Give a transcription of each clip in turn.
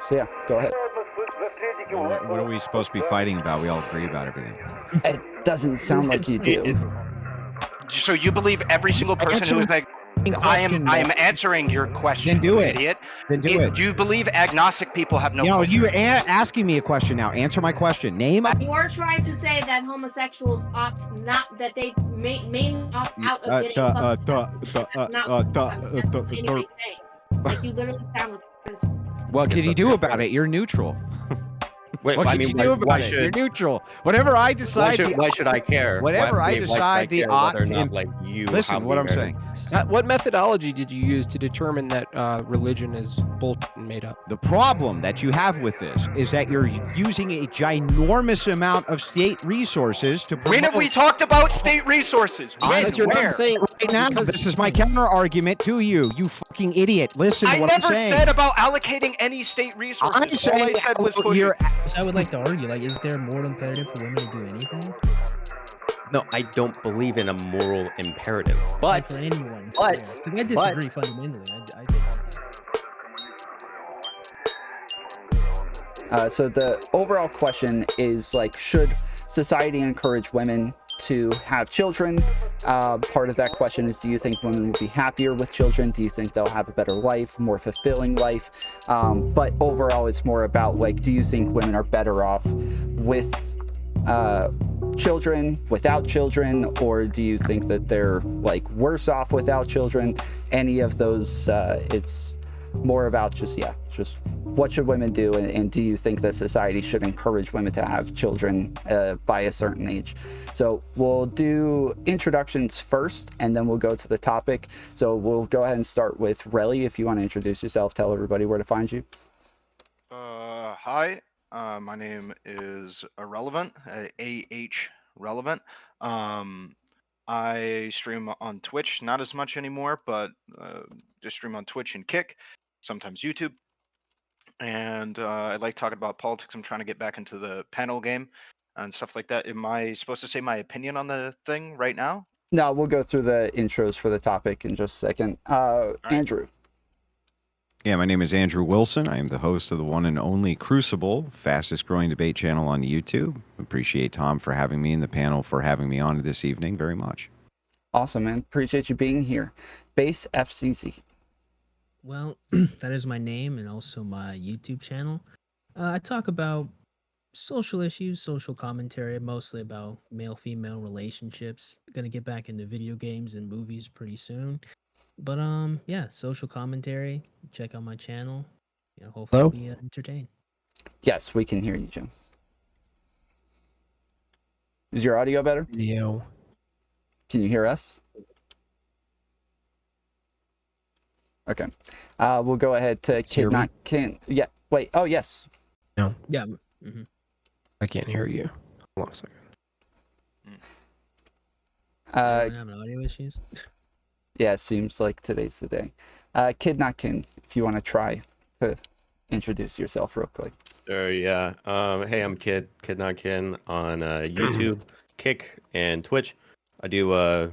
So yeah, go ahead. What are we supposed to be fighting about? We all agree about everything. It doesn't sound like you do. So you believe every single person who is like, I am answering your question. Then do it. Idiot. Then do it. You believe agnostic people have no You know, culture? you're asking me a question now. Answer my question. Name a... You're trying to say that homosexuals opt not, that they may opt out of getting fucked. That's not what anybody's saying. Like, you literally sound like... What can you do about it? You're neutral. Wait, what can you do about it? You're neutral. Whatever I decide. Why should I care? Whatever I decide, the whether or not, like, you. Listen, what I'm saying. What methodology did you use to determine that religion is bullshit and made up? The problem that you have with this is that you're using a ginormous amount of state resources to promote... When have we talked about state resources? You're not saying right now. This is my counter argument to you. You fucking idiot. Listen to what I'm saying. I never said about allocating any state resources. All I said was pushing. I would like to argue, like, is there moral imperative for women to do anything? No, I don't believe in a moral imperative. But, like for anyone. I disagree fundamentally. I think So the overall question is, like, should society encourage women to have children? Part of that question is, do you think women will be happier with children? Do you think they'll have a better life, more fulfilling life? But overall, it's more about, like, do you think women are better off with children, without children, or do you think that they're, like, worse off without children? Any of those, it's more about just what should women do, and do you think that society should encourage women to have children by a certain age? So we'll do introductions first, and then we'll go to the topic. So we'll go ahead and start with Relly. If you want to introduce yourself, tell everybody where to find you. Hi, my name is Ahrelevant, A-H relevant. I stream on Twitch, not as much anymore, but just stream on Twitch and Kick, sometimes YouTube. And I like talking about politics. I'm trying to get back into the panel game and stuff like that. Am I supposed to say my opinion on the thing right now? No, we'll go through the intros for the topic in just a second. Andrew. Yeah, my name is Andrew Wilson. I am the host of the one and only Crucible, fastest growing debate channel on YouTube. Appreciate Tom for having me in the panel, for having me on this evening very much. Awesome, man. Appreciate you being here. Base FCZ. Well, that is my name and also my YouTube channel. I talk about social issues, social commentary, mostly about male-female relationships. Gonna get back into video games and movies pretty soon. But yeah, social commentary. Check out my channel. Hopefully you'll be entertained. Yes, we can hear you, Jim. Is your audio better? Yeah. Can you hear us? Okay. We'll go ahead to Kid Not Can. Yeah. Wait. Oh, yes. No. Yeah. Mm-hmm. I can't hear you. Hold on a second. Having audio issues? Yeah, it seems like today's the day. Kid Not Kin, if you want to try to introduce yourself real quick. Sure, yeah. Hey, I'm Kid Not Kin on YouTube, Kick, and Twitch. I do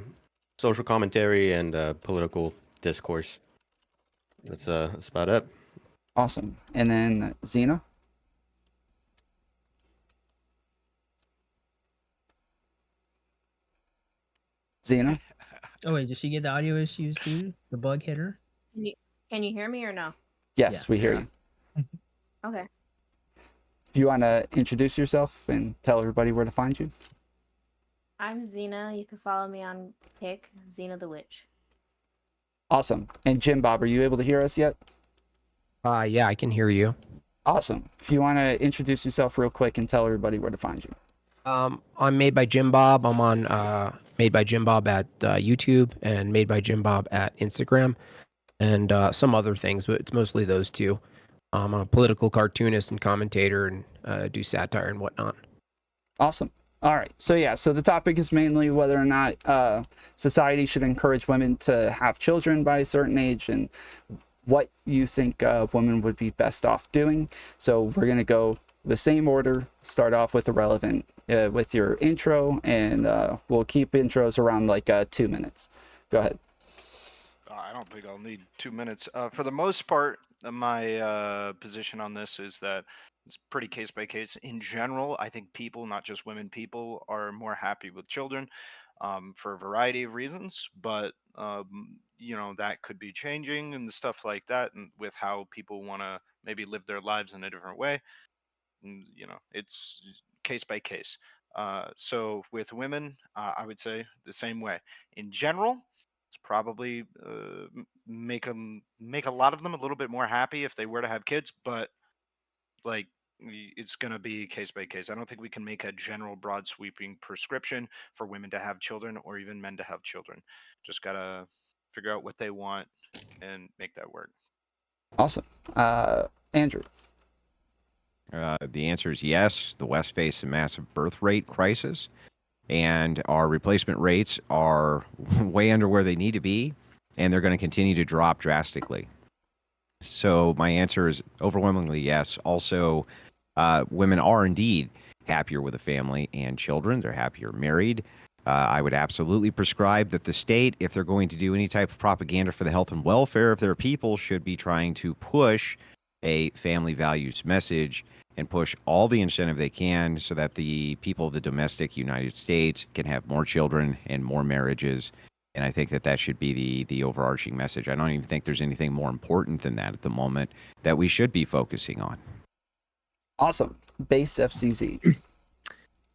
social commentary and political discourse. That's about it. Awesome. And then Xena? Xena? Oh, wait, did she get the audio issues too? The bug hit her? Can you hear me or no? Yes, we hear you. Okay. If you want to introduce yourself and tell everybody where to find you. I'm Xena. You can follow me on Kick, Xena the Witch. Awesome. And Jim Bob, are you able to hear us yet? Yeah, I can hear you. Awesome. If you want to introduce yourself real quick and tell everybody where to find you. I'm Made by Jim Bob. I'm on Made by Jim Bob at YouTube and Made by Jim Bob at Instagram and some other things, but it's mostly those two. I'm a political cartoonist and commentator and do satire and whatnot. Awesome. All right. So yeah, so the topic is mainly whether or not society should encourage women to have children by a certain age and what you think women would be best off doing. So we're going to go the same order, start off with Ahrelevant with your intro, and we'll keep intros around like 2 minutes. Go ahead. I don't think I'll need 2 minutes. For the most part, my position on this is that it's pretty case by case. In general, I think people, not just women, people are more happy with children for a variety of reasons. But that could be changing and stuff like that, and with how people want to maybe live their lives in a different way. It's case by case. So with women, I would say the same way. In general, it's probably make a lot of them a little bit more happy if they were to have kids, but like it's going to be case by case. I don't think we can make a general broad sweeping prescription for women to have children or even men to have children. Just got to figure out what they want and make that work. Awesome. Andrew. The answer is yes. The West faces a massive birth rate crisis, and our replacement rates are way under where they need to be, and they're going to continue to drop drastically. So my answer is overwhelmingly yes. Also, women are indeed happier with a family and children. They're happier married. I would absolutely prescribe that the state, if they're going to do any type of propaganda for the health and welfare of their people, should be trying to push a family values message and push all the incentive they can so that the people of the domestic United States can have more children and more marriages. And I think that should be the overarching message. I don't even think there's anything more important than that at the moment that we should be focusing on. Awesome. Base FCZ.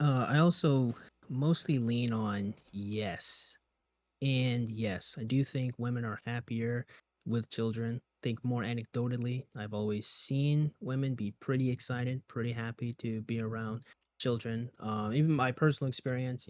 I also mostly lean on yes. And yes, I do think women are happier with children. Think more anecdotally, I've always seen women be pretty excited, pretty happy to be around children. Even my personal experience,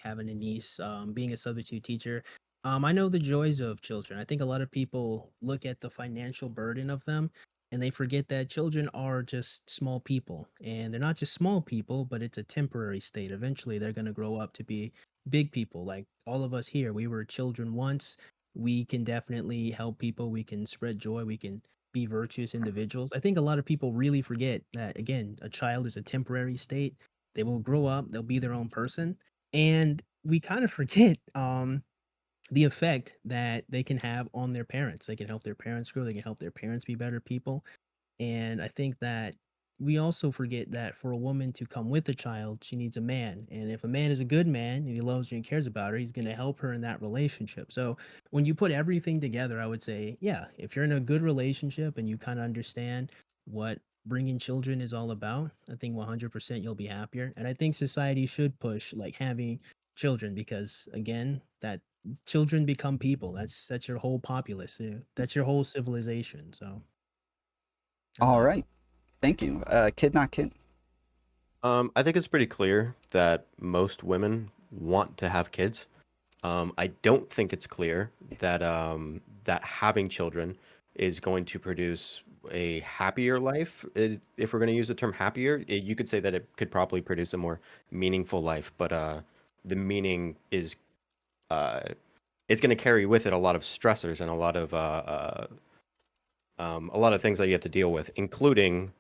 having a niece, being a substitute teacher, I know the joys of children. I think a lot of people look at the financial burden of them and they forget that children are just small people. And they're not just small people, but it's a temporary state. Eventually, they're going to grow up to be big people. Like all of us here, we were children once. We can definitely help people. We can spread joy. We can be virtuous individuals. I think a lot of people really forget that, again, a child is a temporary state. They will grow up, they'll be their own person. And we kind of forget the effect that they can have on their parents. They can help their parents grow, they can help their parents be better people. And I think that we also forget that for a woman to come with a child, she needs a man. And if a man is a good man and he loves her and cares about her, he's going to help her in that relationship. So when you put everything together, I would say, yeah, if you're in a good relationship and you kind of understand what bringing children is all about, I think 100% you'll be happier. And I think society should push like having children because, again, that children become people. That's your whole populace. That's your whole civilization. So. All right. Thank you. Kid Not Kid. I think it's pretty clear that most women want to have kids. I don't think it's clear that that having children is going to produce a happier life. If we're going to use the term happier, you could say that it could probably produce a more meaningful life, but the meaning is it's going to carry with it a lot of stressors and a lot of things that you have to deal with, including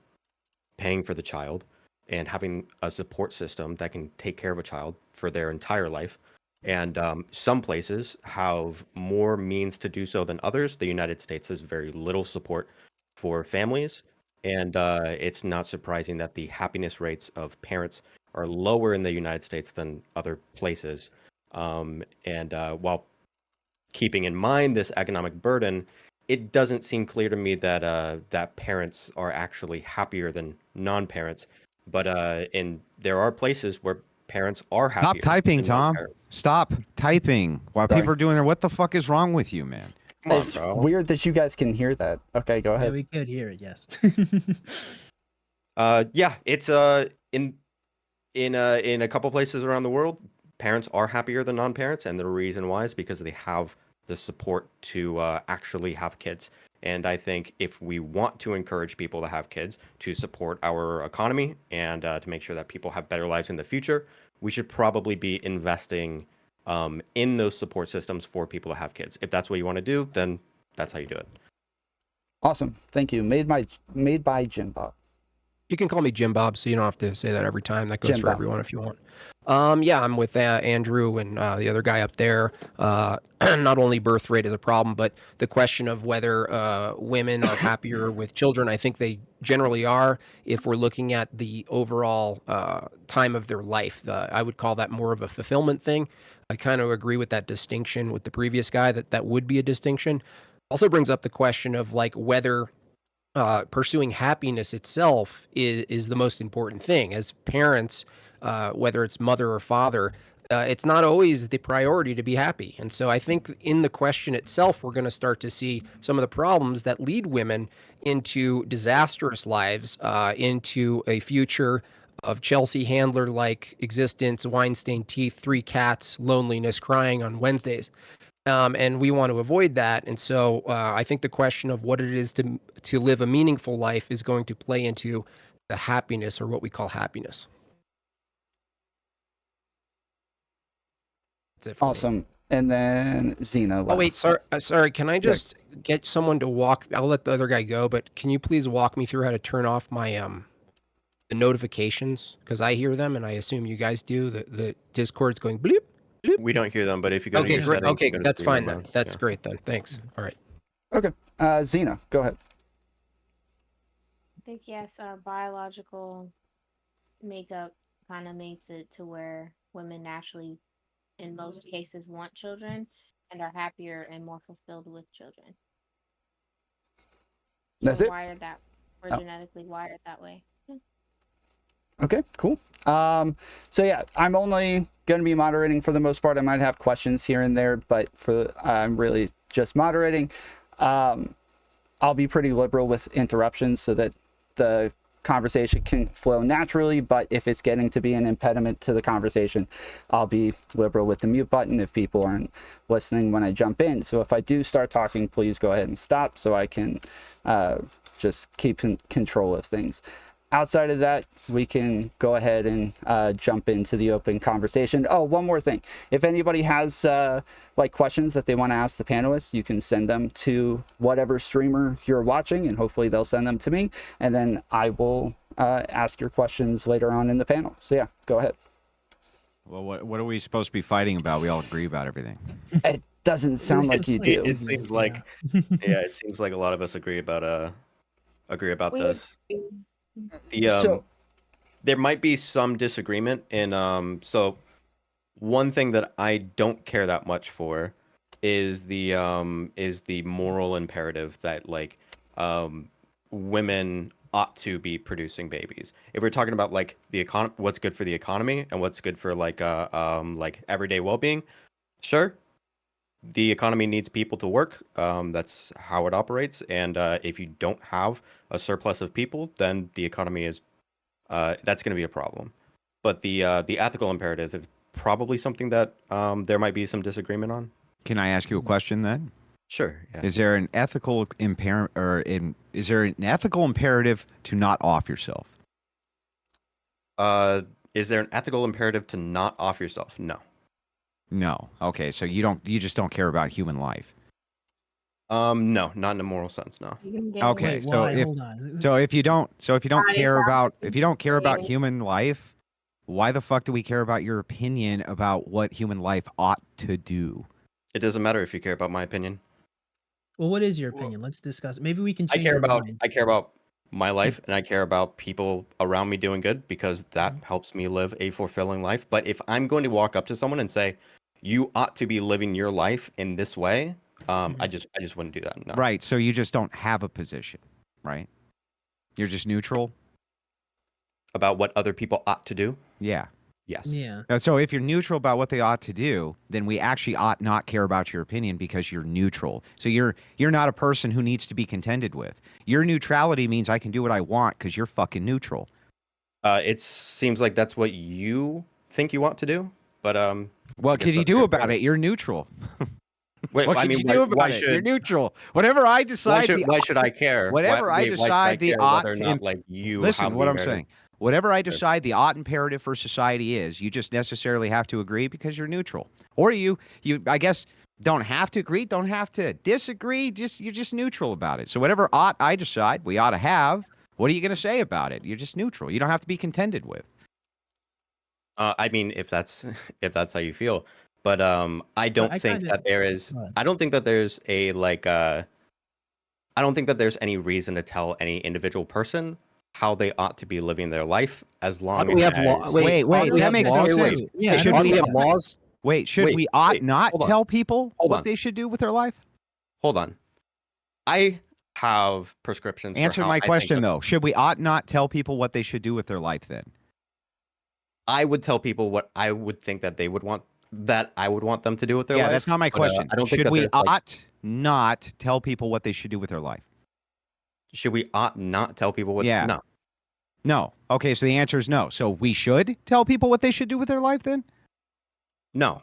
paying for the child and having a support system that can take care of a child for their entire life. And some places have more means to do so than others. The United States has very little support for families. And it's not surprising that the happiness rates of parents are lower in the United States than other places. While keeping in mind this economic burden, it doesn't seem clear to me that that parents are actually happier than non-parents. But there are places where parents are happier. Stop typing, than Tom. non-parents. Stop typing while Sorry. people are doing their. What the fuck is wrong with you, man? Come on, It's bro. weird that you guys can hear that. Okay, go Yeah, ahead. we could hear it. Yes. Yeah, it's in a couple places around the world, parents are happier than non-parents, and the reason why is because they have the support to actually have kids. And I think if we want to encourage people to have kids to support our economy and to make sure that people have better lives in the future, we should probably be investing in those support systems for people to have kids. If that's what you want to do, then that's how you do it. Awesome. Thank you. Made by Jim Bob. You can call me Jim Bob, so you don't have to say that every time. That goes Jim for Bob. everyone if you want. Yeah, I'm with Andrew and the other guy up there. Not only birth rate is a problem, but the question of whether women are happier with children, I think they generally are. If we're looking at the overall time of their life, I would call that more of a fulfillment thing. I kind of agree with that distinction with the previous guy, that would be a distinction. Also brings up the question of like whether pursuing happiness itself is the most important thing. As parents, whether it's mother or father, it's not always the priority to be happy. And so I think in the question itself, we're going to start to see some of the problems that lead women into disastrous lives, into a future of Chelsea Handler like existence, wine stained teeth, 3 cats, loneliness, crying on Wednesdays. And we want to avoid that. And so I think the question of what it is to live a meaningful life is going to play into the happiness, or what we call happiness. That's it for me. Awesome. And then Xena. Oh wait, last. sorry. Can I just get someone to walk? I'll let the other guy go, but can you please walk me through how to turn off my the notifications, because I hear them and I assume you guys do. The Discord's going bleep. We don't hear them, but if you go to Okay, your great. settings, Okay, you go to that's screen fine mode. then. That's Yeah. great then. Thanks. All right. Okay. Xena, go ahead. I think yes, our biological makeup kind of makes it to where women naturally, in most cases, want children and are happier and more fulfilled with children. That's We're it? wired that we're Oh. genetically wired that way. Okay, cool. So yeah, I'm only going to be moderating for the most part. I might have questions here and there, but I'm really just moderating. I'll be pretty liberal with interruptions so that the conversation can flow naturally, but if it's getting to be an impediment to the conversation, I'll be liberal with the mute button if people aren't listening when I jump in. So if I do start talking, please go ahead and stop so I can just keep control of things. Outside of that, we can go ahead and jump into the open conversation. Oh, one more thing. If anybody has like questions that they want to ask the panelists, you can send them to whatever streamer you're watching, and hopefully they'll send them to me, and then I will ask your questions later on in the panel. So yeah, go ahead. Well, what are we supposed to be fighting about? We all agree about everything. It doesn't sound like you do. It seems like, it seems like a lot of us agree about this. So There might be some disagreement in so one thing that I don't care that much for is the moral imperative that like women ought to be producing babies. If we're talking about like the what's good for the economy and what's good for like everyday well-being, sure. The economy needs people to work. That's how it operates. And if you don't have a surplus of people, then the economy is that's going to be a problem. But the ethical imperative is probably something that there might be some disagreement on. Can I ask you a question then? Sure. Yeah. Is there an ethical is there an ethical imperative to not off yourself? Is there an ethical imperative to not off yourself? No. No. Okay, so you just don't care about human life. No, not in a moral sense. No. Okay, Wait, so why? if Hold on. if you don't care about Yeah. human life, why the fuck do we care about your opinion about what human life ought to do? It doesn't matter if you care about my opinion. Well, what is your opinion? Let's discuss. Maybe we can change I care your mind. about my life and I care about people around me doing good because that helps me live a fulfilling life. But if I'm going to walk up to someone and say, "You ought to be living your life in this way," I just wouldn't do that. No. Right, so you just don't have a position, right? You're just neutral? About what other people ought to do? Yeah. Yes. Yeah. So if you're neutral about what they ought to do, then we actually ought not care about your opinion because you're neutral. So you're not a person who needs to be contended with. Your neutrality means I can do what I want because you're fucking neutral. It seems like that's what you think you want to do, but what can you do about it? You're neutral. Wait, what I can mean, you do about it? You're neutral. Whatever I decide. Why should I care? Whatever I decide, the ought. Whether or not, like you. Listen, what I'm saying. Whatever I decide the ought imperative for society is, you just necessarily have to agree because you're neutral. Or you I guess don't have to agree, don't have to disagree, you're just neutral about it. So whatever ought I decide we ought to have, what are you going to say about it? You're just neutral. You don't have to be contended with. I mean, if that's if that's how you feel, but I don't I think kinda that there is. go ahead. I don't think that there's a like. I don't think that there's any reason to tell any individual person how they ought to be living their life as Why long do we have as. law? Wait, Why wait, do we that have makes no laws? sense. Yeah, I Should don't Why do we we have laws? wait? Should Wait, we ought wait, not hold on. tell people Hold what on. they should do with their life? Hold on. I have prescriptions for Answer how my I think question that though. Should we ought not tell people what they should do with their life then? I would tell people what I would think that they would want that I would want them to do with their Yeah, life. that's not my but, question. I don't think Should that we there's like, ought not tell people what they should do with their life? should we ought not tell people what? Yeah. No. No. Okay, so the answer is no. So we should tell people what they should do with their life then? No.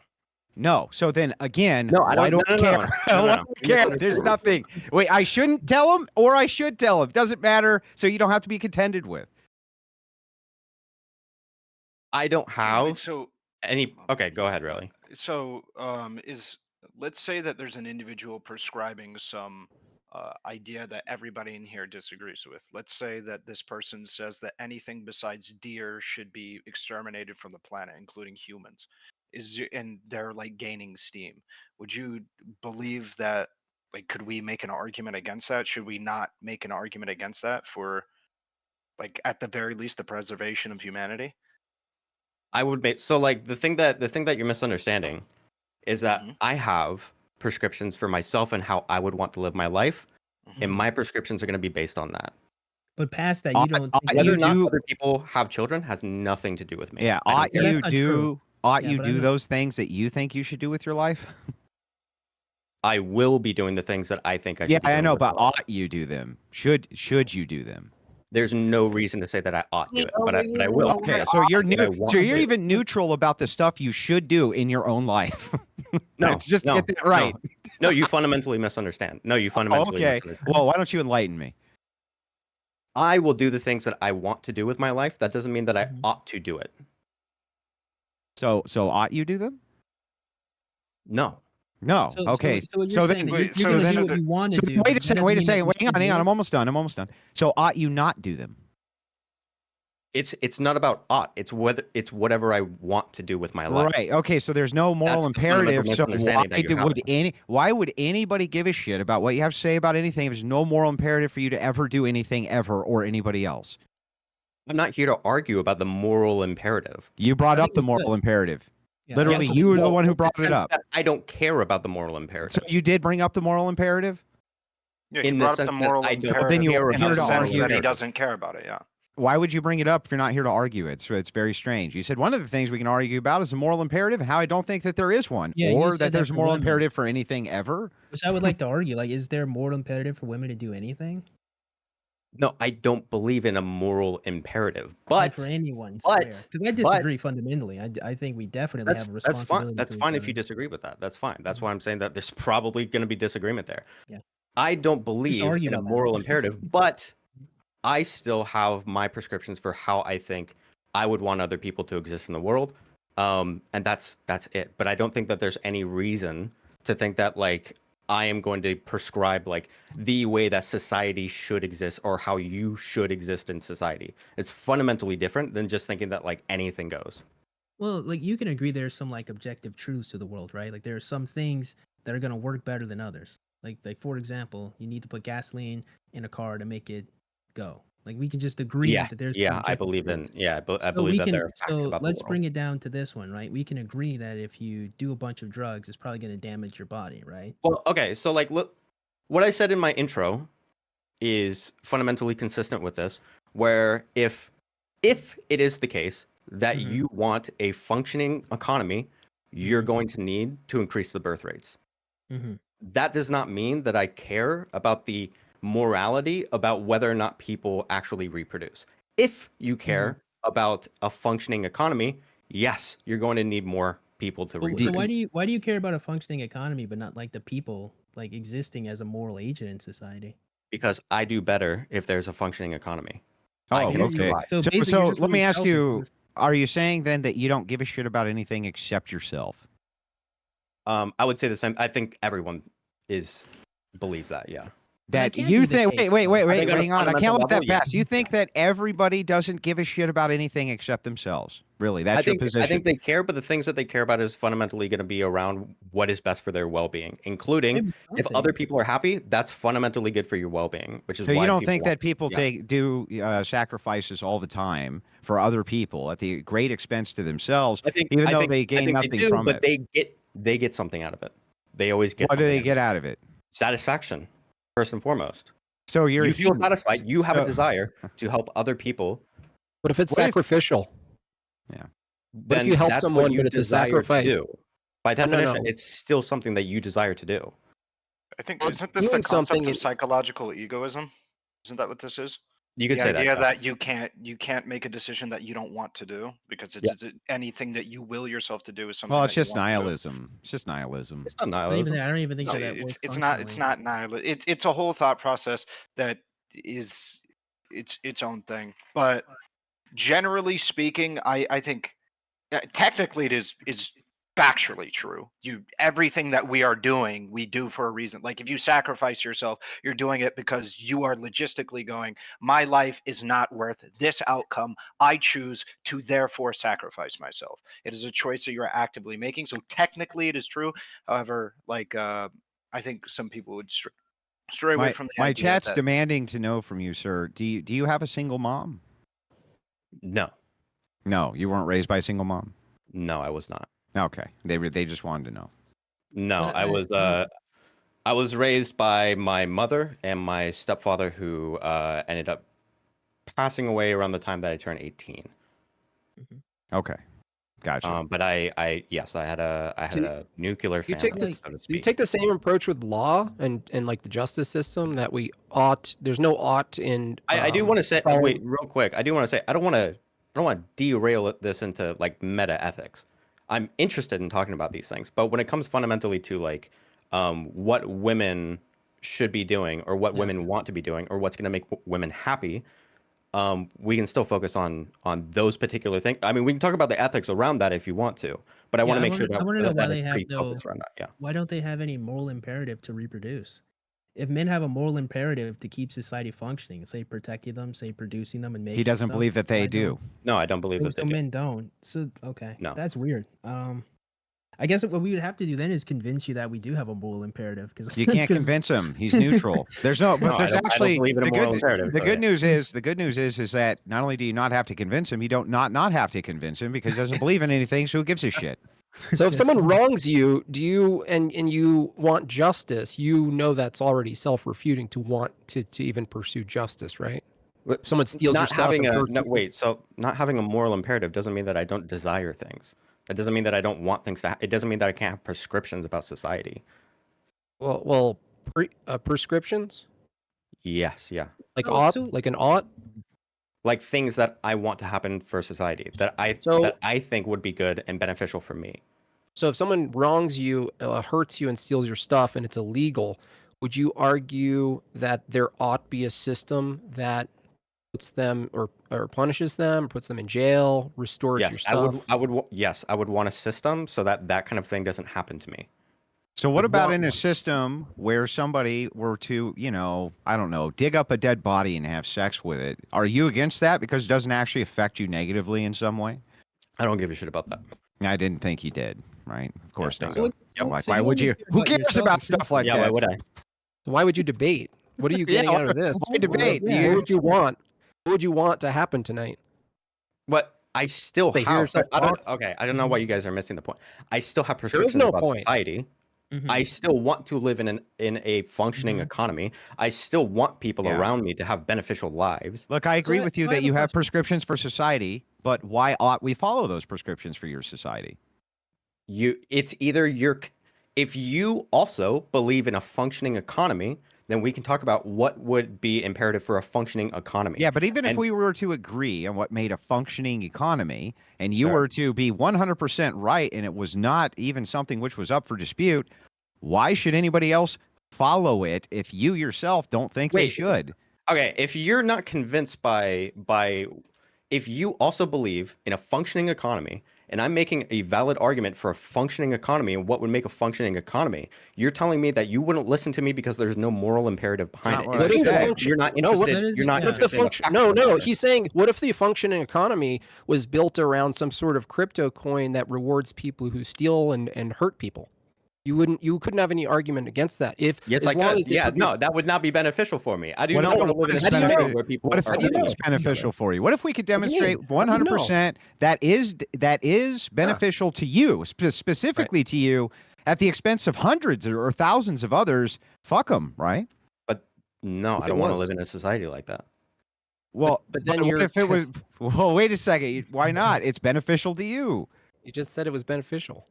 No. So then again, No, I why don't. don't No, care? no, no, Why no, no. don't You care? misunderstood There's me. nothing. Wait, I shouldn't tell them or I should tell them. Doesn't matter. So you don't have to be contended with. I don't Wait, have so any. Okay, go ahead, really. so is let's say that there's an individual prescribing some idea that everybody in here disagrees with. Let's say that this person says that anything besides deer should be exterminated from the planet, including humans. And they're like gaining steam. Would you believe that? Like, could we make an argument against that? Should we not make an argument against that for, like, at the very least, the preservation of humanity? I would make so like the thing that you're misunderstanding is that Mhm. I have prescriptions for myself and how I would want to live my life, Mhm. and my prescriptions are going to be based on that. But past that, Ought- you don't ought think Whether you or not do- other people have children has nothing to do with me. Yeah, I don't ought care. Yeah, you that's not true. do ought Yeah, you but I do know- those things that you think you should do with your life? I will be doing the things that I think I should Yeah, be I doing know, with but my life. ought you do them? Should you do them? There's no reason to say that I ought to, Wait, but I overusing will. the Okay, word so you're But I new. want So you're to. even neutral about the stuff you should do in your own life. No, Let's just no, get that right. No, you fundamentally misunderstand. No, you Oh, fundamentally okay. misunderstand. Well, why don't you enlighten me? I will do the things that I want to do with my life. That doesn't mean that I Mhm. ought to do it. So ought you do them? No. No. So, Okay. so what So you're then, saying is Wait, you're so going to then do what the- you want so to then do. wait a but that second. doesn't Wait a mean that second. you should Hang do on. it. I'm almost done. I'm almost done. So ought you not do them? It's not about ought. It's whatever I want to do with my life. Right. Okay. So there's no moral That's the fundamental imperative. So misunderstanding that you're why would anybody give a shit about what you have to say about anything if there's no moral imperative for you to ever do anything ever or anybody else? I'm not here to argue about the moral imperative. You brought I up think the we moral could. imperative. Yeah, Literally, I- you were the Well, one who in the brought it sense up. that I don't care about the moral imperative. So you did bring up the moral imperative? Yeah, he in the brought up sense the that moral I don't imperative then you were in here the to sense argue that he it. doesn't care about it. Yeah. Why would you bring it up if you're not here to argue it? So it's very strange. You said one of the things we can argue about is the moral imperative and how I don't think that there is one, Yeah, you or said that that there's a for moral women. imperative for anything ever. Which I would like to argue. Like, is there a moral imperative for women to do anything? No, I don't believe in a moral imperative. Like, But for anyone, but- because I disagree fundamentally. I think we definitely have a that's fine. responsibility. That's to fine each if you other. disagree with that. That's fine. That's why I'm saying that there's probably going to be disagreement there. Yeah. I don't believe argue in a about that. moral imperative, but I still have my prescriptions for how I think I would want other people to exist in the world. And that's it. But I don't think that there's any reason to think that like I am going to prescribe like the way that society should exist or how you should exist in society. It's fundamentally different than just thinking that like anything goes. Well, like you can agree there's some like objective truths to the world, right? Like there are some things that are going to work better than others. Like for example, you need to put gasoline in a car to make it go. Like we can just agree Yeah, that there's some yeah, I objective believe truths. in I So believe we that can, there are facts so about the let's world. bring it down to this one, right? We can agree that if you do a bunch of drugs, it's probably going to damage your body, right? Well, okay, so like look, what I said in my intro is fundamentally consistent with this, where if it is the case that Mhm. you want a functioning economy, you're going to need to increase the birth rates. Mm-hmm. That does not mean that I care about the morality about whether or not people actually reproduce. If you care about a functioning economy, yes, you're going to need more people to So reproduce. why do you care about a functioning economy, but not like the people like existing as a moral agent in society? Because I do better if there's a functioning economy. Oh, I can okay. survive. So So, basically, you're just let me really ask selfish you: because- are you saying then that you don't give a shit about anything except yourself? I would say the same. I think everyone believes that. Yeah. That can't you be the think? case, Wait, though. wait, think on a hang on! I can't fundamental let that level, yeah. pass. You think that everybody doesn't give a shit about anything except themselves? Really, that's your position. I think they care, but the things that they care about is fundamentally going to be around what is best for their well-being, including Maybe if something. other people are happy, that's fundamentally good for your well-being, which is So why you don't people think want- that people yeah. do sacrifices all the time for other people at the great expense to themselves, even though they gain nothing from but it? they get something out of it. They always get What do something they get out of it? satisfaction, first and foremost. So you're You a feel human. satisfied. You have a So- desire to help other people. But if it's What if- sacrificial, Yeah. but if Then you help that's someone, what you but it's a desire sacrifice. to do. By No, no, definition, no. it's still something that you desire to do. I think Well, isn't this the doing concept something of is- psychological egoism? Isn't that what this is? You could The say idea that. that you can't make a decision that you don't want to do because Yeah. it's anything that you will yourself to do is something. Well, it's that you just want to do. nihilism. It's just nihilism. It's not Not even nihilism. that. I don't even think No, that works it's functionally. not nihil. It's a whole thought process that is its own thing. But generally speaking, I think technically it is factually true. Everything that we are doing, we do for a reason. Like if you sacrifice yourself, you're doing it because you are logistically going, my life is not worth this outcome. I choose to therefore sacrifice myself. It is a choice that you are actively making. So technically it is true. However, like I think some people would stray away from the My idea chat's that demanding to know from you, sir. Do you have a single mom? No, No, you weren't raised by a single mom. no, I was not. Okay, they just wanted to know. No, But I was raised by my mother and my stepfather, who ended up passing away around the time that I turned 18. Okay, gotcha. But I had a nuclear You family, take the, so to do you speak. take the same approach with law and like the justice system that we ought? There's no ought in. I do want to say following- wait real quick. I do want to say I don't want to derail this into like meta ethics. I'm interested in talking about these things, but when it comes fundamentally to like what women should be doing or what women want to be doing or what's going to make women happy, we can still focus on those particular things. I mean, we can talk about the ethics around that if you want to, but I want to make sure that I want to know why that they is have pretty no. focused around that. Yeah. Why don't they have any moral imperative to reproduce? If men have a moral imperative to keep society functioning, say protecting them, say producing them, and making He doesn't stuff, believe that they why do. No, I don't believe don't- that they so do. men don't. So okay, No. that's weird. I guess what we would have to do then is convince you that we do have a moral imperative because You can't convince him. He's neutral. There's no, but No, there's I don't actually believe in a the moral good. imperative, The so good yeah. news is that not only do you not have to convince him, you don't not have to convince him because he doesn't believe in anything. So who gives a shit? So if someone wrongs you, do you and you want justice? You know that's already self-refuting to want to even pursue justice, right? But If someone steals your not stuff having and a hurts no, you- wait. So not having a moral imperative doesn't mean that I don't desire things. That doesn't mean that I don't want things to. It doesn't mean that I can't have prescriptions about society. Well, prescriptions Yes, yeah. like Oh, ought, so- like an ought. Like things that I want to happen for society that So- I think would be good and beneficial for me. So if someone wrongs you, hurts you, and steals your stuff, and it's illegal, would you argue that there ought be a system that puts them or punishes them, puts them in jail, restores your Yes, stuff? Yes, I would want a system so that that kind of thing doesn't happen to me. So what I'd about want in a one. system where somebody were to, I don't know, dig up a dead body and have sex with it? Are you against that because it doesn't actually affect you negatively in some way? I don't give a shit about that. I didn't think you did, right? Of course thank not. God. So Like, you why would only you? care Who about cares yourself about and stuff like Yeah, that? why would I? Why would you debate? What are you Yeah, getting out of this? why debate? Yeah. What would you want? What would you want to happen tonight? But I still They hear have. yourself I don't. talk? Okay, I don't know why you guys are missing the point. I still have There is prescriptions no about point. society. Mhm. I still want to live in a functioning Mhm. economy. I still want people Yeah. around me to have beneficial lives. Look, I agree I- with you so I that have a you have question. prescriptions for society, but why ought we follow those prescriptions for your society? It's either if you also believe in a functioning economy, then we can talk about what would be imperative for a functioning economy. Yeah, but even if And- we were to agree on what made a functioning economy, and you Sure. were to be 100% right, and it was not even something which was up for dispute, why should anybody else follow it if you yourself don't think they Wait. should? Okay, if you're not convinced by if you also believe in a functioning economy and I'm making a valid argument for a functioning economy and what would make a functioning economy. You're telling me that you wouldn't listen to me because there's no moral imperative behind not it. what It I seems said. like you're not No, what- interested. You're not yeah. What if the interested in the function? facts No, of the no. matter. He's saying, what if the functioning economy was built around some sort of crypto coin that rewards people who steal and hurt people? You couldn't have any argument against that. If Yes, as I long could. as it Yeah, no, produced- that would not be beneficial for me. I do What not if- want to what live in is a society benefit- where people What if are it hurting is each beneficial other. for you? What if we could do you mean? demonstrate How do you know? 100% that is beneficial to you, specifically to you, at the expense of hundreds or thousands of others? Fuck them, right? But no, If I it don't want to was. live in a society like that. Well, but then what you're- if it was? Well, wait a second. Why not? It's beneficial to you. You just said it was beneficial.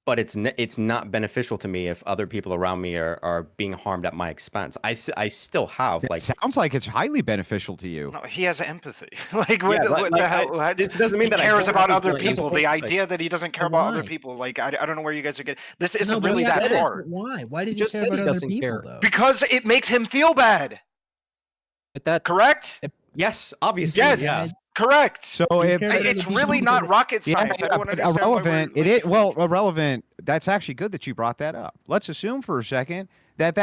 But it's not beneficial to me if other people around me are being harmed at my expense. I still have It like sounds like it's highly beneficial to you. No, he has empathy. Like, Yeah, what the hell? this doesn't mean he that I cares don't about have other these people. The like- idea that he doesn't care But about other why? people, like, I don't know where you guys are getting. This isn't No, but really he that said it. hard. Why? Why does he just care said about he other doesn't people care. though? Because it makes him feel bad. But that Correct? Yes, obviously. Yes. Yeah. Correct. So You if care about It's other really people not because- rocket yeah, science. I don't but understand irrelevant. why we're, It is irrelevant. That's actually good that you brought that up. Let's assume for a second that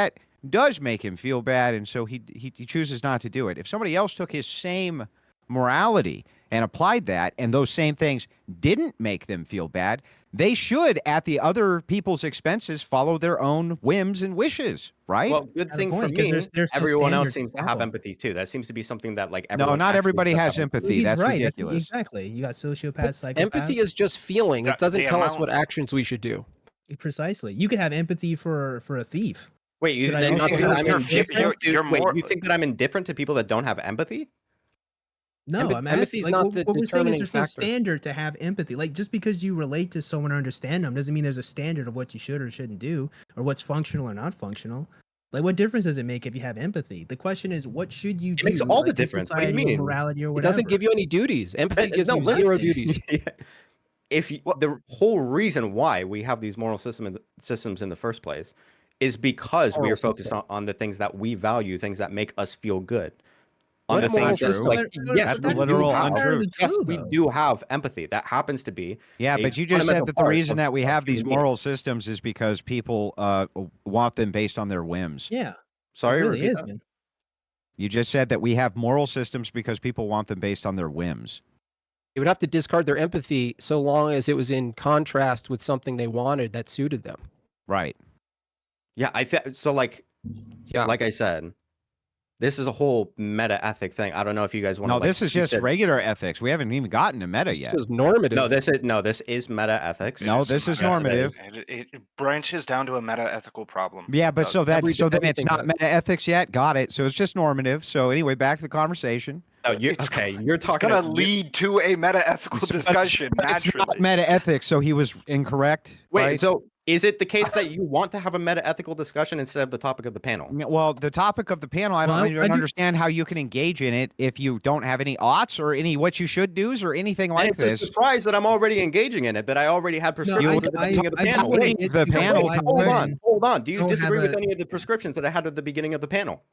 does make him feel bad, and so he chooses not to do it. If somebody else took his same morality and applied that, and those same things didn't make them feel bad, they should, at the other people's expenses, follow their own whims and wishes, right? Well, good Got a thing for point, 'cause me. there's no Everyone else standard to seems to have follow. empathy too. That seems to be something that like no, everyone. not actually everybody does has have empathy. He's That's right. ridiculous. Exactly. You got sociopaths, psychopaths. empathy is just feeling. The- It doesn't the tell us amount- what actions we should do. Precisely. You could have empathy for a thief. Wait, you Should I think also that have I'm empathy? indifferent to- You're wait, more- you think that I'm indifferent to people that don't have empathy? No, I'm Empathy asking. is Like, not what, the what we're saying is determining there's no factor. standard to have empathy. Like, just because you relate to someone or understand them doesn't mean there's a standard of what you should or shouldn't do, or what's functional or not functional. Like, what difference does it make if you have empathy? The question is, what should you do? makes all the like, in difference. What do you society or mean? morality or It whatever. doesn't give you any duties. Empathy gives No, you listen. 0 duties. Yeah. If you, the whole reason why we have these moral systems in the first place is because we Moral are focused on the things that we value, things that make us feel good. On What the moral things just system? like But yes, That's we the do literal have- untruth. Yes, true, we though. do have empathy. That happens to be Yeah, a but you just said fundamental that the part reason of- that we of have these human being. moral systems is because people want them based on their whims. Yeah, Sorry, it really repeat is, that? man. You just said that we have moral systems because people want them based on their whims. They would have to discard their empathy so long as it was in contrast with something they wanted that suited them. Right. Yeah, so. Like Yeah. I said, this is a whole meta ethic thing. I don't know if you guys want to. No, this is just regular ethics. We haven't even gotten to meta It's yet. just normative. No, this is meta ethics. No, this is normative. It branches down to a meta-ethical problem. Yeah, but so then it's everything not does. meta ethics yet. Got it. So it's just normative. So anyway, back to the conversation. Oh, It's you're It's talking. going to lead to a meta-ethical discussion, But it's naturally. not meta ethics. So he was incorrect. Wait, right? so is it the case that you want to have a meta ethical discussion instead of the topic of the panel? Well, the topic of the panel, I don't Well, even I do- understand how you can engage in it if you don't have any oughts or any what you should do's or anything And like it's this. a surprise that I'm already engaging in it, that I already had prescriptions at the beginning of the panel. Wait, Wait, the panel- hold on. Do you don't disagree have with a- any of the prescriptions that I had at the beginning of the panel?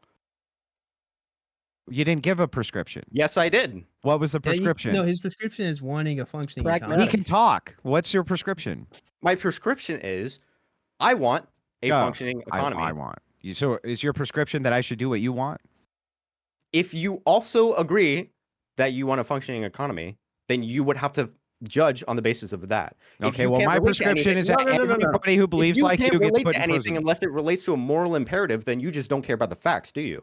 You didn't give a prescription. Yes, I did. What was the prescription? No, his prescription is wanting a functioning Pragmatic. He economy. can talk. What's your prescription? My prescription is I want a Yeah, functioning economy. I want. So is your prescription that I should do what you want? If you also agree that you want a functioning economy, then you would have to judge on the basis of that. If Okay, you well, can't my relate to prescription anything- is that everybody who believes If like can't you gets relate put to in anything prison. unless it relates to a moral imperative, then you just don't care about the facts, do you?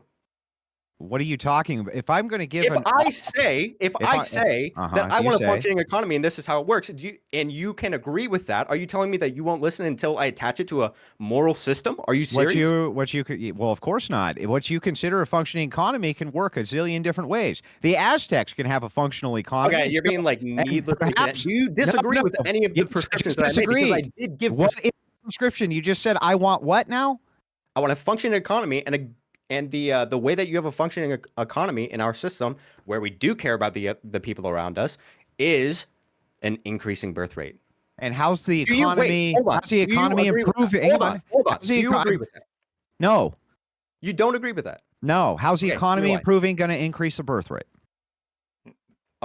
What are you talking about? If I'm going to give If an I say that I you want a say. functioning economy and this is how it works, and you can agree with that, are you telling me that you won't listen until I attach it to a moral system? Are you serious? what you could well, of course not. What you consider a functioning economy can work a zillion different ways. The Aztecs can have a functional economy. Okay, you're being like needlessly. perhaps- Do you disagree No, with any of the you prescriptions just that I made? Because I disagreed. did give. What is the prescription? You just said I want what now? I want a functioning economy, and the way that you have a functioning economy in our system, where we do care about the people around us, is an increasing birth rate. And how's the Do you- wait, economy? hold on. How's the Do you economy agree with that? improving? Hold on. How's the Do you econ- agree with that? No, You don't agree with that? no. How's the Okay, economy you're right. improving going to increase the birth rate?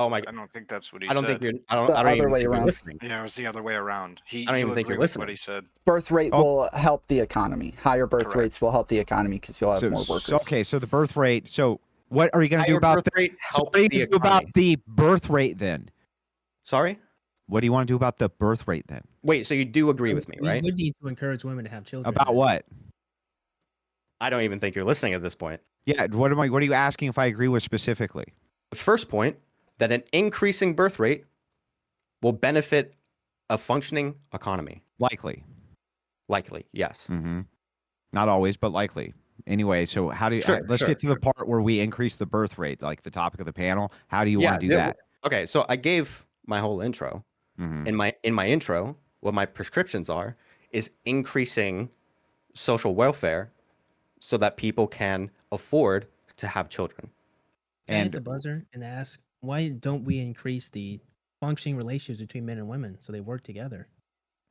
Oh my! I don't think that's what he I don't said. think you're. The I don't other even way think you're around. listening. Yeah, it was the other way around. I don't even think you're agree with listening. what he said. Birth rate Oh. will help the economy. Higher birth Correct. rates will help the economy because you'll have more workers. Okay, so the birth rate. So what are you going to do Higher about birth rate so helps what are you the gonna do about economy. the birth rate then? Sorry. What do you want to do about the birth rate then? Wait. So you do agree with me, We right? would need to encourage women to have children. About then. what? I don't even think you're listening at this point. Yeah, what are you asking if I agree with specifically? The first point, that an increasing birth rate will benefit a functioning economy. Likely. Likely, yes. Mm-hmm. Not always, but likely. Anyway, so how do you, let's get to the part where we increase the birth rate, like the topic of the panel. How do you want to do that? Okay, so I gave my whole intro. Mm-hmm. In my intro, what my prescriptions are is increasing social welfare so that people can afford to have children. Can I hit And the buzzer and ask, why don't we increase the functioning relationships between men and women so they work together?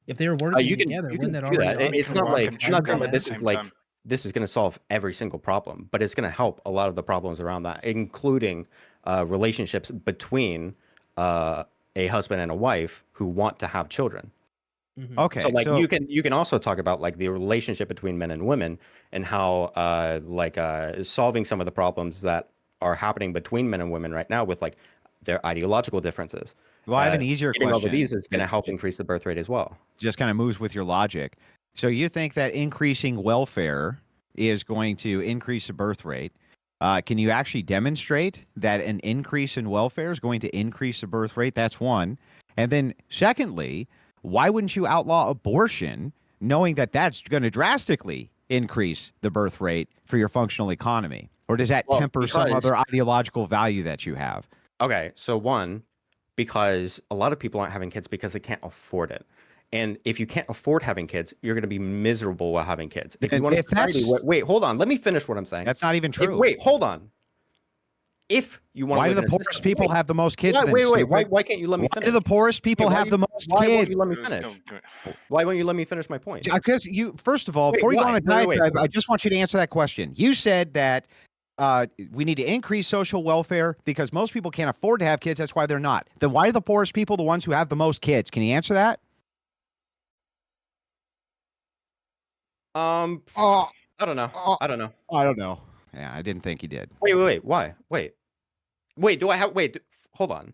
If they were working together, you wouldn't can that do already? that. It's not like I'm not saying that this is same like time. this is going to solve every single problem, but it's going to help a lot of the problems around that, including relationships between a husband and a wife who want to have children. okay, So like you can also talk about like the relationship between men and women and how solving some of the problems that are happening between men and women right now with like their ideological differences. well, I have an easier Getting question. over these is going to help increase the birth rate as well. Just kind of moves with your logic. So you think that increasing welfare is going to increase the birth rate? Can you actually demonstrate that an increase in welfare is going to increase the birth rate? That's one. And then secondly, why wouldn't you outlaw abortion, knowing that that's going to drastically increase the birth rate for your functional economy? Or does that temper some other ideological value that you have? Okay, so one, because a lot of people aren't having kids because they can't afford it. And if you can't afford having kids, you're going to be miserable while having kids. If you want a society, wait, hold on. Let me finish what I'm saying. That's not even true. Wait, hold on. If you want why to do the poorest people have the most kids? Wait. Why can't you let me finish? Why do the poorest people have the most Why kids? won't you let me finish? Why won't you let me finish my point? Because you, first of all, before you go on a diatribe, I just want you to answer that question. You said that we need to increase social welfare because most people can't afford to have kids. That's why they're not. Then why are the poorest people the ones who have the most kids? Can you answer that? I don't know. I don't know. I don't know. Yeah, I didn't think he did. Wait. Why? Wait. Do I have? Wait. Hold on.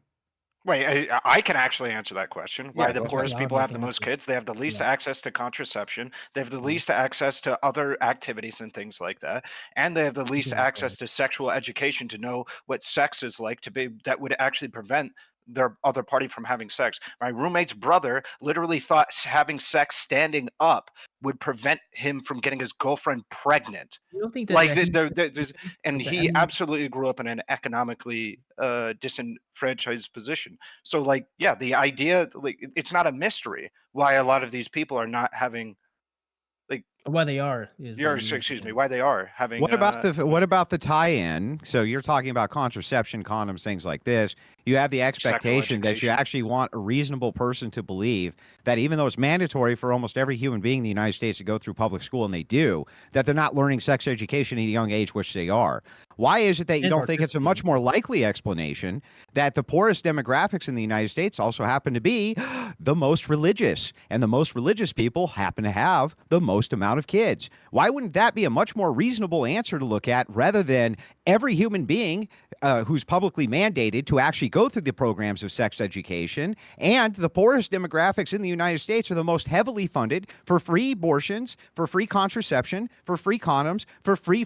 Wait, I can actually answer that question. Why the poorest people have the most kids? They have the least access to contraception. They have the least access to other activities and things like that. And they have the least access to sexual education to know what sex is like that would actually prevent their other party from having sex. My roommate's brother literally thought having sex standing up would prevent him from getting his girlfriend pregnant. You don't think that he absolutely grew up in an economically disenfranchised position. So like, yeah, the idea, like, it's not a mystery why a lot of these people are not having, like, why they are why they are having. What about the tie-in? So you're talking about contraception, condoms, things like this. You have the expectation that you actually want a reasonable person to believe that even though it's mandatory for almost every human being in the United States to go through public school, and they do, that they're not learning sex education at a young age, which they are. Why is it that you don't think it's a much more likely explanation that the poorest demographics in the United States also happen to be the most religious, and the most religious people happen to have the most amount of kids? Why wouldn't that be a much more reasonable answer to look at rather than every human being who's publicly mandated to actually go through the programs of sex education? And the poorest demographics in the United States are the most heavily funded for free abortions, for free contraception, for free condoms, for free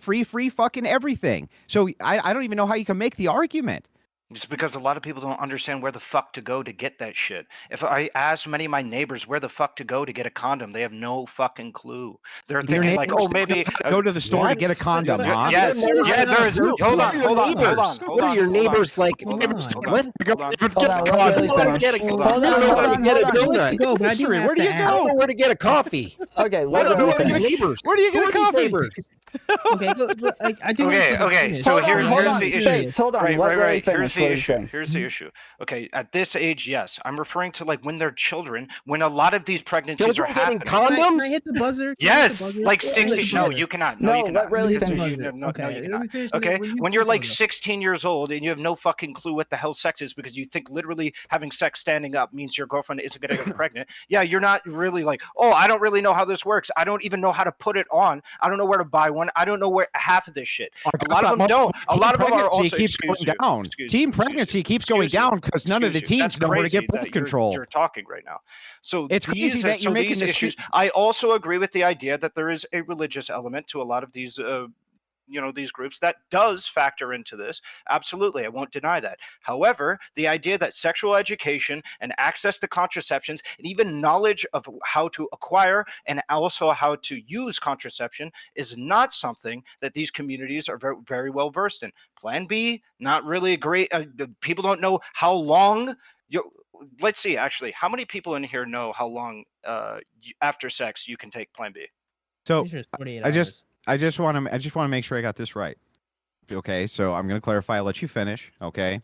fucking everything. So I don't even know how you can make the argument. Just because a lot of people don't understand where the fuck to go to get that shit. If I ask many of my neighbors where the fuck to go to get a condom, they have no fucking clue. They're thinking like, oh, maybe go to the store to get a condom, huh? Yes, yeah, there is. Hold on. What are your neighbors like? Hold What? on. Where do you go? Where to get a coffee? Okay, Where do you get a coffee? Okay, like I do. want you to Okay. finish. So Hold on, hold here's on. the issue. Face, hold on. Let Ray Here's finish the what he's issue. saying. Here's the issue. Okay, at this age, yes, I'm referring to like when they're children, when a lot of these pregnancies Children are getting happening. Can I condoms? hit the buzzer? Can I hit the Yes, buzzer? like Can I hit the 60. No, buzzer? you cannot. No, you let cannot. Ray Hit the finish. buzzer. No, Okay, you let cannot. me finish. Okay, When you when finish you're the like buzzer. 16 years old and you have no fucking clue what the hell sex is because you think literally having sex standing up means your girlfriend isn't going to get pregnant. Yeah, you're not really like, oh, I don't really know how this works. I don't even know how to put it on. I don't know where to buy one. I don't know where half of this shit. A lot of them don't. A lot of them are also keeps going down. Teen pregnancy keeps going down because none of the teens know where to get birth control. You're talking right now. So It's crazy that you're making these this issues. I also agree with the idea that there is a religious element to a lot of these these groups that does factor into this. Absolutely, I won't deny that. However, the idea that sexual education and access to contraceptions and even knowledge of how to acquire and also how to use contraception is not something that these communities are very, very well versed in. Plan B, not really a great. People don't know how long. Let's see, actually, how many people in here know how long after sex you can take Plan B? So Pretty sure it's 48 I hours. just want to make sure I got this right. Okay, so I'm going to clarify. I'll let you finish. Okay,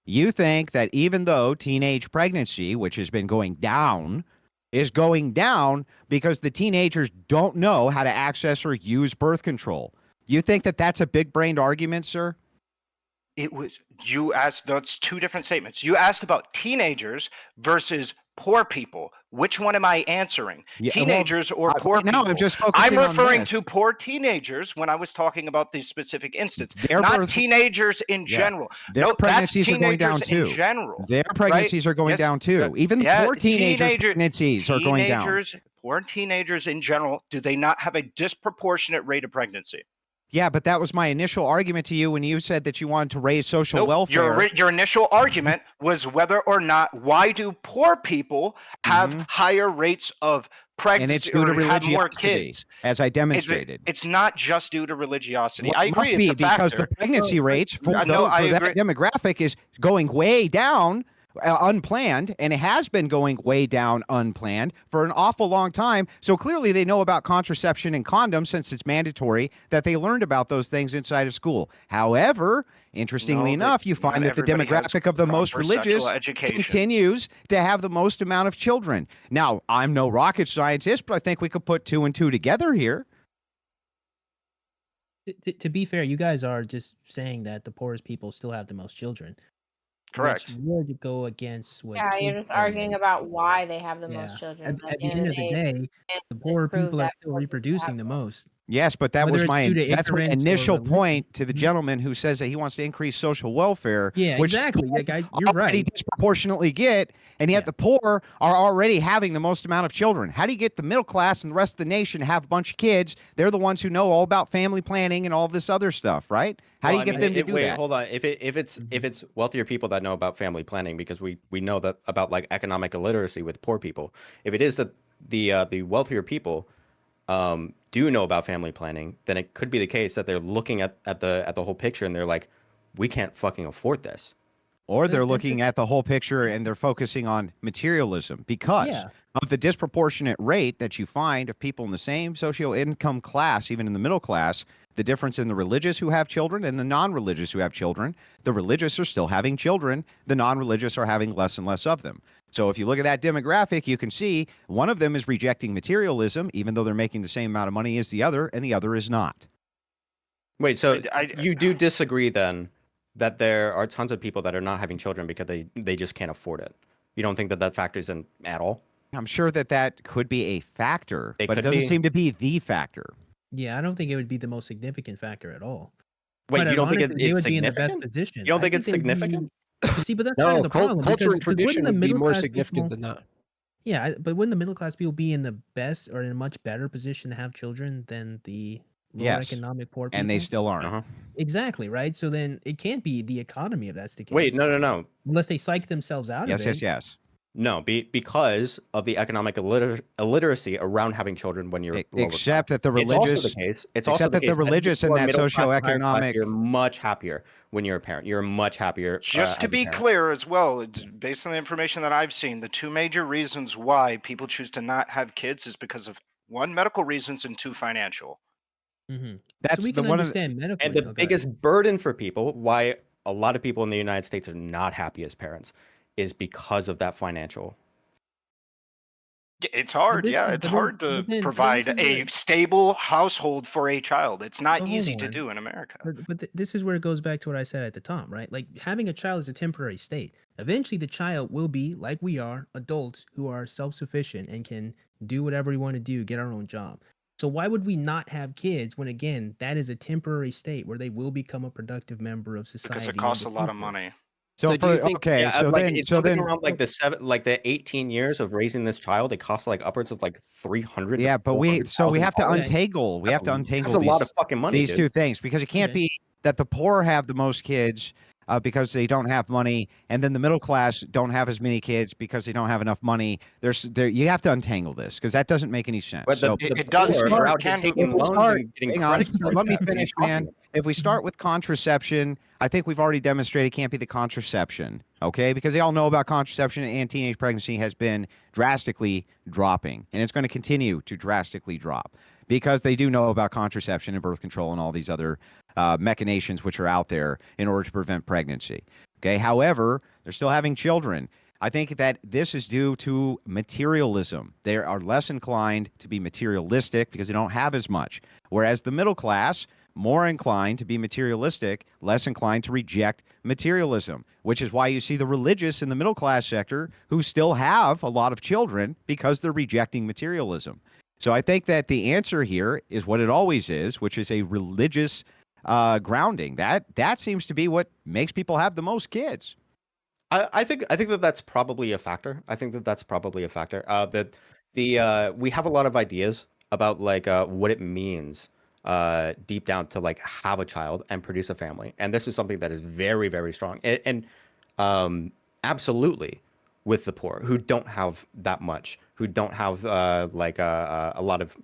you think that even though teenage pregnancy, which has been going down, is going down because the teenagers don't know how to access or use birth control. You think that that's a big-brained argument, sir? It was you asked. That's two different statements. You asked about teenagers versus poor people. Which one am I answering? Yeah, Teenagers or poor right people? now I'm just I'm focusing on referring this. to poor teenagers when I was talking about the specific instance, Their not birth- teenagers in Yeah. general. Their No, that's pregnancies are going down teenagers in too. general. Their pregnancies are going Yes, down too. Even yeah, poor teenagers' pregnancies are going down. Poor teenagers in general, do they not have a disproportionate rate of pregnancy? Yeah, but that was my initial argument to you when you said that you wanted to raise social welfare. Your initial argument was whether or not why do poor people have higher rates of And it's pregnancy due to or have more religiosity, kids? as I demonstrated. It's not just due to religiosity. Well, I it agree, must it's be a because factor. the pregnancy rates for I that agree. demographic is going way down unplanned, and it has been going way down unplanned for an awful long time. So clearly they know about contraception and condoms since it's mandatory that they learned about those things inside of school. However, interestingly enough, you find that the demographic of the most religious continues to have the most amount of children. Now, I'm no rocket scientist, but I think we could put 2 and 2 together here. To be fair, you guys are just saying that the poorest people still have the most children. Correct. Which would go against what. Yeah, you're just arguing about why they have the most children. At the end of the day, the poorer people are still reproducing the most. Yes, but that's my initial point to the Mhm. gentleman who says that he wants to increase social welfare. Yeah, which exactly. Like you're right. Disproportionately get, and yet the poor are already having the most amount of children. How do you get the middle class and the rest of the nation to have a bunch of kids? They're the ones who know all about family planning and all this other stuff, right? How do you get them to do that? Hold on. If it's wealthier people that know about family planning, because we know that about like economic illiteracy with poor people. If it is that the wealthier people do know about family planning, then it could be the case that they're looking at the whole picture and they're like, we can't fucking afford this. Or they're looking at the whole picture and they're focusing on materialism because of the disproportionate rate that you find of people in the same socio-income class, even in the middle class, the difference in the religious who have children and the non-religious who have children. The religious are still having children. The non-religious are having less and less of them. So if you look at that demographic, you can see one of them is rejecting materialism, even though they're making the same amount of money as the other, and the other is not. Wait, so you do disagree then that there are tons of people that are not having children because they just can't afford it? You don't think that factors in at all? I'm sure that could be a factor, but it doesn't be. seem to be the factor. Yeah, I don't think it would be the most significant factor at all. Wait, Quite you don't think ironically, they it's would be in the best significant? position. You don't think it's they would be- significant? You see, but that's kind of the problem. Culture and because tradition wouldn't the would be more middle-class significant people- than that. Yeah, but wouldn't the middle class people be in the best or in a much better position to have children than the lower economic poor people? And they still aren't. Exactly, right? So then it can't be the economy if that's the case. Wait, no. Unless they psych themselves out of it. Yes. No, because of the economic illiteracy around having children when you're lower except class. that the religious, It's also the case. the religious and that socioeconomic, you're much happier when you're a parent. You're much happier. Just to be clear as well, based on the information that I've seen, the two major reasons why people choose to not have kids is because of 1, medical reasons, and 2, financial. So That's we the can one of the, understand medically. And the Oh, go ahead. biggest burden for people, why a lot of people in the United States are not happy as parents, is because of that financial. It's hard. Yeah, it's hard to provide a stable household for a child. It's not easy to do in America. But this is where it goes back to what I said at the top, right? Like having a child is a temporary state. Eventually, the child will be like we are, adults who are self-sufficient and can do whatever we want to do, get our own job. So why would we not have kids when, again, that is a temporary state where they will become a productive member of society? Because it costs a lot of money. so So do you think- okay, Yeah, so like, then it's so something then around like the 18 years of raising this child, it costs like upwards of like 300. yeah, to but we have to $400,000. untangle That's a lot of fucking money, these dude. two things, because it can't Okay. be that the poor have the most kids because they don't have money, and then the middle class don't have as many kids because they don't have enough money. You have to untangle this, because that doesn't make any sense. But So it does poor start- are out here can- taking if we loans start- and getting hang on, credits. for let me that. What are you finish, talking man. about? If we start with contraception, I think we've already demonstrated it can't be the contraception, okay? Because they all know about contraception, and teenage pregnancy has been drastically dropping, and it's going to continue to drastically drop, because they do know about contraception and birth control and all these other machinations which are out there in order to prevent pregnancy. Okay. However, they're still having children. I think that this is due to materialism. They are less inclined to be materialistic because they don't have as much. Whereas the middle class, more inclined to be materialistic, less inclined to reject materialism, which is why you see the religious in the middle class sector who still have a lot of children, because they're rejecting materialism. So I think that the answer here is what it always is, which is a religious grounding. That seems to be what makes people have the most kids. I think that that's probably a factor. I think that that's probably a factor. That we have a lot of ideas about like what it means deep down to like have a child and produce a family, and this is something that is very, very strong and absolutely with the poor who don't have that much, who don't have like a lot of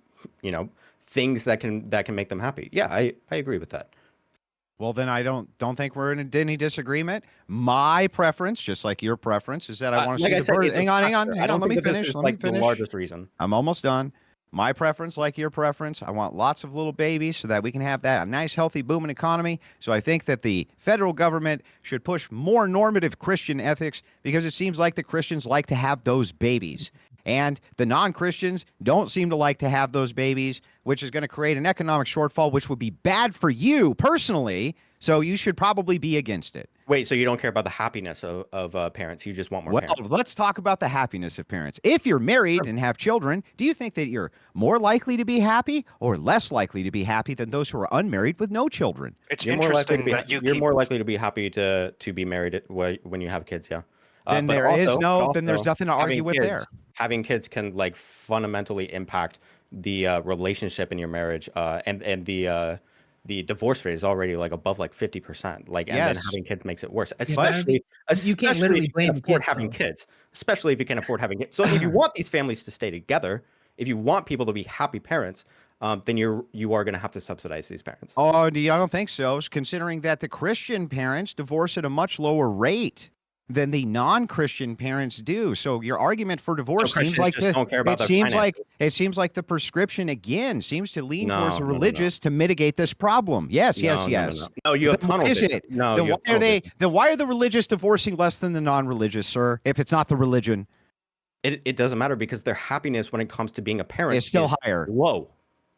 things that can make them happy. Yeah, I agree with that. Well, then I don't think we're in any disagreement. My preference, just like your preference, is that I want to see the birth. Hang on. Let me finish. The largest reason. I'm almost done. My preference, like your preference, I want lots of little babies so that we can have a nice, healthy, booming economy. So I think that the federal government should push more normative Christian ethics, because it seems like the Christians like to have those babies. And the non-Christians don't seem to like to have those babies, which is going to create an economic shortfall, which would be bad for you personally. So you should probably be against it. Wait, so you don't care about the happiness of parents? You just want more parents? Well, let's talk about the happiness of parents. If you're married and have children, do you think that you're more likely to be happy or less likely to be happy than those who are unmarried with no children? It's You're more likely interesting that you're more likely to be happy to be married when you have kids. Yeah. Then But there's also, nothing to argue with there. Having kids can like fundamentally impact the relationship in your marriage, and the divorce rate is already like above like 50%. Like, and then having kids makes it worse. Especially you can't literally blame if you can afford having kids. Especially if you can afford having kids. So if you want these families to stay together, if you want people to be happy parents, then you are going to have to subsidize these parents. Oh, I don't think so, considering that the Christian parents divorce at a much lower rate than the non-Christian parents do. So your argument for divorce seems like it seems like the prescription again seems to lean towards the religious to mitigate this problem. Yes. No, you have tunnel vision. No, then why are the religious divorcing less than the non-religious, sir? If it's not the religion, it doesn't matter, because their happiness when it comes to being a parent is still higher. Low.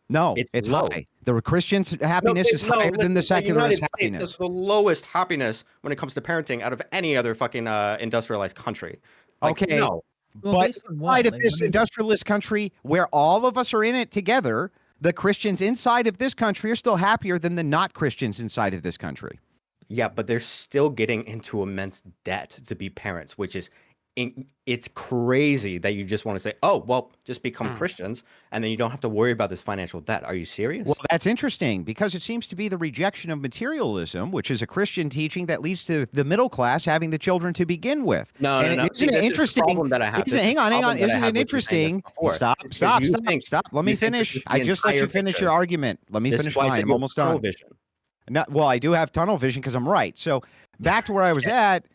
No, it's low. high. The Christian's happiness is higher than the secularist happiness. It's the lowest happiness when it comes to parenting out of any other fucking industrialized country. Like, okay, no. But inside of this industrialist country, where all of us are in it together, the Christians inside of this country are still happier than the not Christians inside of this country. Yeah, but they're still getting into immense debt to be parents, which is it's crazy that you just want to say, oh, well, just become Christians, and then you don't have to worry about this financial debt. Are you serious? Well, that's interesting, because it seems to be the rejection of materialism, which is a Christian teaching that leads to the middle class having the children to begin with. No. Isn't it interesting? Problem that I have. Hang on. Isn't it interesting? Stop. Let me finish. I just let you finish your argument. Let me finish mine. I'm almost done. No, well, I do have tunnel vision because I'm right. So back to where I was at.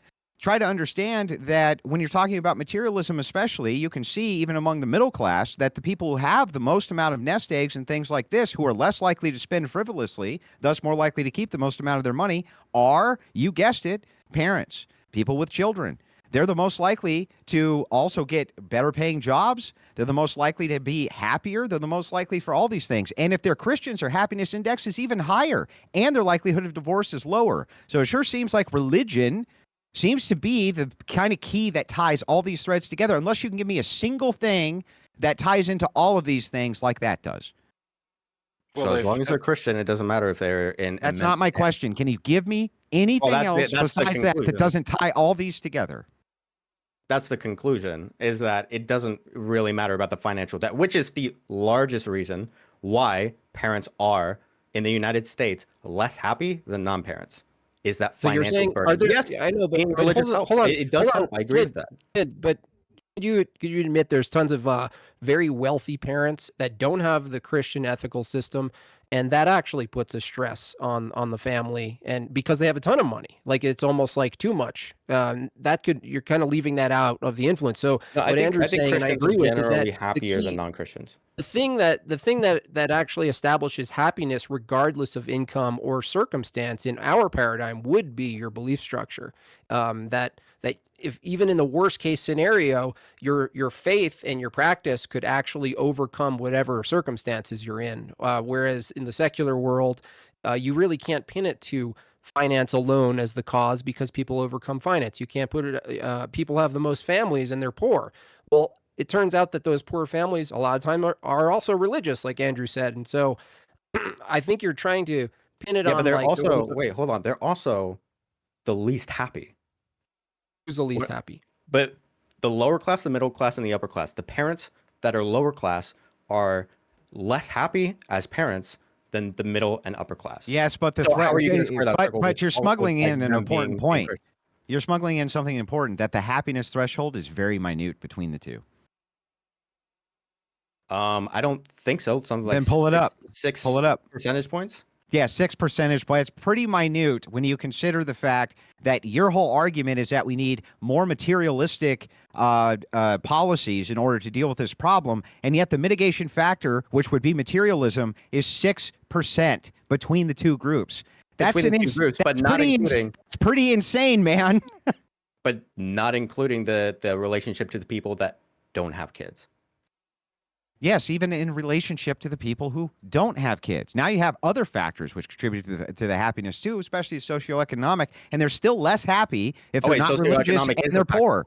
try to understand that when you're talking about materialism especially, you can see even among the middle class that the people who have the most amount of nest eggs and things like this, who are less likely to spend frivolously, thus more likely to keep the most amount of their money, are, you guessed it, parents, people with children. They're the most likely to also get better paying jobs. They're the most likely to be happier. They're the most likely for all these things. And if they're Christians, their happiness index is even higher and their likelihood of divorce is lower. So it sure seems like religion seems to be the kind of key that ties all these threads together, unless you can give me a single thing that ties into all of these things like that does. So as long as they're Christian, it doesn't matter if they're in. That's not my question. Can you give me anything else besides that doesn't tie all these together? That's the conclusion, is that it doesn't really matter about the financial debt, which is the largest reason why parents are in the United States less happy than non-parents. Is that So you're financial saying, burden? are there? Yes, I know, but religious helps. It does help. I agree with that. But could you admit there's tons of very wealthy parents that don't have the Christian ethical system, and that actually puts a stress on the family, and because they have a ton of money, like it's almost like too much. You're kind of leaving that out of the influence. So No, what Andrew's saying, and I agree with, is that happier than non-Christians. The thing that actually establishes happiness regardless of income or circumstance in our paradigm would be your belief structure. That if even in the worst case scenario, your faith and your practice could actually overcome whatever circumstances you're in. Whereas in the secular world, you really can't pin it to finance alone as the cause, because people overcome finance. You can't put it, people have the most families and they're poor. Well, it turns out that those poor families a lot of time are also religious, like Andrew said. And so I think you're trying to pin it on. But they're like also, wait, hold on. They're also the least happy. Who's the least happy? But the lower class, the middle class, and the upper class, the parents that are lower class are less happy as parents than the middle and upper class. Yes, but the how are you going to square that circle but with you're smuggling like in an them important being point. Christian? You're smuggling in something important, that the happiness threshold is very minute between the two. I don't think so. Something like then pull it up. 6 pull it up. percentage points. Yeah, 6 percentage points. It's pretty minute when you consider the fact that your whole argument is that we need more materialistic policies in order to deal with this problem, and yet the mitigation factor, which would be materialism, is 6% between the two groups. That's it's pretty insane, man. But not including the relationship to the people that don't have kids. Yes, even in relationship to the people who don't have kids. Now you have other factors which contribute to the happiness too, especially socioeconomic, and they're still less happy if they're not religious and they're poor.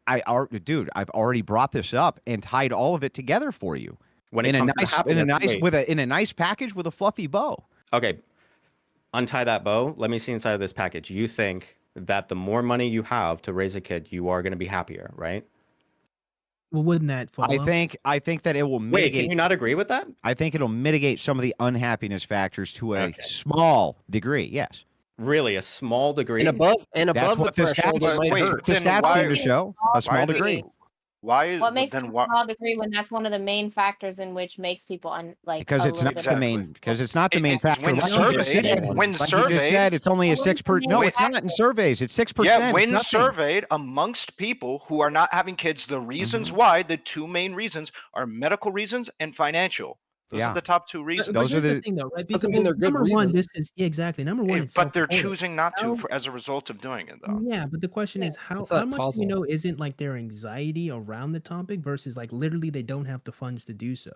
I've already brought this up and tied all of it together for you in a nice package with a fluffy bow. Okay, untie that bow. Let me see inside of this package. You think that the more money you have to raise a kid, you are going to be happier, right? Well, wouldn't that follow? I think that it will mitigate. Wait, can you not agree with that? I think it'll mitigate some of the unhappiness factors to a small degree. Yes. Really, a small degree. And above That's what the the threshold, stats seem to show. A small degree. What makes it a small degree when that's one of the main factors in which makes people because it's not the main factor. When surveyed, it's only a 6%. No, it's not in surveys. It's 6%. Yeah, when surveyed amongst people who are not having kids, the reasons why, the two main reasons are medical reasons and financial. Those are the top two reasons. Those are the thing, though, right? Because number one, this is exactly number one. But they're choosing not to as a result of doing it, though. Yeah, but the question is how much do you know isn't like their anxiety around the topic versus like literally they don't have the funds to do so.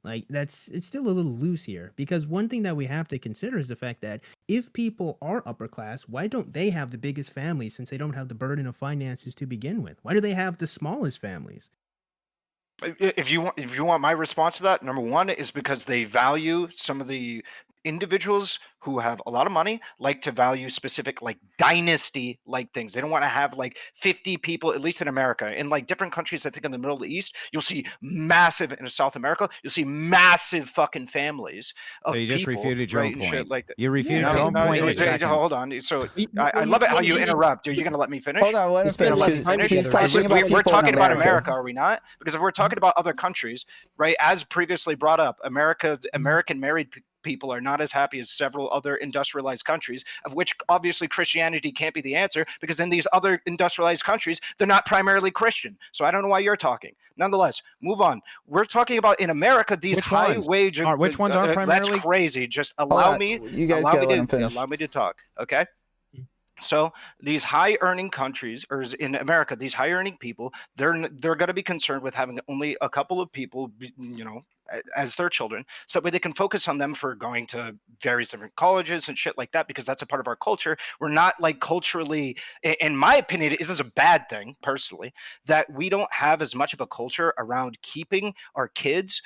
Like it's still a little loose here, because one thing that we have to consider is the fact that if people are upper class, why don't they have the biggest families since they don't have the burden of finances to begin with? Why do they have the smallest families? If you want my response to that, number one is because they value some of the individuals who have a lot of money like to value specific like dynasty like things. They don't want to have like 50 people, at least in America. In like different countries, I think in the Middle East, you'll see massive, in South America, you'll see massive fucking families of so you just people, refuted your own point. Shit like that. You refuted your own point. Hold on. So I love it how you interrupt. Are you going to let me finish? Hold on. We're talking about America, are we not? Because if we're talking about other countries, right, as previously brought up, American married people are not as happy as several other industrialized countries, of which obviously Christianity can't be the answer, because in these other industrialized countries, they're not primarily Christian. So I don't know why you're talking. Nonetheless, move on. We're talking about in America, these Which high ones? wage. Which ones aren't primarily? That's crazy. Just Hold allow on. me. You guys go. Let him finish. Allow me to talk. Okay. So these high earning countries, or in America, these high earning people, they're going to be concerned with having only a couple of people, as their children, so that they can focus on them for going to various different colleges and shit like that, because that's a part of our culture. We're not like culturally, in my opinion, this is a bad thing personally, that we don't have as much of a culture around keeping our kids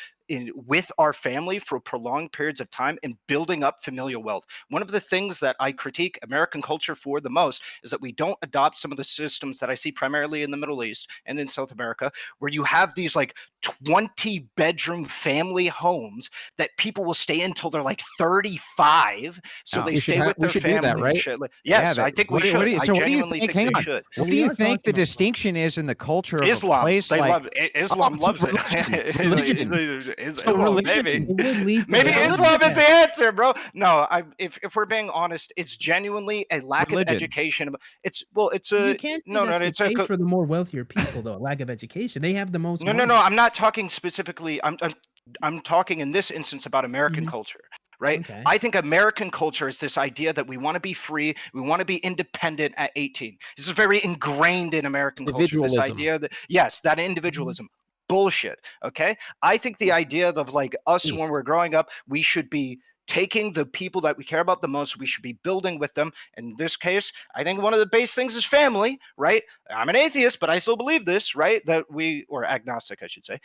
with our family for prolonged periods of time and building up familial wealth. One of the things that I critique American culture for the most is that we don't adopt some of the systems that I see primarily in the Middle East and in South America, where you have these like 20 bedroom family homes that people will stay until they're like 35. So Oh. they We should stay with we their should family do that, and right? shit. Yes, Yeah, I think we what do- should. what do you- I so what do you genuinely think? think Hang they on. should. What We do you are think the talking about- distinction is in the culture of a Islam. place They like love Islam. Oh, Loves religion. it. Religion. So Islam, religion- maybe. It would lead to Maybe a little Islam bit. is the answer, bro. No, if we're being honest, it's genuinely a lack Religion. of education. It's You a can't say no, that's it's the a case for the more wealthier people, though. Lack of education. They have the most. no. money. I'm not talking specifically. I'm talking in this instance about American Mhm. culture, right? Okay. I think American culture is this idea that we want to be free, we want to be independent at 18. This is very ingrained in American culture. This Individualism. idea that that individualism. Bullshit. Okay. I think the idea of like us when East. we're growing up, we should be taking the people that we care about the most, we should be building with them. In this case, I think one of the base things is family, right? I'm an atheist, but I still believe this, right? That we, or agnostic, I should say,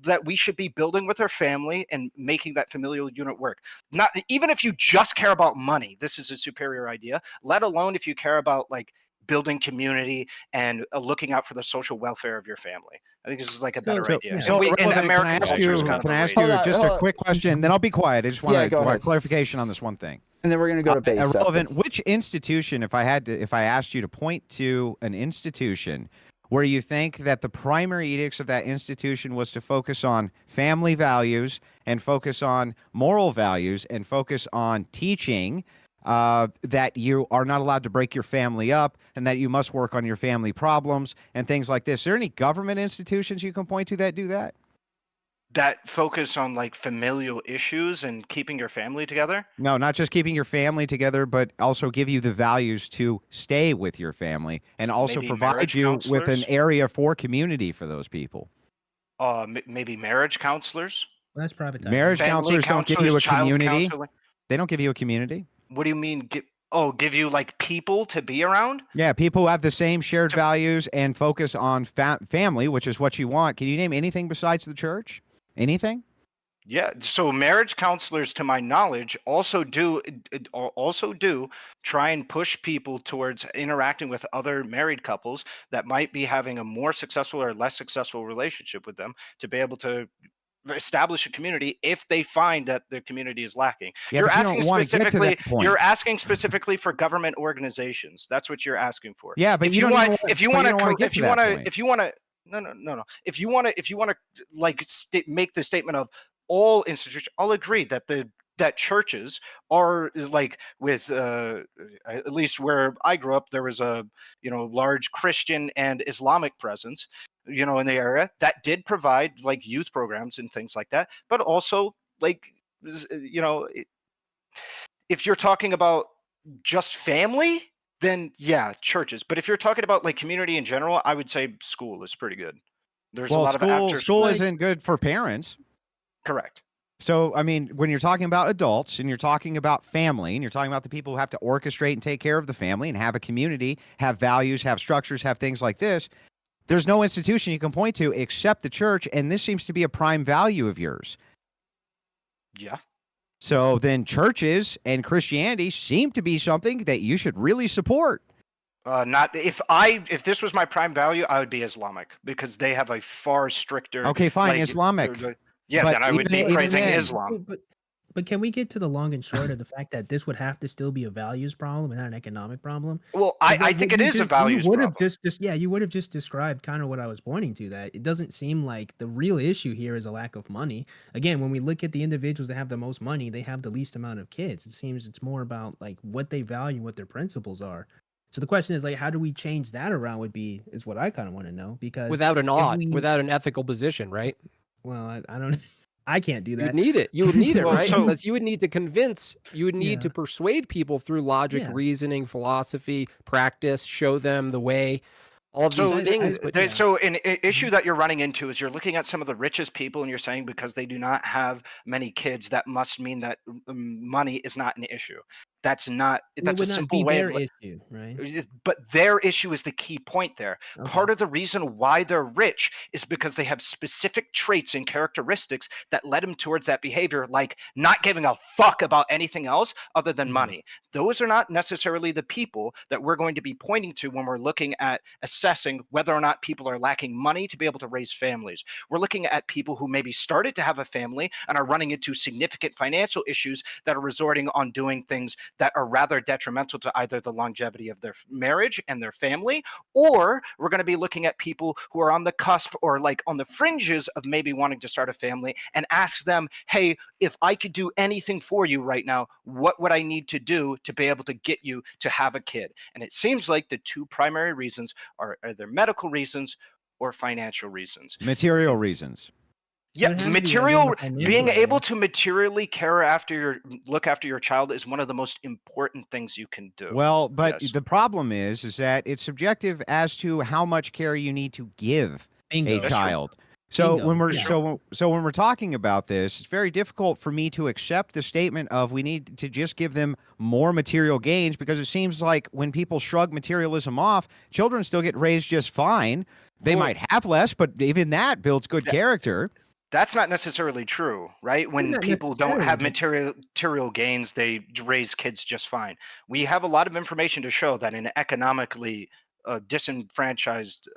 that we should be building with our family and making that familial unit work. Not even if you just care about money, this is a superior idea, let alone if you care about like building community and looking out for the social welfare of your family. I think this is like a better So- idea. yeah. So, And Ahrelevant, American can I ask culture you, is kind of can I ask overrated. you Hold on, just hold a on. quick question, then I'll be quiet. I just want Yeah, go ahead. clarification on this one thing. And then we're gonna go to base stuff. Ahrelevant, which institution, if I asked you to point to an institution where you think that the primary edicts of that institution was to focus on family values and focus on moral values and focus on teaching that you are not allowed to break your family up and that you must work on your family problems and things like this. Are there any government institutions you can point to that do that? That focus on like familial issues and keeping your family together. No, not just keeping your family together, but also give you the values to stay with your family and also Maybe provide marriage you with an counselors? area for community for those people. Maybe marriage counselors, Well, that's privatized. Marriage family counselors don't give you a child community. counseling. They don't give you a community. What do you mean? Give you like people to be around? Yeah, people who have the same shared values and focus on family, which is what you want. Can you name anything besides the church? Anything? Yeah. So marriage counselors, to my knowledge, also do try and push people towards interacting with other married couples that might be having a more successful or less successful relationship with them, to be able to establish a community if they find that their community is lacking. Yeah, You're but you asking don't want to get to specifically. that point. You're asking specifically for government organizations. That's what you're asking for. Yeah, but if you you don't want, even if you but want you don't wanna to, get if to you that want to, point. if you want to, no. If you want to, like make the statement of all institutions, I'll agree that that churches are like with at least where I grew up, there was a large Christian and Islamic presence, in the area that did provide like youth programs and things like that, but also like if you're talking about just family, then yeah, churches. But if you're talking about like community in general, I would say school is pretty good. There's a lot of after school isn't good for parents. Correct. So, I mean, when you're talking about adults and you're talking about family and you're talking about the people who have to orchestrate and take care of the family and have a community, have values, have structures, have things like this, there's no institution you can point to except the church. And this seems to be a prime value of yours. Yeah. So then churches and Christianity seem to be something that you should really support. Not if this was my prime value, I would be Islamic, because they have a far stricter. Okay, fine, like, Islamic. Yeah, But then I would be even praising then- Islam. But But can we get to the long and short of the fact that this would have to still be a values problem and not an economic problem? Well, 'Cause, I like, think what it you is a just you values would have problem. you would have just described kind of what I was pointing to, that it doesn't seem like the real issue here is a lack of money. Again, when we look at the individuals that have the most money, they have the least amount of kids. It seems it's more about like what they value, what their principles are. So the question is like, how do we change that around is what I kind of want to know, because without if an ethical position, right? well, I don't I can't do You'd that. need it. You would need it, Well, right? so- Because you would need Yeah. to persuade people through logic, Yeah. reasoning, philosophy, practice, show them the way, all of So, these things. But yeah. so an issue that you're running into is you're looking at some of the richest people, and you're saying because they do not have many kids, that must mean that money is not an issue. That's not. It That's a would not simple be way their of. issue, right? But their issue is the key point there. Okay. Part of the reason why they're rich is because they have specific traits and characteristics that led them towards that behavior, like not giving a fuck about anything else other than Yeah. money. Those are not necessarily the people that we're going to be pointing to when we're looking at assessing whether or not people are lacking money to be able to raise families. We're looking at people who maybe started to have a family and are running into significant financial issues that are resorting on doing things that are rather detrimental to either the longevity of their marriage and their family, or we're going to be looking at people who are on the cusp or like on the fringes of maybe wanting to start a family, and ask them, hey, if I could do anything for you right now, what would I need to do to be able to get you to have a kid? And it seems like the two primary reasons are either medical reasons or financial reasons. Material reasons. Yeah, It has to be material, the financial being able area. to materially look after your child is one of the most important things you can do. Well, but Yes. the problem is that it's subjective as to how much care you need to give Bingo. a That's true. child. So Bingo. when we're Yeah. so when we're talking about this, it's very difficult for me to accept the statement of we need to just give them more material gains, because it seems like when people shrug materialism off, children still get raised just fine. They Well- might have less, but even that builds good character. That's not necessarily true, right? When Not people don't have necessarily, material gains, they raise kids just fine. We have a lot of information to show that in economically disenfranchised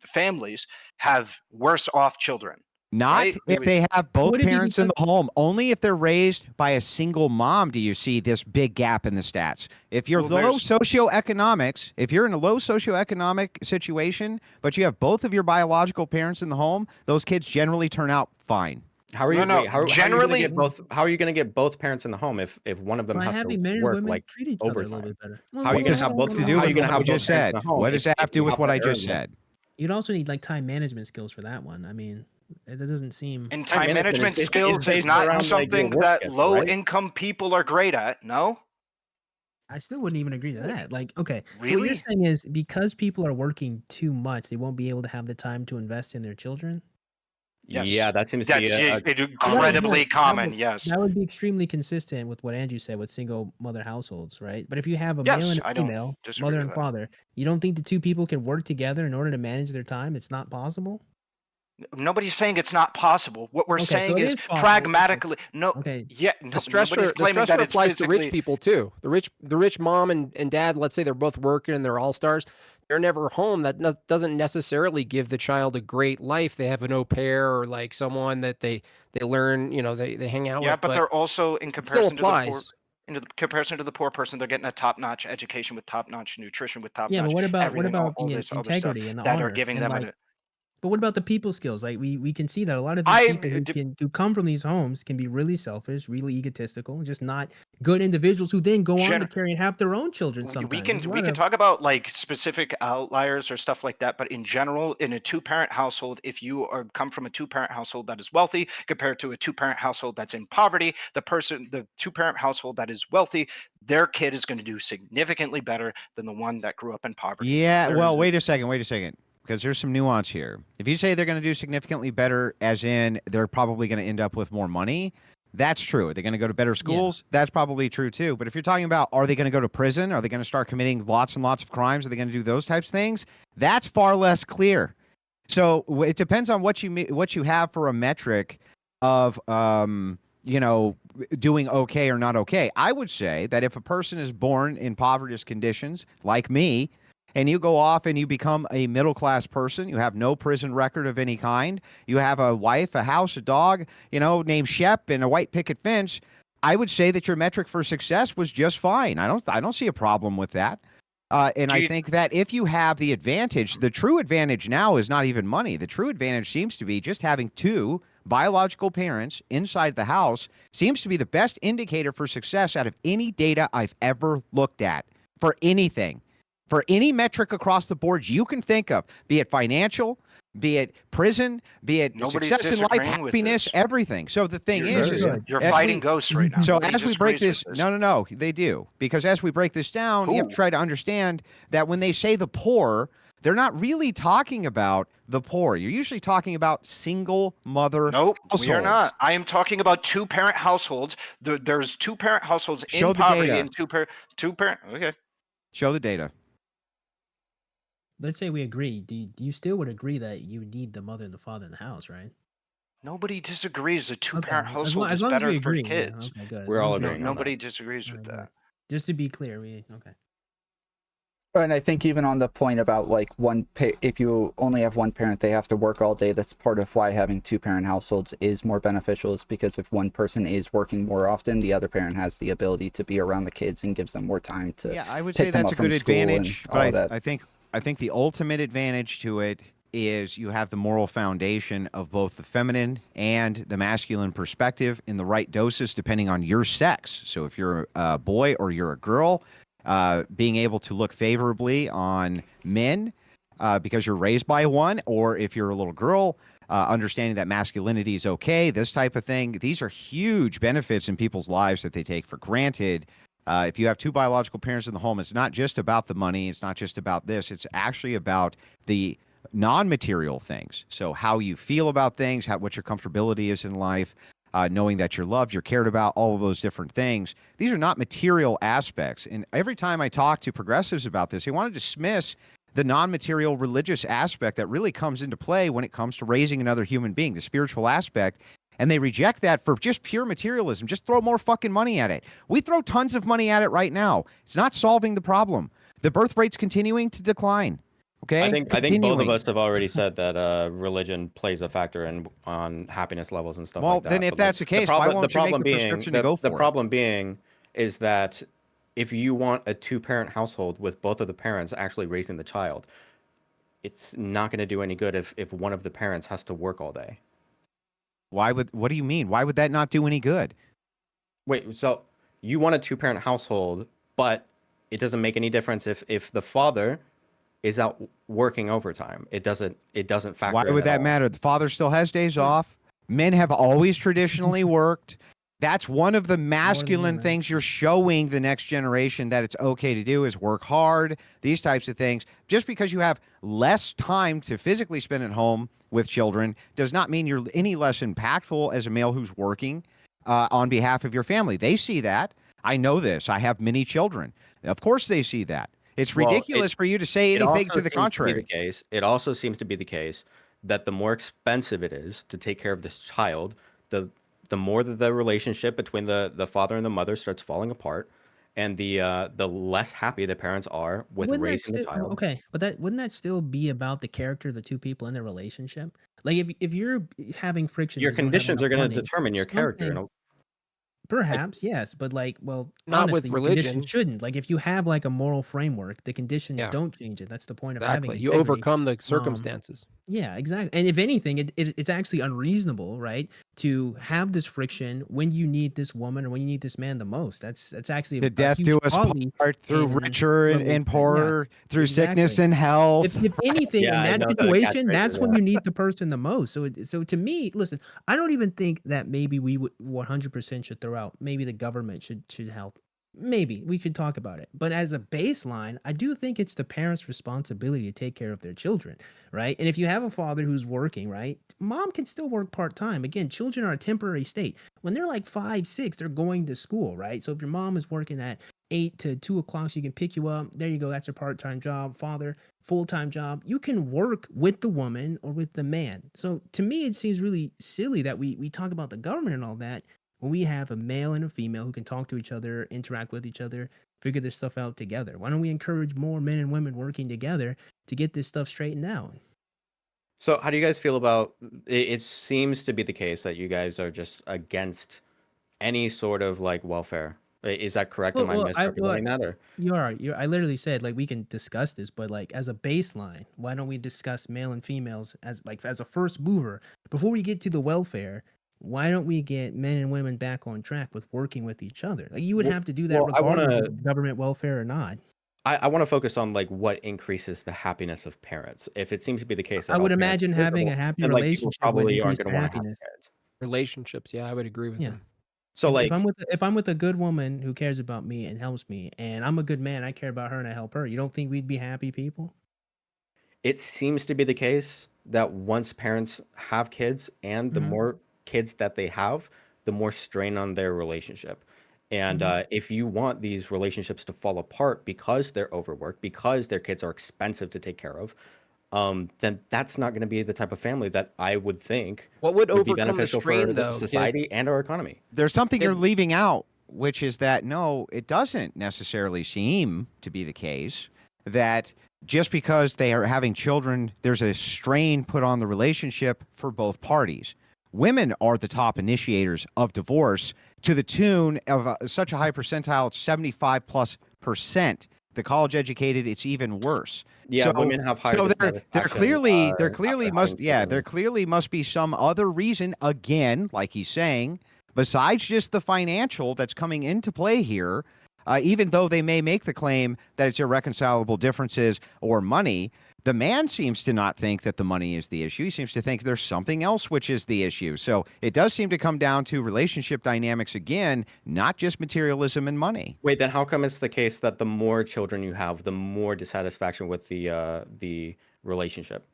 families have worse off children. Not Right? if they have both Would it be parents in the because- home. Only if they're raised by a single mom do you see this big gap in the stats. If you're Well, low there's- socioeconomics, if you're in a low socioeconomic situation, but you have both of your biological parents in the home, those kids generally turn out fine. How are you? No, wait, how are you generally- gonna get both? How are you going to get both parents in the home if one of them By has having to men and work women like treat each other a overtime? little bit better. How are you going to have both? to do How are with you going to what have I both just parents said? in the home What does that have to do with what I just said? You'd also need like time management skills for that one. I mean, that doesn't seem. And Time time management management is skills is based not around, like, your something work that schedule, low right? income people are great at. No? I still wouldn't even agree to that. Like, okay, so what Really? you're saying is because people are working too much, they won't be able to have the time to invest in their children. Yes. Yeah, that seems to be That's a incredibly That common. would- Yes. That would be extremely consistent with what Andrew said with single mother households, right? But if you have a Yes, male and a I don't female, disagree mother with and that. father, you don't think the two people can work together in order to manage their time? It's not possible? Nobody's saying it's not possible. What we're Okay, so saying it is is possible. pragmatically. No. Okay. Yeah. the No, nobody's stressor claiming that it's applies to physically. rich people too. The rich mom and dad, let's say they're both working and they're all stars. They're never home. That doesn't necessarily give the child a great life. They have an au pair or like someone that they learn, they hang out Yeah, with. but they're also in it still comparison to the poor. applies. In comparison to the poor person, they're getting a top-notch education with top-notch nutrition with Yeah, top-notch but what about everything, all the this other stuff integrity and the that are honor giving and them like a. but what about the people skills? Like we can see that a lot of these I people d- who come from these homes can be really selfish, really egotistical, and just not good individuals who then go on to Gen- carry and have their own children we sometimes. can There's a we lot can of- talk about like specific outliers or stuff like that, but in general, in a two-parent household, if you come from a two-parent household that is wealthy compared to a two-parent household that's in poverty, the two-parent household that is wealthy, their kid is going to do significantly better than the one that grew up in poverty. Yeah, There well, is wait a second, because there's some nuance here. If you say they're going to do significantly better, as in they're probably going to end up with more money, that's true. Are they going to go to better schools? That's probably true too. But if you're talking about, are they going to go to prison? Are they going to start committing lots and lots of crimes? Are they going to do those types of things? That's far less clear. So it depends on what you have for a metric of doing okay or not okay. I would say that if a person is born in impoverished conditions, like me, and you go off and you become a middle-class person, you have no prison record of any kind, you have a wife, a house, a dog, named Shep and a white picket fence, I would say that your metric for success was just fine. I don't see a problem with that. And I think that if you have the advantage, the true advantage now is not even money. The true advantage seems to be just having two biological parents inside the house seems to be the best indicator for success out of any data I've ever looked at for anything. For any metric across the board you can think of, be it financial, be it prison, be it Nobody's success in life, disagreeing with happiness, this. everything. So the thing You're fighting ghosts right now. So Nobody as we break disagrees this, with this. no, they do. Because as we break this down, you have to Who? try to understand that when they say the poor, they're not really talking about the poor. You're usually talking about single mother Nope, households. we are not. I am talking about two-parent households. There's two-parent households Show in the poverty data. and two-parent. Okay. Show the data. Let's say we agree. Do you still would agree that you need the mother and the father in the house, right? Nobody disagrees. A Okay. two-parent As household as is long as we better for agree, yeah. kids. Okay, good. As We're long all as we agreeing on that. Nobody disagrees with Alright, that. good. Just to be clear, okay. And I think even on the point about like if you only have one parent, they have to work all day. That's part of why having two-parent households is more beneficial, is because if one person is working more often, the other parent has the ability to be around the kids and gives them more time to Yeah, I would pick say them that's up a good from school and advantage. all But that. I think the ultimate advantage to it is you have the moral foundation of both the feminine and the masculine perspective in the right doses depending on your sex. So if you're a boy or you're a girl, being able to look favorably on men because you're raised by one, or if you're a little girl, understanding that masculinity is okay, this type of thing. These are huge benefits in people's lives that they take for granted. If you have two biological parents in the home, it's not just about the money. It's not just about this. It's actually about the non-material things. So how you feel about things, what your comfortability is in life, knowing that you're loved, you're cared about, all of those different things. These are not material aspects. And every time I talk to progressives about this, they want to dismiss the non-material religious aspect that really comes into play when it comes to raising another human being, the spiritual aspect. And they reject that for just pure materialism. Just throw more fucking money at it. We throw tons of money at it right now. It's not solving the problem. The birth rate's continuing to decline. Okay? I think both of Continuing. us have already said that religion plays a factor on happiness levels and stuff Well, like that. then if But, that's the case, why won't you make the prescription to go for the it? problem being is that if you want a two-parent household with both of the parents actually raising the child, it's not going to do any good if one of the parents has to work all day. What do you mean? Why would that not do any good? Wait, so you want a two-parent household, but it doesn't make any difference if the father is out working overtime. It doesn't factor Why in would at that all. matter? The father still has days off. Men have always traditionally worked. That's one of the masculine men. things you're showing the next generation that it's okay to do is work hard, these types of things. Just because you have less time to physically spend at home with children does not mean you're any less impactful as a male who's working on behalf of your family. They see that. I know this. I have many children. Of course they see that. It's ridiculous for you to say anything to the contrary. It also seems to be the case that the more expensive it is to take care of this child, the more that the relationship between the father and the mother starts falling apart, and the less happy the parents are with raising the child. Okay, but wouldn't that still be about the character of the two people in their relationship? Like if you're having friction, Your 'cause you don't have conditions enough are going to money, determine your character. something- Perhaps, yes, but well, Not with honestly, the conditions religion. shouldn't. Like if you have like a moral framework, the conditions Yeah. don't change it. That's the point of Exactly. having You integrity. overcome the circumstances. Yeah, exactly. And if anything, it's actually unreasonable, right, to have this friction when you need this woman or when you need this man the most. That's actually The a death huge do us folly part through in richer and relationship. Yeah, poorer, through sickness exactly. and health. If anything, in Yeah, I that know the situation, catchphrases, that's when yeah. you need the person the most. So to me, listen, I don't even think that maybe we would 100% should throw out. Maybe the government should help. Maybe we could talk about it. But as a baseline, I do think it's the parents' responsibility to take care of their children, right? And if you have a father who's working, right, mom can still work part-time. Again, children are a temporary state. When they're like 5, 6, they're going to school, right? So if your mom is working at 8 to 2 o'clock, she can pick you up. There you go. That's a part-time job. Father, full-time job. You can work with the woman or with the man. So to me, it seems really silly that we talk about the government and all that when we have a male and a female who can talk to each other, interact with each other. figure this stuff out together? Why don't we encourage more men and women working together to get this stuff straightened out? So, how do you guys feel about it? It seems to be the case that you guys are just against any sort of like welfare. Is that correct? Am I misrepresenting that? Or I literally said like we can discuss this, but like as a baseline, why don't we discuss male and females as a first mover before we get to the welfare? Why don't we get men and women back on track with working with each other? Like you would have to do that I regardless want of government welfare or not. I want to focus on like what increases the happiness of parents. If it seems to be the case that I would all parents imagine are having a miserable, happy then like people relationship would probably aren't increase going to their want to have happiness. kids. Relationships, yeah, I would agree with Yeah. him. So if, like if I'm with a good woman who cares about me and helps me, and I'm a good man, I care about her and I help her. You don't think we'd be happy people? it seems to be the case that once parents have kids and the Mhm. more kids that they have, the more strain on their relationship. And if you want these relationships to fall apart because they're overworked, because their kids are expensive to take care of, then that's not going to be the type of family that I would think What would would be overcome the beneficial for strain, the though, kid? society and our economy. There's something you're Kid- leaving out, which is that no, it doesn't necessarily seem to be the case that just because they are having children, there's a strain put on the relationship for both parties. Women are the top initiators of divorce to the tune of such a high percentile, 75+%. The college educated, it's even worse. Yeah, women have higher So there dissatisfaction after having children. there clearly must be some other reason, again, like he's saying, besides just the financial that's coming into play here. Even though they may make the claim that it's irreconcilable differences or money, the man seems to not think that the money is the issue. He seems to think there's something else which is the issue. So it does seem to come down to relationship dynamics again, not just materialism and money. Wait, then how come it's the case that the more children you have, the more dissatisfaction with the relationship?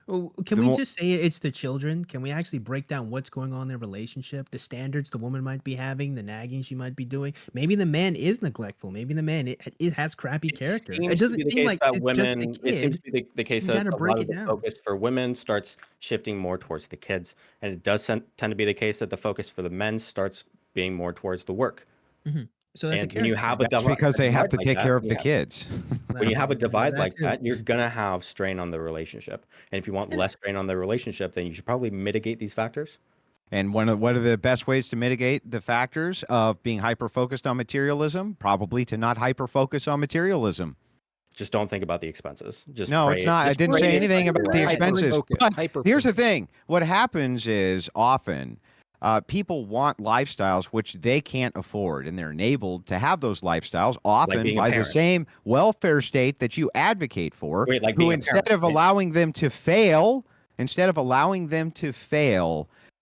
Oh, can The we more- just say it's the children? Can we actually break down what's going on in their relationship, the standards the woman might be having, the nagging she might be doing? Maybe the man is neglectful. Maybe the man it has crappy character. It Seems to doesn't be the seem case like that it's just the women. It seems kid. to be the case You that gotta a break lot of it the down. focus for women starts shifting more towards the kids, and it does tend to be the case that the focus for the men starts being more towards the work. Mhm. So that's a And when you character have thing. a That's because they have divide to like take that, care of the kids. when you have a divide that like too. that, you're gonna have strain on the relationship. And if you want less strain on the relationship, then you should probably mitigate these factors. And what are the best ways to mitigate the factors of being hyper focused on materialism? Probably to not hyper focus on materialism. Just don't think about the expenses. Just No, pray. it's not. I Just didn't pray say it anything goes about away. the expenses. Hyper-focus, But here's the hyper-focus. thing. What happens is often people want lifestyles which they can't afford, and they're enabled to have those lifestyles often being a by the parent. same welfare state that you advocate for, Wait, like who being a instead parent. of allowing them to fail,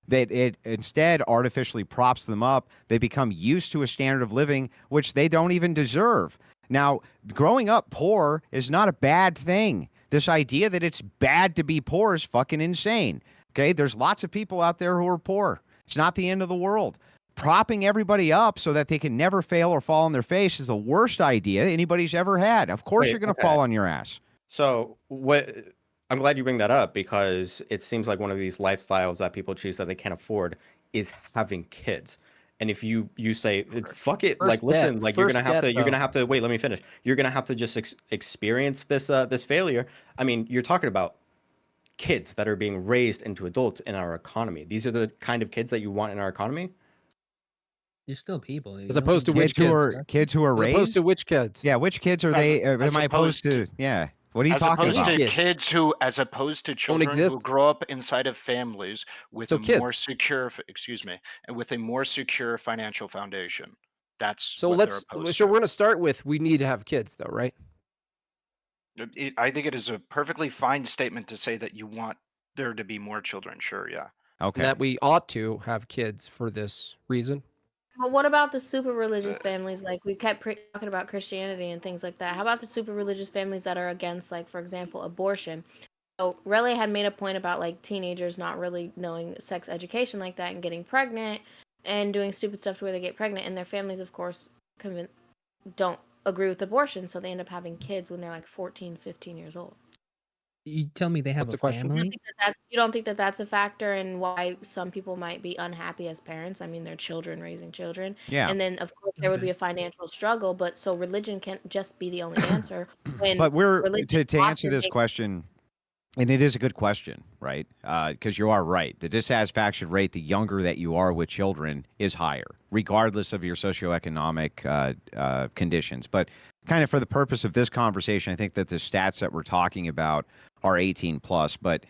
that it instead artificially props them up. They become used to a standard of living which they don't even deserve. Now, growing up poor is not a bad thing. This idea that it's bad to be poor is fucking insane. Okay, there's lots of people out there who are poor. It's not the end of the world. Propping everybody up so that they can never fail or fall on their face is the worst idea anybody's ever had. Of course, Wait, you're going to okay. fall on your ass. So what? I'm glad you bring that up because it seems like one of these lifestyles that people choose that they can't afford is having kids. And if you say fuck it, like First listen, step- like you're first gonna have step, to you're gonna though. have to wait. Let me finish. You're gonna have to just experience this this failure. I mean, you're talking about kids that are being raised into adults in our economy. These are the kind of kids that you want in our economy. There's still people. As opposed to which Kids who are As raised. opposed to which kids? Yeah, which kids are they? Am I opposed to? Yeah. What are you As talking opposed about? to Kids. kids who, as opposed to children who exist. grow up inside of families with So a more kids. secure, and with a more secure financial foundation. That's So what they're opposed so to. we're gonna start with we need to have kids, though, right? I think it is a perfectly fine statement to say that you want there to be more children. Sure, yeah. Okay. And that we ought to have kids for this reason. But what about the super religious families? Like we kept talking about Christianity and things like that. How about the super religious families that are against, like, for example, abortion? So Relay had made a point about like teenagers not really knowing sex education like that and getting pregnant and doing stupid stuff to where they get pregnant, and their families, of course, don't agree with abortion, so they end up having kids when they're like 14, 15 years old. You tell me they have What's a the question? family? You don't think that that's a factor in why some people might be unhappy as parents? I mean, they're children raising children. Yeah. And then, of course, there would Okay. be a financial struggle, but so religion can't just be the only answer when But we're religion to answer often this makes question, and it is a good question, right? Because you are right. The dissatisfaction rate, the younger that you are with children, is higher, regardless of your socioeconomic conditions. But kind of for the purpose of this conversation, I think that the stats that we're talking about are 18 plus, but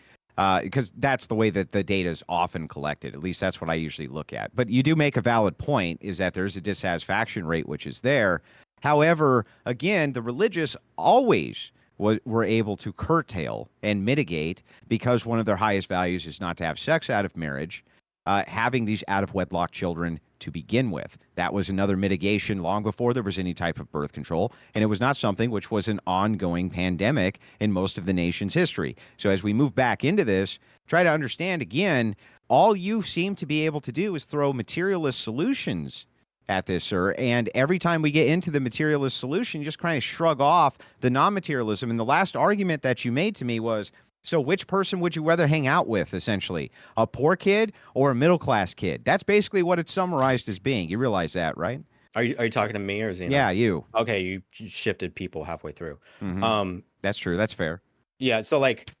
because that's the way that the data is often collected. At least that's what I usually look at. But you do make a valid point, is that there's a dissatisfaction rate, which is there. However, again, the religious always were able to curtail and mitigate, because one of their highest values is not to have sex out of marriage, having these out of wedlock children to begin with. That was another mitigation long before there was any type of birth control. And it was not something which was an ongoing pandemic in most of the nation's history. So as we move back into this, try to understand again, all you seem to be able to do is throw materialist solutions at this, sir. And every time we get into the materialist solution, you just kind of shrug off the non-materialism. And the last argument that you made to me was, so which person would you rather hang out with, essentially? A poor kid or a middle-class kid? That's basically what it's summarized as being. You realize that, right? Are you talking to me or Xena? Yeah, you. Okay, you shifted people halfway through. Mhm. That's true. That's fair. Yeah, so like,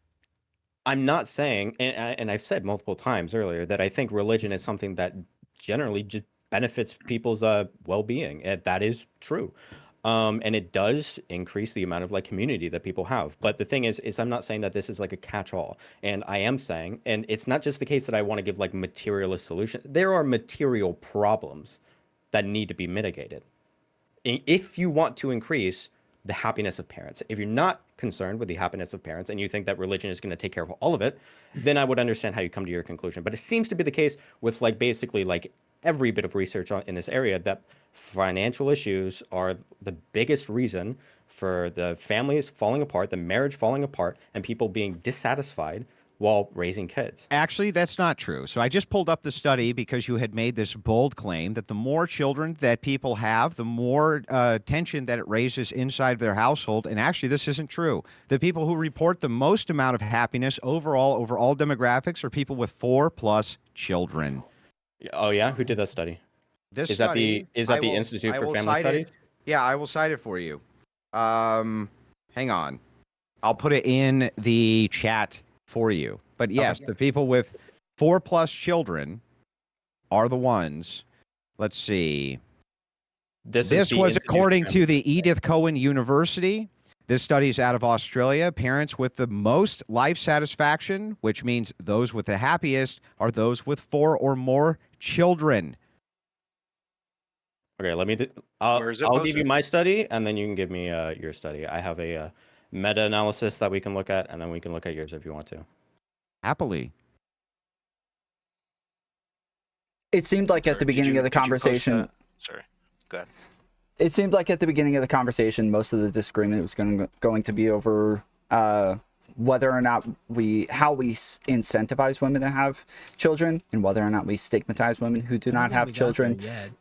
I'm not saying, and I've said multiple times earlier, that I think religion is something that generally just benefits people's well-being. And that is true. And it does increase the amount of like community that people have. But the thing is I'm not saying that this is like a catch-all. And I am saying, and it's not just the case that I want to give like materialist solutions. There are material problems that need to be mitigated if you want to increase the happiness of parents. If you're not concerned with the happiness of parents and you think that religion is going to take care of all of it, then I would understand how you come to your conclusion. But it seems to be the case with like basically like every bit of research in this area that financial issues are the biggest reason for the families falling apart, the marriage falling apart, and people being dissatisfied while raising kids. Actually, that's not true. So I just pulled up the study because you had made this bold claim that the more children that people have, the more tension that it raises inside their household. And actually, this isn't true. The people who report the most amount of happiness overall over all demographics are people with 4+ children. Oh yeah, who did that study? This Is study, that the Institute for Family Studies? Yeah, I will cite it for you. Hang on. I'll put it in the chat for you. But yes, the people with 4+ children are the ones. Let's see. This was according to the Edith Cowan University. This study is out of Australia. Parents with the most life satisfaction, which means those with the happiest, are those with 4 or more children. Okay, let me. Where is it I'll give you posted? my study, and then you can give me your study. I have a meta-analysis that we can look at, and then we can look at yours if you want to. Happily. It seemed like at the beginning of the conversation. Sorry, go ahead. It seemed like at the beginning of the conversation, most of the disagreement was going to be over whether or not how we incentivize women to have children, and whether or not we stigmatize women who do not have children.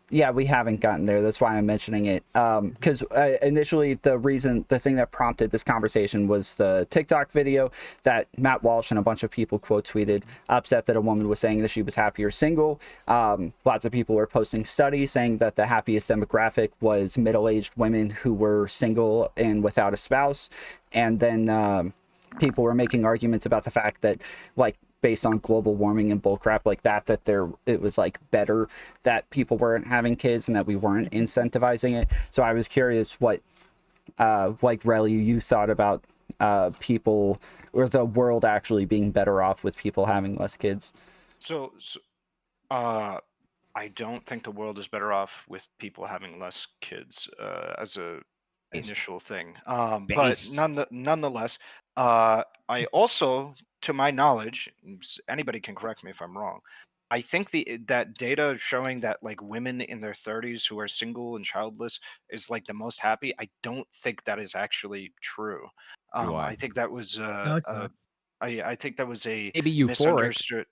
Yeah, we haven't gotten there. That's why I'm mentioning it. Because initially, the thing that prompted this conversation was the TikTok video that Matt Walsh and a bunch of people quote tweeted, upset that a woman was saying that she was happier single. Lots of people were posting studies saying that the happiest demographic was middle-aged women who were single and without a spouse. And then people were making arguments about the fact that, like, based on global warming and bullcrap like that it was like better that people weren't having kids and that we weren't incentivizing it. So I was curious what like Relly, you thought about people or the world actually being better off with people having less kids. So I don't think the world is better off with people having less kids as a initial thing. But nonetheless, I also, to my knowledge, anybody can correct me if I'm wrong, I think that data showing that like women in their 30s who are single and childless is like the most happy. I don't think that is actually true. I think that was I think that was a Maybe euphoric. misunderstood.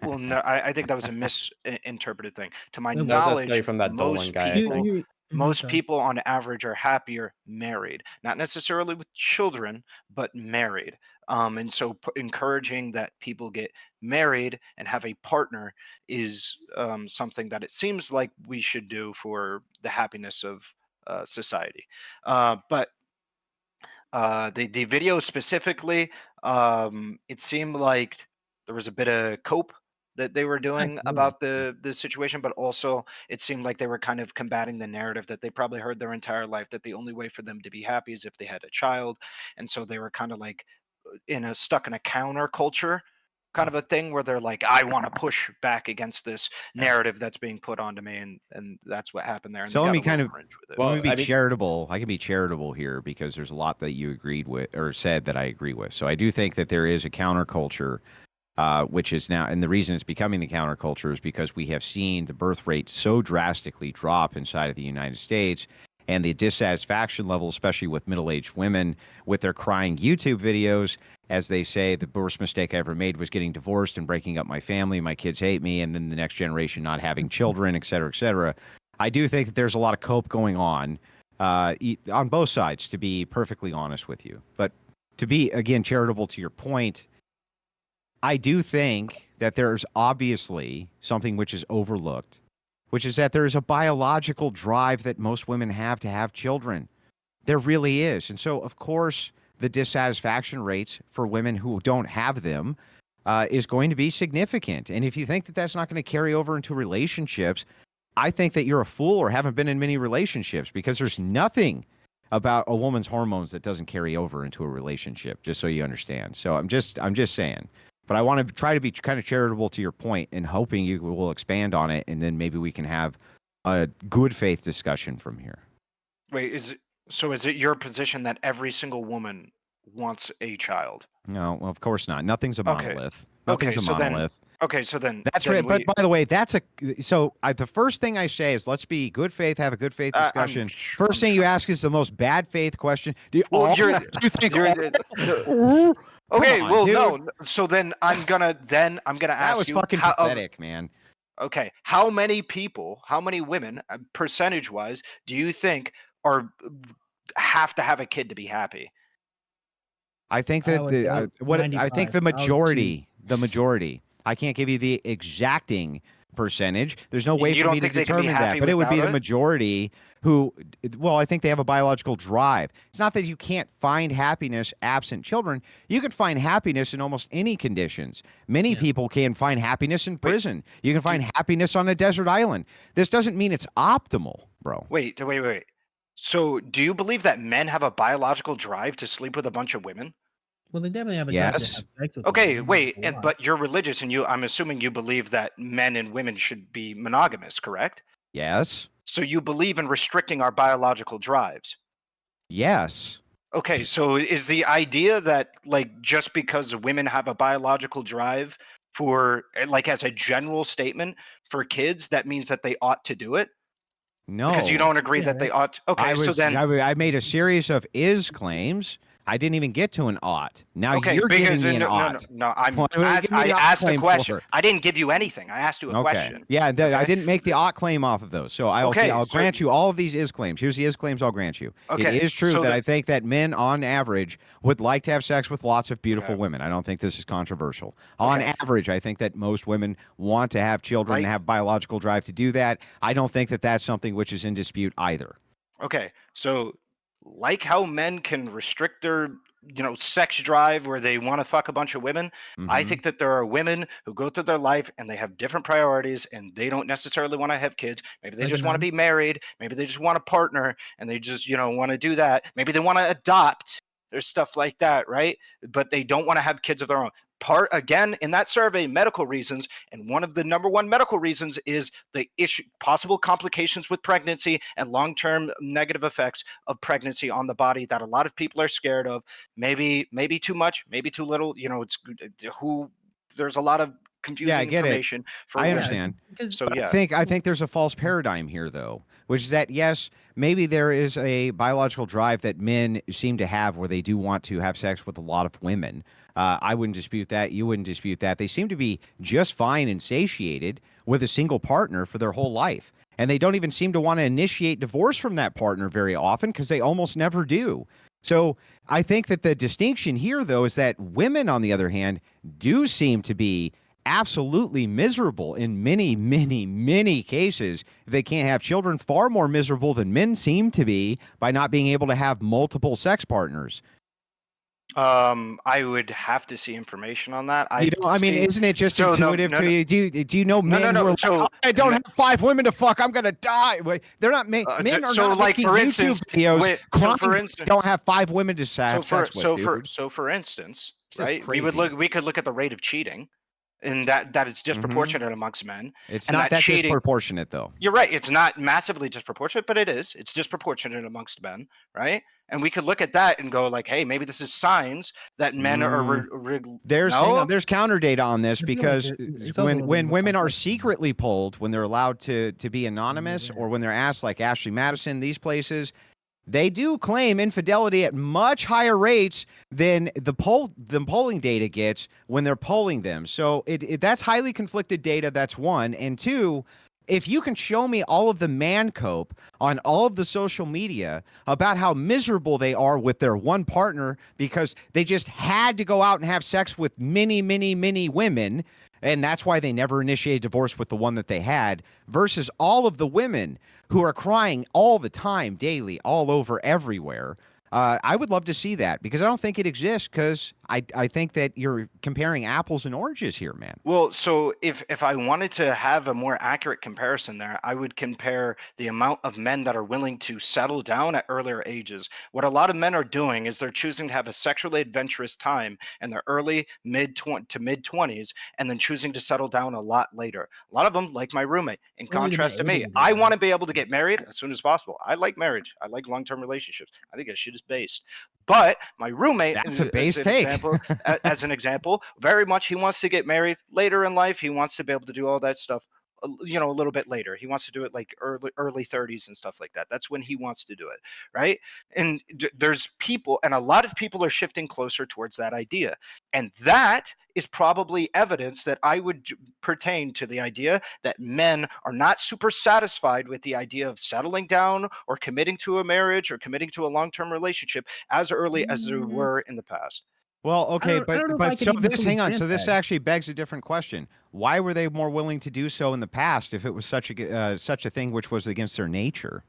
Well, no, I think that was a misinterpreted thing. To my That was that knowledge, study from that Dolan most guy, I people. think. Most Sorry. people on average are happier married, not necessarily with children, but married. And so encouraging that people get married and have a partner is something that it seems like we should do for the happiness of society. But the video specifically, it seemed like there was a bit of cope that they were doing about the situation, but also it seemed like they were kind of combating the narrative that they probably heard their entire life, that the only way for them to be happy is if they had a child. And so they were kind of like stuck in a counter culture kind of a thing where they're like, I want to push back against this narrative that's being put onto me, and that's what happened there. And So they let got me a little kind of cringe with it. let Well, me be I mean- charitable. I can be charitable here because there's a lot that you agreed with or said that I agree with. So I do think that there is a counterculture, which is now, and the reason it's becoming the counterculture is because we have seen the birth rate so drastically drop inside of the United States, and the dissatisfaction level, especially with middle-aged women, with their crying YouTube videos, as they say, the worst mistake I ever made was getting divorced and breaking up my family. My kids hate me, and then the next generation not having children, et cetera, et cetera. I do think that there's a lot of cope going on both sides, to be perfectly honest with you. But to be, again, charitable to your point, I do think that there's obviously something which is overlooked, which is that there is a biological drive that most women have to have children. There really is. And so, of course, the dissatisfaction rates for women who don't have them is going to be significant. And if you think that that's not going to carry over into relationships, I think that you're a fool or haven't been in many relationships, because there's nothing about a woman's hormones that doesn't carry over into a relationship, just so you understand. So I'm just saying. But I want to try to be kind of charitable to your point and hoping you will expand on it, and then maybe we can have a good faith discussion from here. Wait, is it your position that every single woman wants a child? No, well, of course not. Nothing's a Okay. monolith. Okay, Nothing's a so then- monolith. Okay, so then That's then right. But we- by the way, the first thing I say is let's be good faith, have a good faith discussion. First thing you ask is the most bad faith question. Do you, Well, do you think okay, Come on, well, dude. no. So then I'm gonna that ask was you fucking pathetic, man. okay, how many people, how many women, percentage wise, do you think have to have a kid to be happy? I think I that would the say I think 95. the I would majority. I can't give you the exacting percentage. There's no way You for don't me to think they can be determine that, happy but it would be without the it? majority who, well, I think they have a biological drive. It's not that you can't find happiness absent children. You can find happiness in almost any conditions. Many Yeah. people can find happiness in prison. You can find happiness on a desert island. This doesn't mean it's optimal, bro. Wait. So do you believe that men have a biological drive to sleep with a bunch of women? Well, they definitely have a drive to Yes. have sex with Okay, them. wait, but you're religious, and I'm assuming you believe that men and women should be monogamous, correct? Yes. So you believe in restricting our biological drives. Yes. Okay, so is the idea that, like, just because women have a biological drive for, like, as a general statement for kids, that means that they ought to do it? No. Because you don't agree Yeah, that they ought to. Okay, so then I made a series of is claims. I didn't even get to an ought. Now okay, you're giving because me an no, ought. I'm What are you giving me I the ought asked a claim question. for? I didn't give you anything. I asked you a Okay. question. Yeah, I Okay? didn't make the ought claim off of those. So I'll Okay, I'll so- grant you all of these is claims. Here's the is claims I'll grant you. Okay, It is true so that the- I think that men on average would like to have sex with lots of beautiful Okay. women. I don't think this is controversial. On Okay. average, I think that most women want to have children and Like- have biological drive to do that. I don't think that that's something which is in dispute either. Okay, so like how men can restrict their, sex drive where they want to fuck a bunch of women, I Mhm. think that there are women who go through their life and they have different priorities and they don't necessarily want to have kids. Maybe they Like a just want to nun? be married. Maybe they just want a partner and they just, want to do that. Maybe they want to adopt. There's stuff like that, right? But they don't want to have kids of their own. Part again in that survey, medical reasons, and one of the number one medical reasons is the issue, possible complications with pregnancy and long-term negative effects of pregnancy on the body that a lot of people are scared of. Maybe too much, maybe too little. It's who. There's a lot of confusing get it. information for I women. understand. Because So yeah, I think there's a false paradigm here, though, which is that yes, maybe there is a biological drive that men seem to have where they do want to have sex with a lot of women. I wouldn't dispute that. You wouldn't dispute that. They seem to be just fine and satiated with a single partner for their whole life. And they don't even seem to want to initiate divorce from that partner very often because they almost never do. So I think that the distinction here, though, is that women, on the other hand, do seem to be absolutely miserable in many, many, many cases. If they can't have children, far more miserable than men seem to be by not being able to have multiple sex partners. I would have to see information on that. You know, I mean, isn't it just intuitive to you? Do you know men who are So like, I don't have 5 women to fuck, I'm gonna die? Wait, they're not men are so not like making for YouTube instance, videos crying for they instance, don't have 5 women to have sex with, dude. for instance, It's just right? crazy. We could look at the rate of cheating, and that is disproportionate amongst men. It's and not that cheating, disproportionate, though. You're right. It's not massively disproportionate, but it is. It's disproportionate amongst men, right? And we could look at that and go like, hey, maybe this is signs that men are. There's hang on, there's counter data on this I feel like because it's also a little when more women are complex than that. secretly polled, when they're allowed to be anonymous, Yeah. or when they're asked, like Ashley Madison, these places, they do claim infidelity at much higher rates than the polling data gets when they're polling them. So that's highly conflicted data. That's one. And two, if you can show me all of the man cope on all of the social media about how miserable they are with their one partner because they just had to go out and have sex with many, many, many women, and that's why they never initiated divorce with the one that they had, versus all of the women who are crying all the time, daily, all over, everywhere. I would love to see that because I don't think it exists because I think that you're comparing apples and oranges here, man. Well, so if I wanted to have a more accurate comparison there, I would compare the amount of men that are willing to settle down at earlier ages. What a lot of men are doing is they're choosing to have a sexually adventurous time in their early mid to mid 20s and then choosing to settle down a lot later. A lot of them, like my roommate, in contrast to me, I want to be able to get married as soon as possible. I like marriage. I like long-term relationships. I think that shit is based. But my roommate, That's a base take. as an example, very much he wants to get married later in life. He wants to be able to do all that stuff, a little bit later. He wants to do it like early 30s and stuff like that. That's when he wants to do it, right? And there's people, and a lot of people are shifting closer towards that idea. And that is probably evidence that I would pertain to the idea that men are not super satisfied with the idea of settling down or committing to a marriage or committing to a long-term relationship as early as they were in the past. Well, okay, I don't know if I but could so even this fully hang on. grant So this that. actually begs a different question. Why were they more willing to do so in the past if it was such a thing which was against their nature?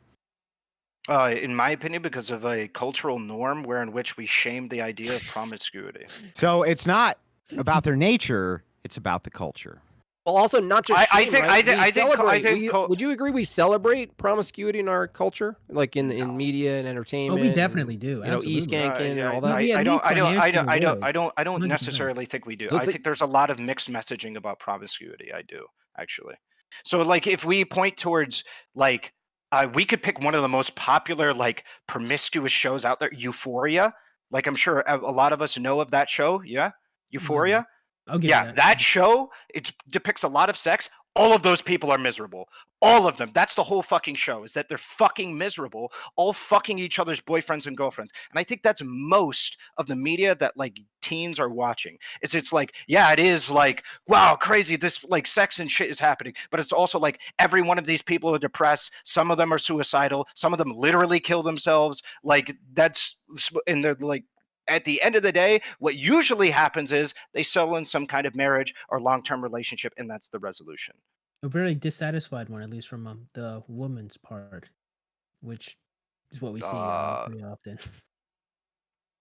In my opinion, because of a cultural norm wherein which we shame the idea of promiscuity. So it's not about their nature; it's about the culture. Well, also not just I shame, think- right? I think- We I think- celebrate. I think Would you agree we celebrate promiscuity in our culture, like in media and Oh, entertainment? we definitely do. You know, Absolutely. e-skanking and all that. We at least financially would. I don't 100%. necessarily think we do. So I it's like- think there's a lot of mixed messaging about promiscuity. I do, actually. So like if we point towards like we could pick one of the most popular like promiscuous shows out there, Euphoria. Like I'm sure a lot of us know of that show. Yeah. Euphoria. I'll give you Yeah, that show, it depicts a lot of sex. All of those people are miserable. All of them. That's the whole fucking show, is that they're fucking miserable, all fucking each other's boyfriends and girlfriends. And I think that's most of the media that like teens are watching. It's like, yeah, it is like, wow, crazy, this like sex and shit is happening. But it's also like every one of these people are depressed. Some of them are suicidal. Some of them literally kill themselves. Like and they're like, at the end of the day, what usually happens is they settle in some kind of marriage or long-term relationship, and that's the resolution. A very dissatisfied one, at least from the woman's part, which is what we see pretty often.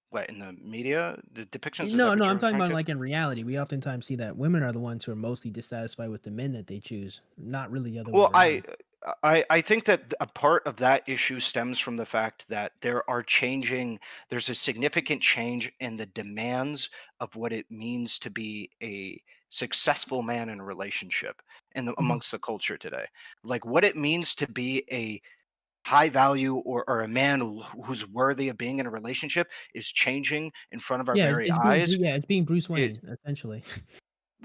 What, in the media, the depictions? No, I'm talking about like in reality. We oftentimes see that women are the ones who are mostly dissatisfied with the men that they choose, not really the other way Well, around. I think that a part of that issue stems from the fact that there's a significant change in the demands of what it means to be a successful man in a relationship amongst the culture today. Like what it means to be a high value or a man who's worthy of being in a relationship is changing in front of our very eyes. It's being Bruce Wayne, essentially.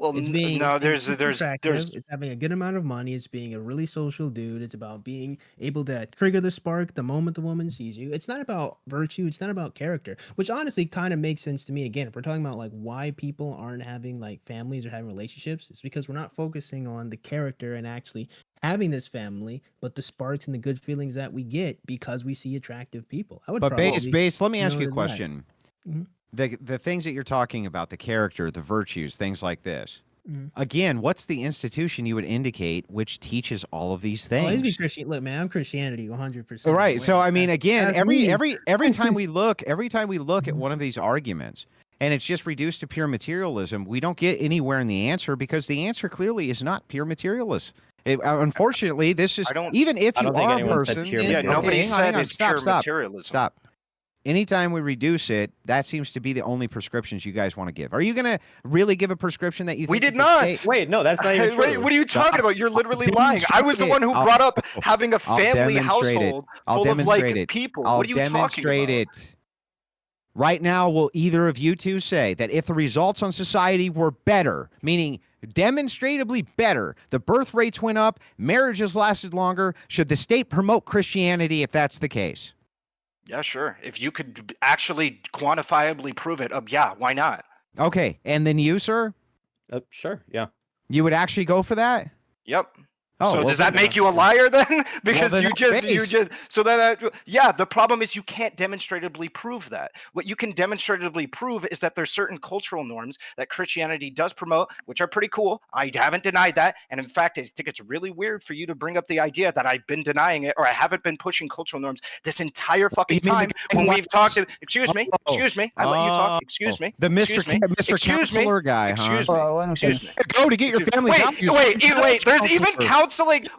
Well, It's no, being there's super attractive. It's having a good amount of money. It's being a really social dude. It's about being able to trigger the spark the moment the woman sees you. It's not about virtue. It's not about character, which honestly kind of makes sense to me. Again, if we're talking about like why people aren't having like families or having relationships, it's because we're not focusing on the character and actually having this family, but the sparks and the good feelings that we get because we see attractive people. I would But probably base, let me ask no you a to that. question. Mhm. The things that you're talking about, the character, the virtues, things like this. Mhm. Again, what's the institution you would indicate which teaches all of these Oh, it'd be things? Christian. Look, man, I'm Christianity 100%. All right. So I mean, again, That's every me. every time we look at Mhm. one of these arguments, and it's just reduced to pure materialism, we don't get anywhere in the answer because the answer clearly is not pure materialist. Unfortunately, this is I don't- even if I you don't think are a anyone said person. pure Yeah, Okay, nobody hang on, said hang on. it's Stop, pure stop, materialism. stop. Anytime we reduce it, that seems to be the only prescriptions you guys want to give. Are you going to really give a prescription that you We think did that the not. state- Wait, no, that's not even Wait, true. what are you talking about? You're literally lying. I was the one who I'll- brought up having a I'll family demonstrate it. household I'll full of demonstrate like it. people. I'll What are you talking demonstrate about? it. Right now, will either of you two say that if the results on society were better, meaning demonstratably better, the birth rates went up, marriages lasted longer, should the state promote Christianity if that's the case? Yeah, sure. If you could actually quantifiably prove it, yeah, why not? Okay, and then you, sir? Sure, yeah. You would actually go for that? Yep. Oh, So well, does that then- make you a liar then? Because then you that's just base. so that yeah, the problem is you can't demonstratively prove that. What you can demonstratively prove is that there's certain cultural norms that Christianity does promote, which are pretty cool. I haven't denied that, and in fact, I think it's really weird for you to bring up the idea that I've been denying it or I haven't been pushing cultural norms this entire fucking You mean the time guy when who we've talked. likes- Excuse me, Oh. excuse me. I let you talk. Excuse me. The Mr. Excuse me. Mr. Excuse me. Counselor guy, huh? Excuse me. Well, let him Excuse finish. me. Go to get your family values. Wait. There's even Counselor. counseling.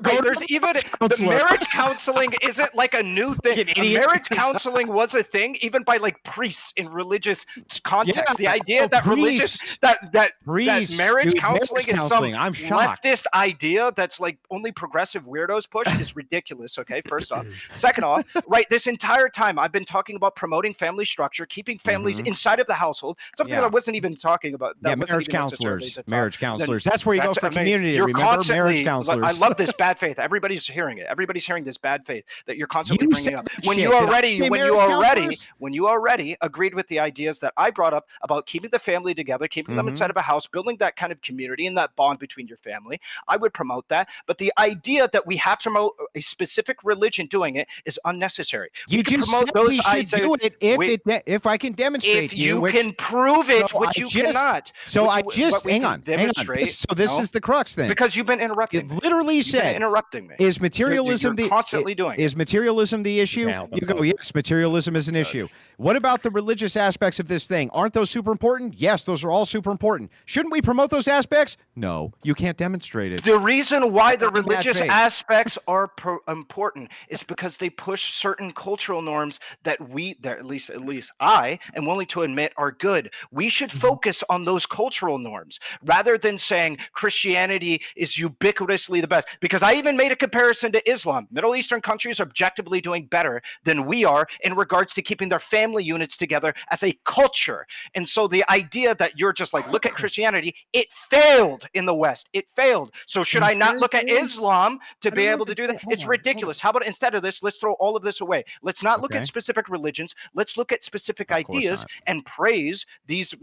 Go Wait, to there's the even the counselor. marriage counseling isn't like a new thing. Fucking idiot. Marriage counseling was a thing even by like priests in religious context. The Yeah, idea that religious priests. that Priests, marriage dude, counseling marriage is some counseling. I'm shocked. leftist idea that's like only progressive weirdos push is ridiculous. Okay, first off. Second off, right, this entire time I've been talking about promoting family structure, keeping families inside of the household, something that I wasn't even talking about. That wasn't marriage even necessarily counselors. the top. Marriage counselors. That's where you go for community. You're Remember, constantly, marriage counselors. I love this bad faith. Everybody's hearing it. Everybody's hearing this bad faith that you're constantly You bringing said up. that When shit. you Did I already, say when you marriage already, counselors? when you already agreed with the ideas that I brought up about keeping the family together, keeping them inside of a house, building that kind of community and that bond between your family, I would promote that. But the idea that we have to promote a specific religion doing it is unnecessary. You We can just promote said those we should ideas. do it if Wait, if I can demonstrate if to you, you which, can prove it, so which I you just- cannot. So Which I you- just what we hang can on. demonstrate- So this no? is the crux then. Because you've been interrupting It me. literally You've been said, interrupting me. is materialism You're constantly doing it. Is materialism the issue? Can't help You go, himself. yes, materialism is an issue. What about the religious aspects of this thing? Aren't those super important? Yes, those are all super important. Shouldn't we promote those aspects? No, you can't demonstrate it. The reason why the Not in bad religious faith. aspects are important is because they push certain cultural norms that at least I am willing to admit are good. We should focus on those cultural norms rather than saying Christianity is ubiquitously the best. Because I even made a comparison to Islam. Middle Eastern countries are objectively doing better than we are in regards to keeping their family units together as a culture. And so the idea that you're just like, look at Christianity, it failed in the West. It failed. So should I not look at Islam to be able to do that? It's ridiculous. How about instead of this, let's throw all of this away. Let's not look Okay. at specific religions. Let's look at specific Of course ideas not. and praise these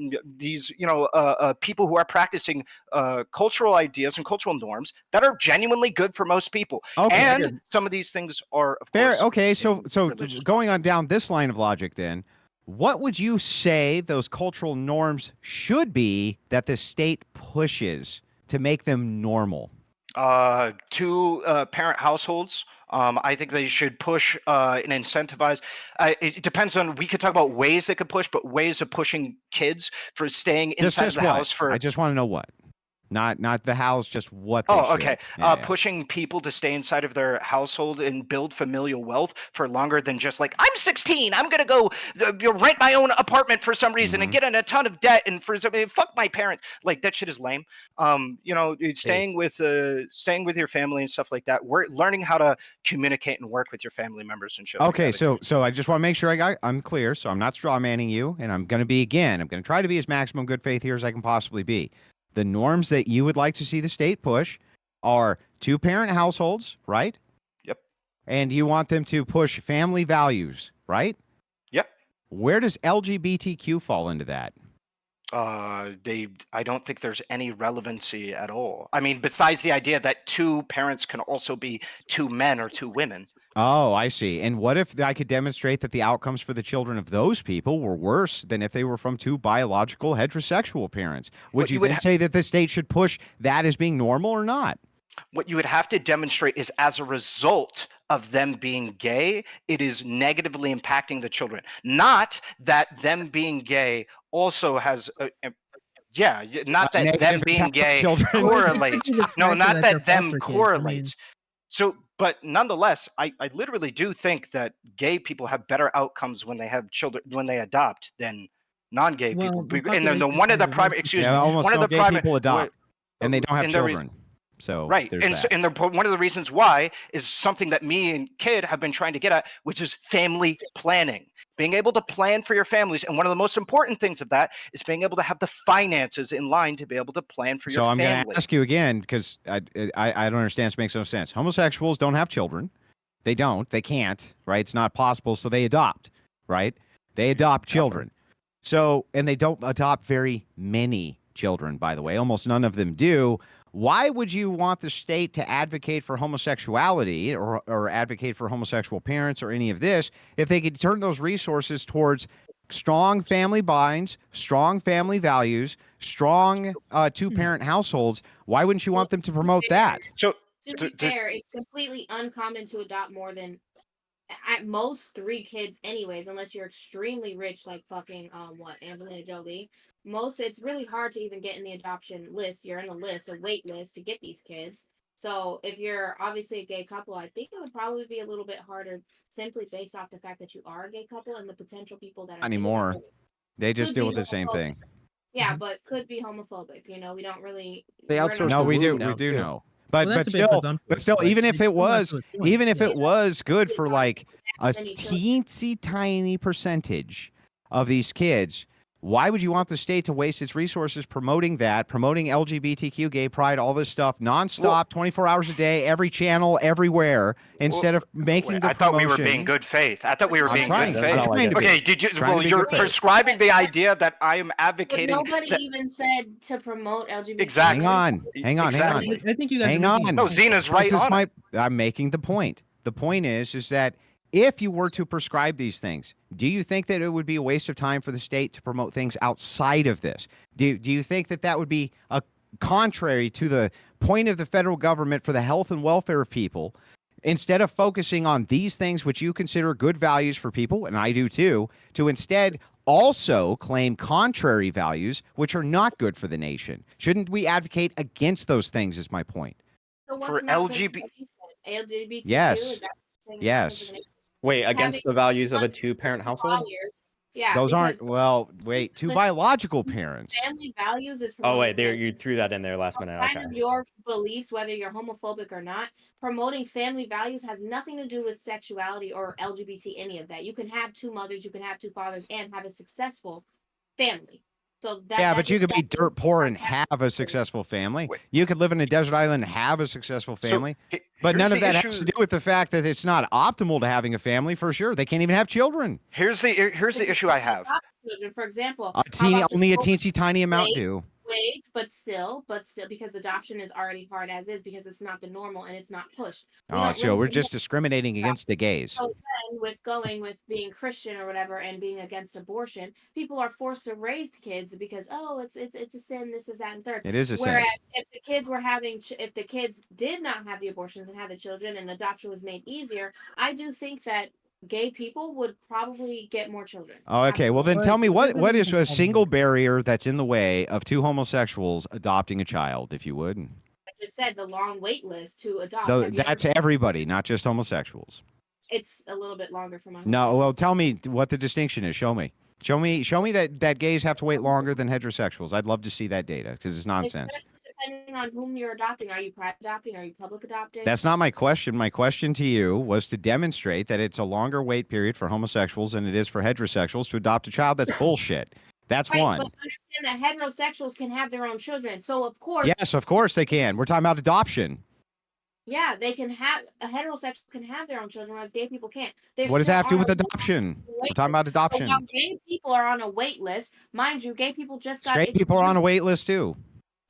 people who are practicing cultural ideas and cultural norms that are genuinely good for most people. Okay. And some of these things are, of Fair. course, Okay, so in religious going on down this line of logic, then, what would you say those cultural norms should be that the state pushes to make them normal? two parent households. I think they should push and incentivize. It depends on. We could talk about ways they could push, but ways of pushing kids for staying inside of the what? house for. I just want to know what. Not the house, just what they Oh, should. okay. Yeah, yeah. Pushing people to stay inside of their household and build familial wealth for longer than just like, I'm 16, I'm gonna go rent my own apartment for some reason and get in a ton of debt and fuck my parents. Like that shit is lame. Staying with your family and stuff like that. We're learning how to communicate and work with your family members and shit. Okay, like that. so I just want to make sure I'm clear. So I'm not straw manning you, and I'm going to try to be as maximum good faith here as I can possibly be. the norms that you would like to see the state push are 2-parent households, right? Yep. And you want them to push family values, right? Yep. Where does LGBTQ fall into that? I don't think there's any relevancy at all. I mean, besides the idea that 2 parents can also be 2 men or 2 women. Oh, I see. And what if I could demonstrate that the outcomes for the children of those people were worse than if they were from 2 biological heterosexual parents? Would you then say that the state should push that as being normal or not? What you would have to demonstrate is, as a result of them being gay, it is negatively impacting the children. Not that them being gay also has not that them being gay correlates. No, not that them correlates. So, but nonetheless, I literally do think that gay people have better outcomes when they have children, when they adopt, than non-gay people. And one of the primary, one of the gay people adopt, and they don't have children. So right, and one of the reasons why is something that me and Kid have been trying to get at, which is family planning. Being able to plan for your families, and one of the most important things of that is being able to have the finances in line to be able to plan for your family. So I'm going to ask you again, because I don't understand. This makes no sense. Homosexuals don't have children. They don't. They can't. Right? It's not possible. So they adopt. Right? They adopt children. So, and they don't adopt very many children, by the way. Almost none of them do. Why would you want the state to advocate for homosexuality or advocate for homosexual parents or any of this if they could turn those resources towards strong family binds, strong family values, strong 2-parent households? Why wouldn't you want them to promote that? So, to be fair, it's completely uncommon to adopt more than at most 3 kids anyways, unless you're extremely rich like fucking Angelina Jolie. It's really hard to even get in the adoption list. You're in a wait list to get these kids. So if you're obviously a gay couple, I think it would probably be a little bit harder simply based off the fact that you are a gay couple and the potential people that are anymore. They just deal with the same thing. Yeah, but could be homophobic. We don't really. They outsource. No, we do know. But still, even if it was good for like a teensy tiny percentage of these kids, why would you want the state to waste its resources promoting LGBTQ, gay pride, all this stuff nonstop, 24 hours a day, every channel, everywhere, instead of making the promotion? I thought we were being good faith. Okay, did you? Well, you're prescribing the idea that I am advocating. But nobody even said to promote LGBT. Exactly. Hang on. I think you guys. Hang on. No, Xena's right on it. I'm making the point. The point is that if you were to prescribe these things, do you think that it would be a waste of time for the state to promote things outside of this? Do you think that would be contrary to the point of the federal government for the health and welfare of people, instead of focusing on these things which you consider good values for people, and I do too, to instead also claim contrary values which are not good for the nation? Shouldn't we advocate against those things is my point. So for LGBT? Yes. Wait, against the values of a 2-parent household? Yeah. Those aren't, wait, 2 biological parents. Family values is. Oh, wait, you threw that in there last minute. Outside of your beliefs, whether you're homophobic or not, promoting family values has nothing to do with sexuality or LGBT, any of that. You can have 2 mothers, you can have 2 fathers, and have a successful family. So but you could be dirt poor and have a successful family. You could live in a desert island and have a successful family. But none of that has to do with the fact that it's not optimal to having a family, for sure. They can't even have children. Here's the issue I have. Children, for example, only a teensy tiny amount do. But still, because adoption is already hard as is, because it's not the normal and it's not pushed. So we're just discriminating against the gays. So then, with being Christian or whatever and being against abortion, people are forced to raise kids because it's a sin. This is that and third. It is a sin. Whereas if the kids did not have the abortions and had the children and adoption was made easier, I do think that gay people would probably get more children. Oh, okay. Well, then tell me what is a single barrier that's in the way of 2 homosexuals adopting a child, if you would? I just said the long wait list to adopt. That's everybody, not just homosexuals. It's a little bit longer for my. No, well, tell me what the distinction is. Show me that gays have to wait longer than heterosexuals. I'd love to see that data because it's nonsense. Depending on whom you're adopting, are you private adopting? Are you public adopting? That's not my question. My question to you was to demonstrate that it's a longer wait period for homosexuals than it is for heterosexuals to adopt a child. That's bullshit. That's Right, one. but understand that heterosexuals can have their own children. So of course, Yes, of course they can. We're talking about adoption. yeah, they can have heterosexuals can have their own children, whereas gay people can't. What does that have to do with adoption? We're talking about So adoption. while gay people are on a wait list, mind you, gay people just got Straight people are on a wait list too.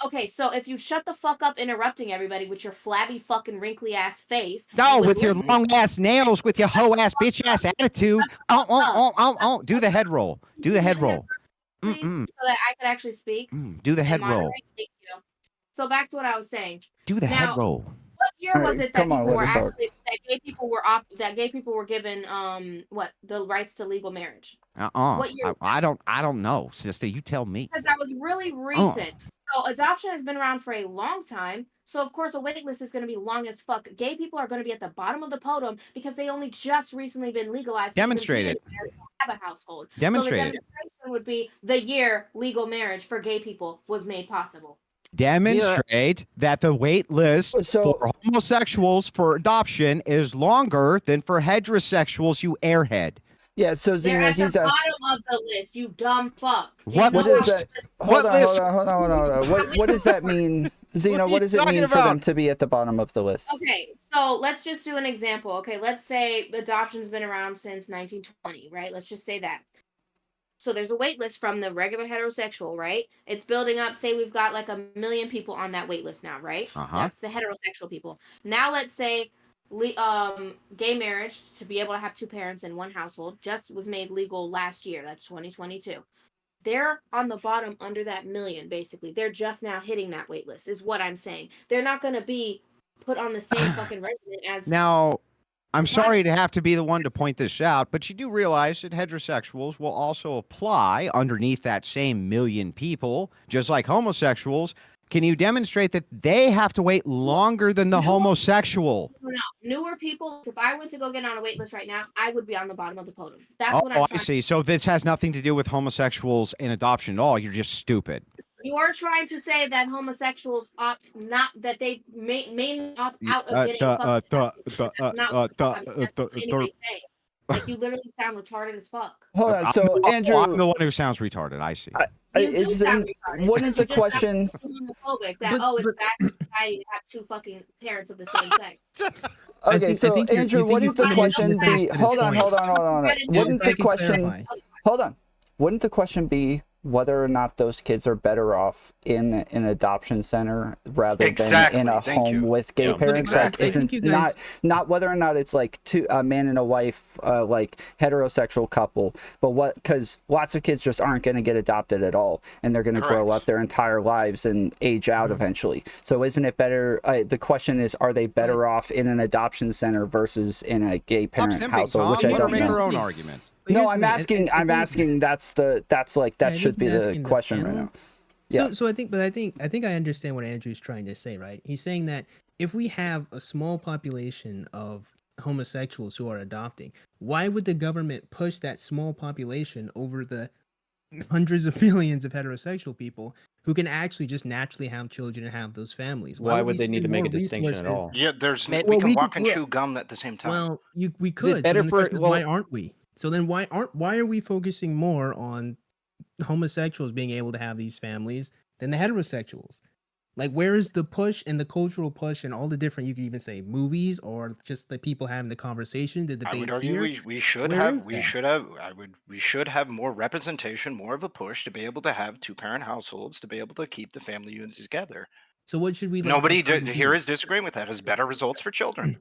Okay, so if you shut the fuck up interrupting everybody with your flabby fucking wrinkly ass face. No, with your long ass nails, with your hoe ass bitch ass attitude. Do the head roll. Do the head roll. Please, so that I could actually speak. Do the head roll. Moderate. Thank you. So back to what I was saying. Do the head roll. What year All was right, it that come on, people were let us out. actually that gay people were given the rights to legal marriage? What year? I don't know, sister. You tell me. Because that was really recent. So adoption has been around for a long time. So of course a wait list is going to be long as fuck. Gay people are going to be at the bottom of the podium because they only just recently been legalized. Demonstrate it. Have a household. Demonstrate so the demonstration would be the year legal marriage for gay people was made possible. Demonstrate that the wait list for homosexuals for adoption is longer than for heterosexuals, you airhead. Yeah, so They're Xena, at he's the asking. bottom of the list, you dumb fuck. What is list? that? Hold on. What does that mean, Xena? What does it mean for them to be at the bottom of the list? Okay, so let's just do an example. Okay, let's say adoption's been around since 1920, right? Let's just say that. So there's a wait list from the regular heterosexual, right? It's building up. Say we've got like 1 million people on that wait list now, right? That's the heterosexual people. Now let's say gay marriage, to be able to have two parents in one household, just was made legal last year. That's 2022. They're on the bottom under that million, basically. They're just now hitting that wait list, is what I'm saying. They're not going to be put on the same fucking regimen as... Now, I'm sorry to have to be the one to point this out, but you do realize that heterosexuals will also apply underneath that same million people, just like homosexuals. Can you demonstrate that they have to wait longer than the homosexual? No. Newer people, if I went to go get on a wait list right now, I would be on the bottom of the podium. That's what I'm trying I see. So this has nothing to do with homosexuals and adoption at all. You're just stupid. You're trying to say that homosexuals opt not, that they may opt out of getting fucked. Like, you literally sound retarded as fuck. Hold on. So Andrew, I'm the one who sounds retarded. I see. Wouldn't the question? It's bad for society to have two fucking parents of the same sex. Okay, so Andrew, wouldn't the question be? Hold on. Wouldn't the question? Hold on. Wouldn't the question be whether or not those kids are better off in an adoption center rather than in a home with gay parents? Like, isn't not whether or not it's like a man and a wife, like heterosexual couple, but because lots of kids just aren't going to get adopted at all, and they're going to grow up their entire lives and age out eventually. So isn't it better? The question is, are they better off in an adoption center versus in a gay parent household? Which I don't know. Her own arguments. No, I'm asking. That should be the question right now. Yeah. So I think I understand what Andrew's trying to say, right? He's saying that if we have a small population of homosexuals who are adopting, why would the government push that small population over the hundreds of millions of heterosexual people who can actually just naturally have children and have those families? Why would they need to make a distinction at all? Yeah, we can walk and chew gum at the same time. Well, we could. Why aren't we? So then why are we focusing more on homosexuals being able to have these families than the heterosexuals? Like, where is the push and the cultural push and all the different, you could even say movies or just the people having the conversation, the debate? I would argue we should have more representation, more of a push to be able to have two-parent households, to be able to keep the family units together. So what should we? Nobody here is disagreeing with that. Has better results for children.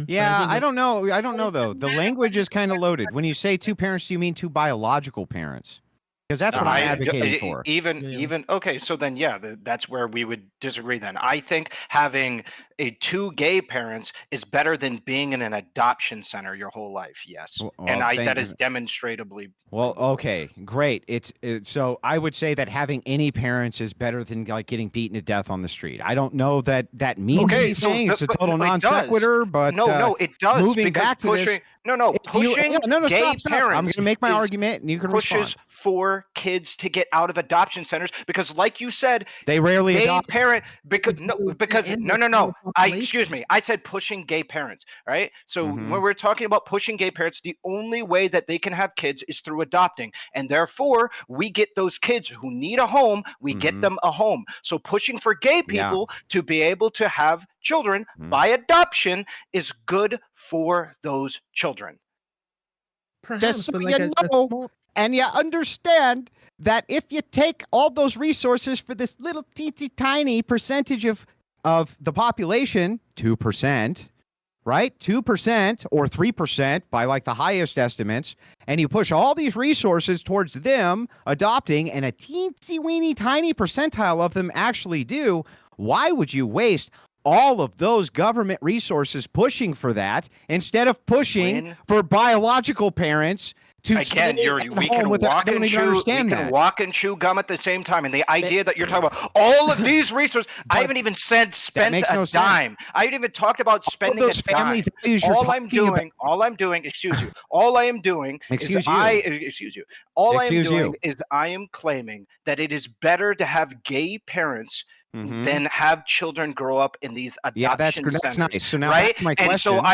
Yeah, I don't know. Though. The language is kind of loaded. When you say two parents, do you mean two biological parents? Because that's what I'm advocating for. Okay, so then that's where we would disagree then. I think having two gay parents is better than being in an adoption center your whole life. Yes, that is demonstrably. Well, okay, great. It's so I would say that having any parents is better than like getting beaten to death on the street. I don't know that means anything. It's a total non sequitur, but no, it does. Moving back to pushing, this, pushing gay parents. I'm going to make my argument, and you can pushes respond. For kids to get out of adoption centers because, like you said, they rarely gay adopt. parent because no. excuse me, I said pushing gay parents, right? So Mhm. when we're talking about pushing gay parents, the only way that they can have kids is through adopting. And therefore, we get those kids who need a home, we get them a home. So pushing for gay people to be able to have children by adoption is good for those children. Perhaps, Just so but you like a know, small, and you understand that if you take all those resources for this little teensy tiny percentage of the population, 2%, right? 2% or 3% by like the highest estimates, and you push all these resources towards them adopting, and a teensy weeny tiny percentile of them actually do, why would you waste all of those government resources pushing for that instead of pushing for biological parents to Again, stay at we home can with it? I walk don't and even chew. We understand can that. walk and chew gum at the same time. And the idea that you're talking about all of these resources, I haven't even said spent makes a no sense. dime. I haven't even talked about spending a those family dime. values you're All I'm talking about- doing, excuse you. All I am doing Excuse is you. excuse you. All I am Excuse doing you. is I am claiming that it is better to have gay parents Mhm. than have children grow up in these adoption Yeah, that's centers. nice. So now right? that's my And so question.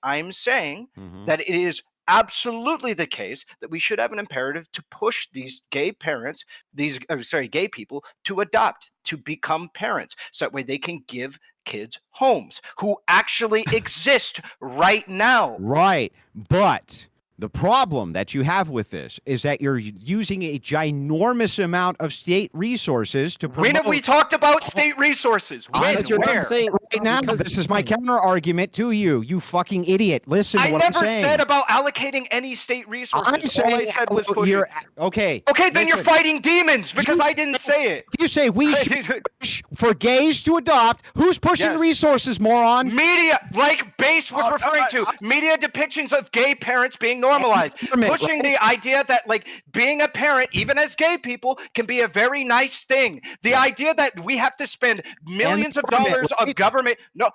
I am saying Mhm. that it is absolutely the case that we should have an imperative to push these gay parents, gay people to adopt, to become parents, so that way they can give kids homes who actually exist right now. Right. But the problem that you have with this is that you're using a ginormous amount of state resources to promote. When have we talked about state resources? When? Because you're Where? not saying Right now, because- this is my counter argument to you. You fucking idiot. Listen to I what I'm never saying. said about allocating any state resources. I'm saying All I said was pushing. Okay. Okay, then you're listen. fighting demons because I didn't say it. You say we should push for gays to adopt. Who's pushing Yes. resources, moron? Media, like Base was referring to, media depictions of gay parents being normalized. Pushing the idea that, like, being a parent, even as gay people, can be a very nice thing. The idea that we have to spend millions of dollars of government. No,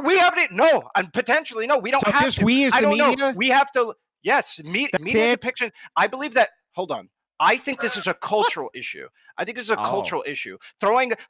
we haven't. No, and potentially, no, we don't So have just to. we as I the don't know. media? We have to. Yes, media it? depiction. I believe that. Hold on. I think this is a cultural issue. I think this is a cultural issue.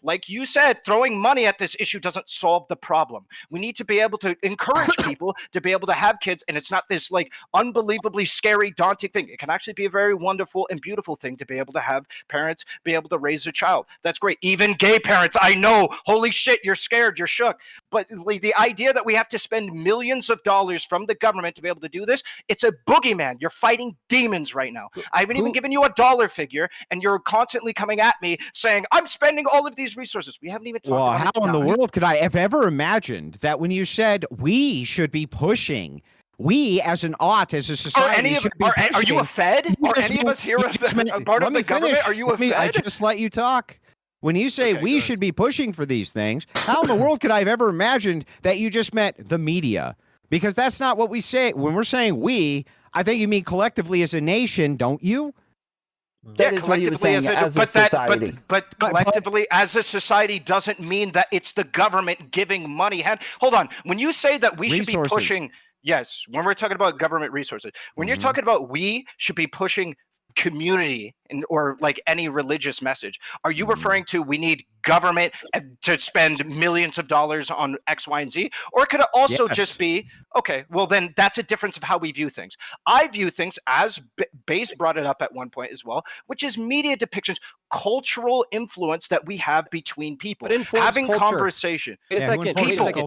Like you said, throwing money at this issue doesn't solve the problem. We need to be able to encourage people to be able to have kids, and it's not this like unbelievably scary, daunting thing. It can actually be a very wonderful and beautiful thing to be able to have parents be able to raise a child. That's great. Even gay parents, I know. Holy shit, you're scared, you're shook. But like, the idea that we have to spend millions of dollars from the government to be able to do this, it's a boogeyman. You're fighting demons right now. I haven't even given you a dollar figure, and you're constantly coming at me saying, I'm spending all of these resources. We haven't even talked Well, about how in the world could I have ever imagined that when you said we should be pushing, we as an as a society, are you a Fed? Are any of us here a part of the government? Are you a Fed? I just let you talk. When you say Okay, we should be pushing for these things, how in the world could I have ever imagined that you just meant the media? Because that's not what we say. When we're saying we, I think you mean collectively as a nation, don't you? That is what he was saying as a society. But collectively as a society doesn't mean that it's the government giving money. Hold on. When you say that we should be pushing, yes, when we're talking about government resources, when you're talking about we should be pushing community or like any religious message, are you referring to we need government to spend millions of dollars on X, Y, and Z? Or could it also just be, okay, well then that's a difference of how we view things. I view things as Base brought it up at one point as well, which is media depictions, cultural influence that we have between people, having conversation. Wait a second.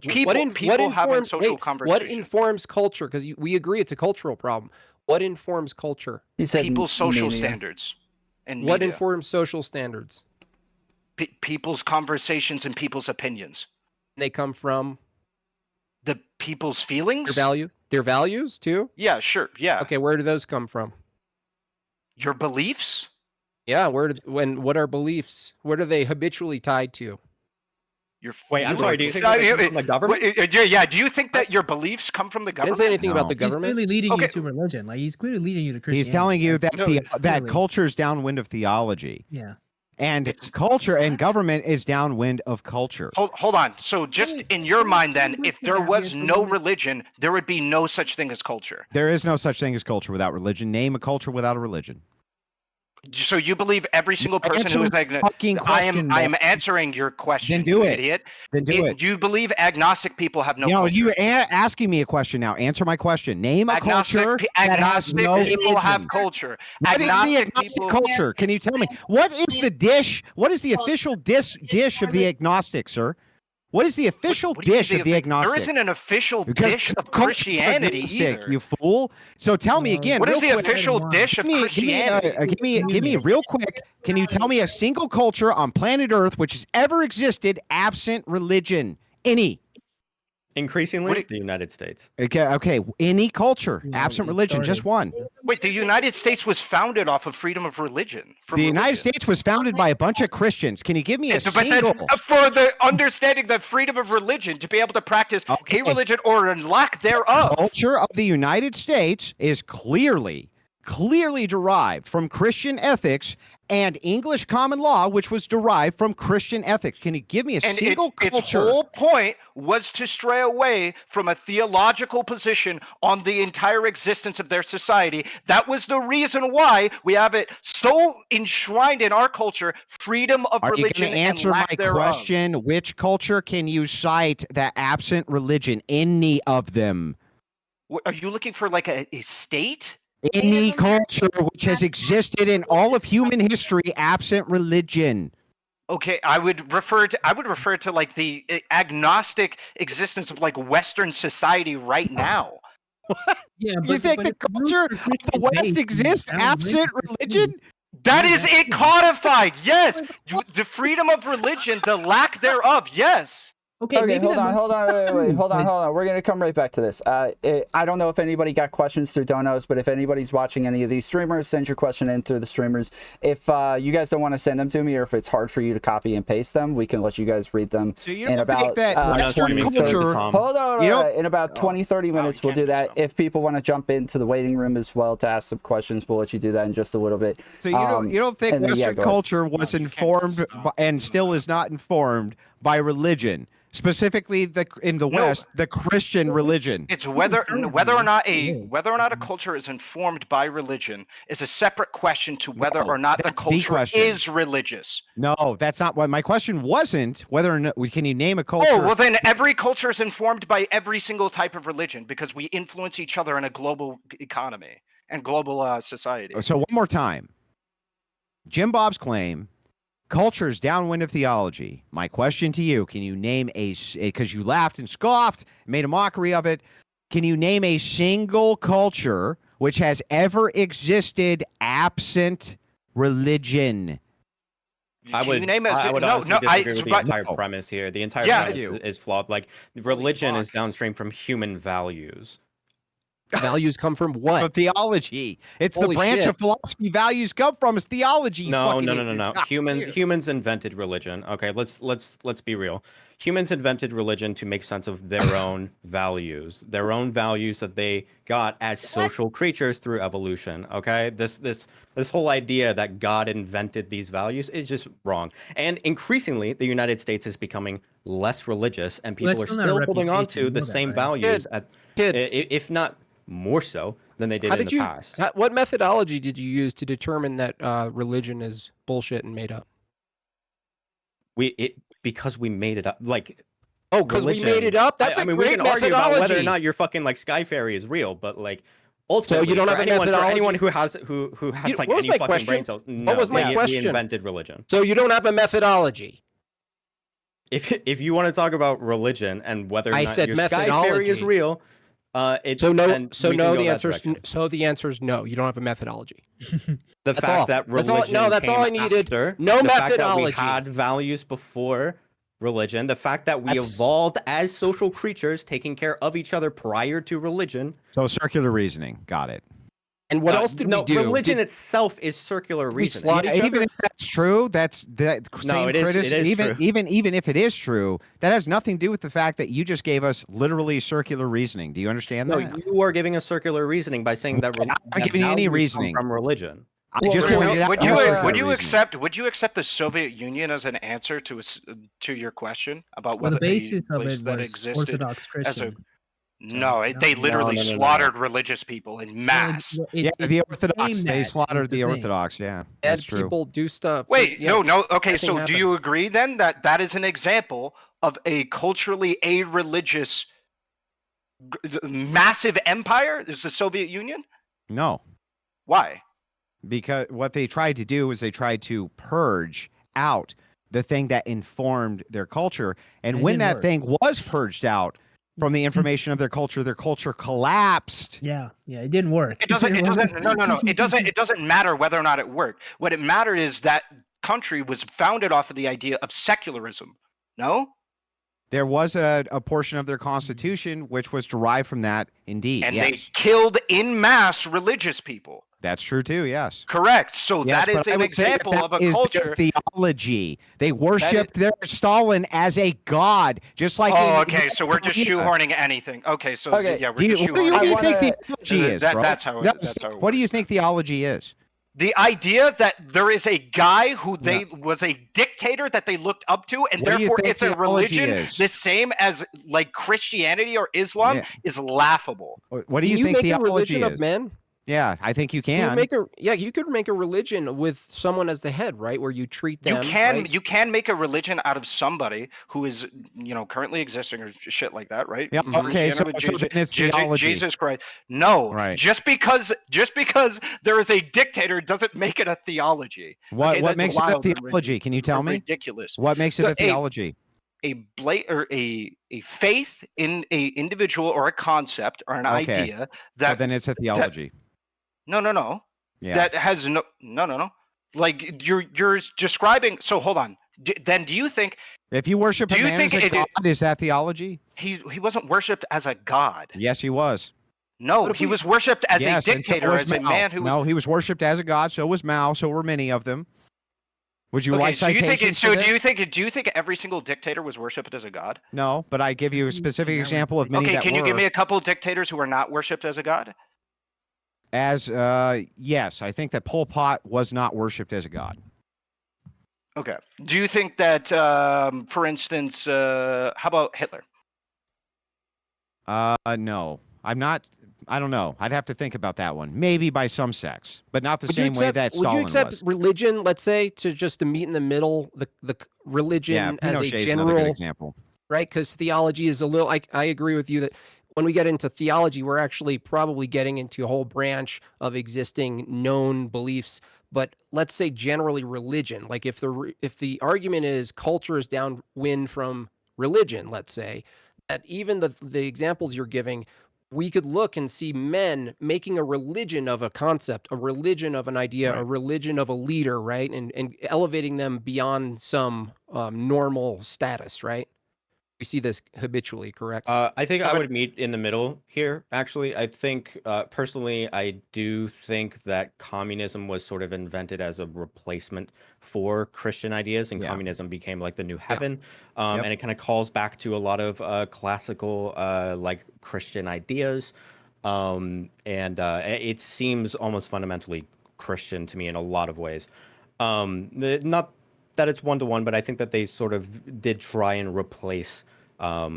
People having social conversation. What informs culture? Because we agree it's a cultural problem. What informs culture? He said people's social media. standards. And what media. informs social standards? People's conversations and people's opinions. They come from the people's feelings. Their values too. Yeah, sure. Yeah. Okay, where do those come from? Your beliefs. Yeah. What are beliefs? What are they habitually tied to? Wait, I'm sorry. Do you think that they come from the government? Yeah. Do you think that your beliefs come from the government? I didn't say anything about the government. He's clearly leading you to religion. Like he's clearly leading you to Christianity. He's telling you that that culture is downwind of theology. Yeah. And culture and government is downwind of culture. Hold on. So just in your mind then, if there was no religion, there would be no such thing as culture. There is no such thing as culture without religion. Name a culture without a religion. So you believe every single person Answer who is my fucking question, I am then. answering your question. Then do you it. idiot. Then do it. You believe agnostic people have no You know, culture. you're asking me a question now. Answer my question. Name a culture that has agnostic no people have religion. culture. What is the agnostic people. culture? Can you tell me? What is the dish? What is the official dish of the agnostic, sir? What is the official What do you mean dish of the agnostic? There isn't an official Because dish of culture is Christianity agnostic, either. You fool! So tell me again. What is real the quick. official dish of Christianity? Give me real quick. Can you tell me a single culture on planet Earth which has ever existed absent religion? Any? Increasingly, the United States. Okay. Any culture Well, absent it religion, just started- one. Wait, the United States was founded off of freedom of religion. The United States was founded by a bunch of Christians. Can you give me a But then, single? for the understanding that freedom of religion to be able to practice Okay. a religion or a lack thereof. Culture of the United States is clearly derived from Christian ethics and English common law, which was derived from Christian ethics. Can you give me a single culture? Its whole point was to stray away from a theological position on the entire existence of their society. That was the reason why we have it so enshrined in our culture, freedom of Are religion you going to answer and lack my thereof. question? Which culture can you cite that absent religion? Any of them? Are you looking for like a state? Any culture which has existed in all of human history absent religion. Okay, I would refer to like the agnostic existence of like Western society right now. Yeah, You think the culture of the West exists absent religion? That is it codified. Yes, the freedom of religion, the lack thereof. Yes. Okay, hold on, wait, hold on. We're gonna come right back to this. I don't know if anybody got questions through Donos, but if anybody's watching any of these streamers, send your question in through the streamers. If you guys don't want to send them to me, or if it's hard for you to copy and paste them, we can let you guys read them So you in don't about think that Western 20, 30 culture? Hold on, in about 20-30 minutes we'll do that. If people want to jump into the waiting room as well to ask some questions, we'll let you do that in just a little bit. So you don't think and then, Western go ahead. culture was informed and still is not informed by religion, specifically in the West, the Christian religion? It's whether or not a culture is informed by religion is a separate question to whether or not the that's the culture question. is religious. No, that's not what my question wasn't. Whether or not can you name a culture? Oh, well then every culture is informed by every single type of religion because we influence each other in a global economy and global society. So one more time. Jim Bob's claim, culture's downwind of theology. My question to you, can you name because you laughed and scoffed, made a mockery of it, can you name a single culture which has ever existed absent religion? I would honestly disagree with the entire premise here. The entire premise is flawed. Like, religion is downstream from human values. Values come from what? From theology. It's Holy the branch shit. of philosophy values come from is theology. No. Humans invented religion. Okay, let's be real. Humans invented religion to make sense of their own values that they got as social creatures through evolution. Okay, this whole idea that God invented these values is just wrong. And increasingly, the United States is becoming less religious, and people are still holding on to the same values, if not more so than they did in the past. What methodology did you use to determine that religion is bullshit and made up? Because we made it up. Like, because we made it up. That's I mean, great we can argue about methodology. whether or not your fucking like Sky Fairy is real, but like ultimately, so you don't have a methodology. Anyone who has like any fucking brain cells, no, what was my question? We invented religion. So you don't have a methodology. If you want to talk about religion and whether or not your methodology. Sky Fairy is real, the answer is no. You don't have a methodology. The fact that religion that's all I needed. No methodology. The fact that we had values before religion. The fact that we evolved as social creatures, taking care of each other prior to religion. So circular reasoning. Got it. And what else did we do? Religion itself is circular reasoning. Even if that's true, that's the same criticism. Even if it is true, that has nothing to do with the fact that you just gave us literally circular reasoning. Do you understand that? No, you are giving us circular reasoning by saying that. I'm not giving you any reasoning from religion. Would you accept the Soviet Union as an answer to your question about whether the basis a place of it that was existed Orthodox Christian. No, no, they literally no. slaughtered religious people in mass. Yeah, the Orthodox. They slaughtered the Orthodox. Yeah, that's Bad true. people do stuff. Wait, Yeah, no. Okay, bad thing so do happened. you agree then that that is an example of a culturally a-religious massive empire? Is the Soviet Union? No, Why? because what they tried to do was they tried to purge out the thing that informed their culture, and It when didn't that work. thing was purged out from the information of their culture collapsed. Yeah, it didn't work. It doesn't. It doesn't. No. It doesn't. It doesn't matter whether or not it worked. What it mattered is that country was founded off of the idea of secularism. No. There was a portion of their constitution which was derived from that. Indeed, And yes, they killed in mass religious people. that's true too. Yes. Correct. So Yes, that is but I an would say that example of a is their culture. theology. They worshipped their Stalin as a god, just like. Oh, okay. So we're just shoehorning anything. Okay. So Okay. yeah, we're just What do you shoehorning. think wanna- theology is, bro? That's how. No, That's how. It what do you works. think theology is? The idea that there is a guy who was a dictator that they looked up to, and What do you therefore think it's a theology religion is? the same as like Christianity or Islam Yeah. is laughable. What do Can you think make a theology religion is? of men? Yeah, I think you Can can. you could make a religion with someone as the head, right? Where you treat them. You can make a religion out of somebody who is currently existing or shit like that, right? Yeah, okay, so Jesus, then it's theology. Jesus Christ. No, Right. just because there is a dictator doesn't make it a theology. What Okay, that's makes it a wild and theology? Can you tell me? Ridiculous. What makes it So a theology? a faith in a individual or a concept or an Okay. idea So that then it's a theology. no. Yeah. That has no. Like you're describing. So hold on. Then do you think If you worship Do a you man think as a it- god, is that theology? he wasn't worshipped as a god? Yes, he was. No, But if he we- was worshipped as Yes, a and so dictator, was as a Mao. man who was. No, he was worshipped as a god. So was Mao. So were many of them. Would you Okay, like so you think citations? so? for Do this? you think every single dictator was worshipped as a god? No, but I give you a specific example of many Okay, that can you were. give me a couple of dictators who were not worshipped as a god? Yes, I think that Pol Pot was not worshipped as a god. Okay. Do you think that, for instance, how about Hitler? No, I'm not. I don't know. I'd have to think about that one. Maybe by some sects, but not the Would you same way accept, that would you Stalin accept was. religion, let's say, to just to meet in the middle, the religion Yeah, as a Pinochet's another good general, example. right? Because theology is a little. I agree with you that when we get into theology, we're actually probably getting into a whole branch of existing known beliefs. But let's say generally religion, like if the argument is culture is downwind from religion, let's say that even the examples you're giving, we could look and see men making a religion of a concept, a religion of an idea, a Right. religion of a leader, right? And elevating them beyond some normal status, right? We see this habitually, correct? I think I but- would meet in the middle here, actually. I think, personally, I do think that communism was sort of invented as a replacement for Christian ideas, and Yeah. communism became like the new heaven. Yep. And it kind of calls back to a lot of classical, like Christian ideas. It seems almost fundamentally Christian to me in a lot of ways. Not that it's one-to-one, but I think that they sort of did try and replace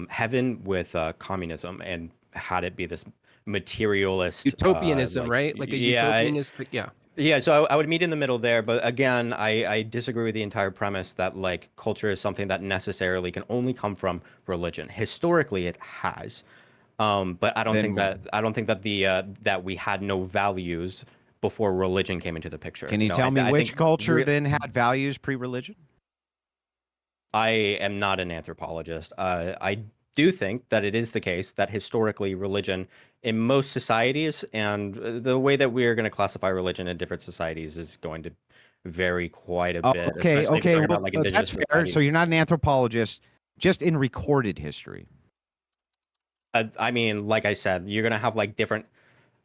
heaven with communism and had it be this materialist Utopianism, right? Like a utopianistic, yeah. Yeah, so I would meet in the middle there, but again, I disagree with the entire premise that like culture is something that necessarily can only come from religion. Historically, it has, but I don't Then think that we had no values before religion came into the picture. Can you No, tell me I which think culture then had values pre-religion? I am not an anthropologist. I do think that it is the case that historically religion in most societies, and the way that we are going to classify religion in different societies is going to vary quite a bit. Okay, especially if you're okay, talking about, well, like, that's indigenous fair. societies. So you're not an anthropologist, just in recorded history. I mean, like I said, you're gonna have like different.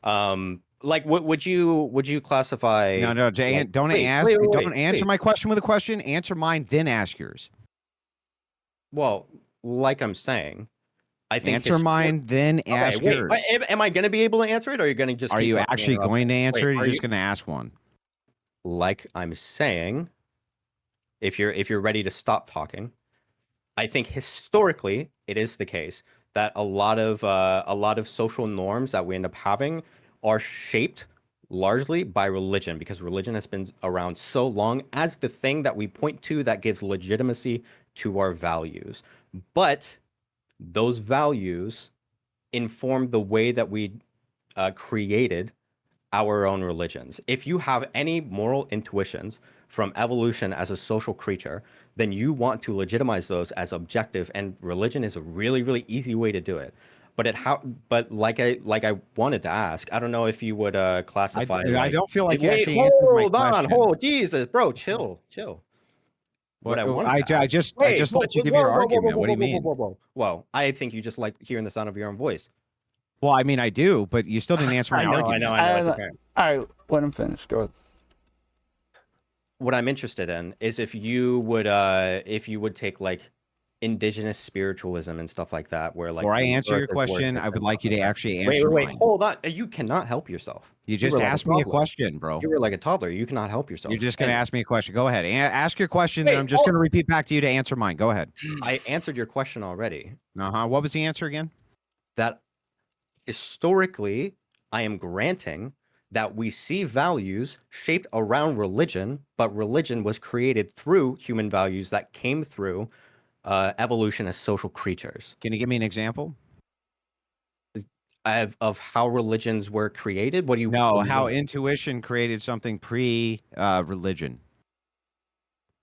Like, would you classify? No, Jay, like- don't wait, don't answer my question with a question. Answer mine, then ask yours. Well, like I'm saying, I think Answer mine, then ask wait, yours. am I gonna be able to answer it, or are you gonna just? Are keep you fucking actually interrupting? going to answer Wait, it? Or are you're just you- going to ask one. Like I'm saying, if you're ready to stop talking, I think historically it is the case that a lot of social norms that we end up having are shaped largely by religion, because religion has been around so long as the thing that we point to that gives legitimacy to our values. But those values inform the way that we created our own religions. If you have any moral intuitions from evolution as a social creature, then you want to legitimize those as objective, and religion is a really, really easy way to do it. But like I wanted to ask, I don't know if you would classify. I don't feel like you wait, actually answered my hold on, question. hold, Jesus, bro, chill. What I wanted to ask. I just let you give your argument. What do you mean? Well, I think you just like hearing the sound of your own voice. Well, I mean, I do, but you still didn't answer my argument. I know. It's okay. All right, let him finish. Go ahead. What I'm interested in is if you would take like indigenous spiritualism and stuff like that, where like Before I the answer earth your is question, worshipped I would and like you stuff to like actually that. answer Wait, mine. hold on. You cannot help yourself. You just were like a asked me a toddler. question, bro. You were like a toddler. You cannot help yourself. You're just going to And ask me a question. Go ahead. Ask your question, Wait, then I'm just going to repeat back to you to answer mine. Go ahead. I answered your question already. What was the answer again? That historically, I am granting that we see values shaped around religion, but religion was created through human values that came through evolution as social creatures. Can you give me an example? Of how religions were created? What do you how intuition created something pre-religion.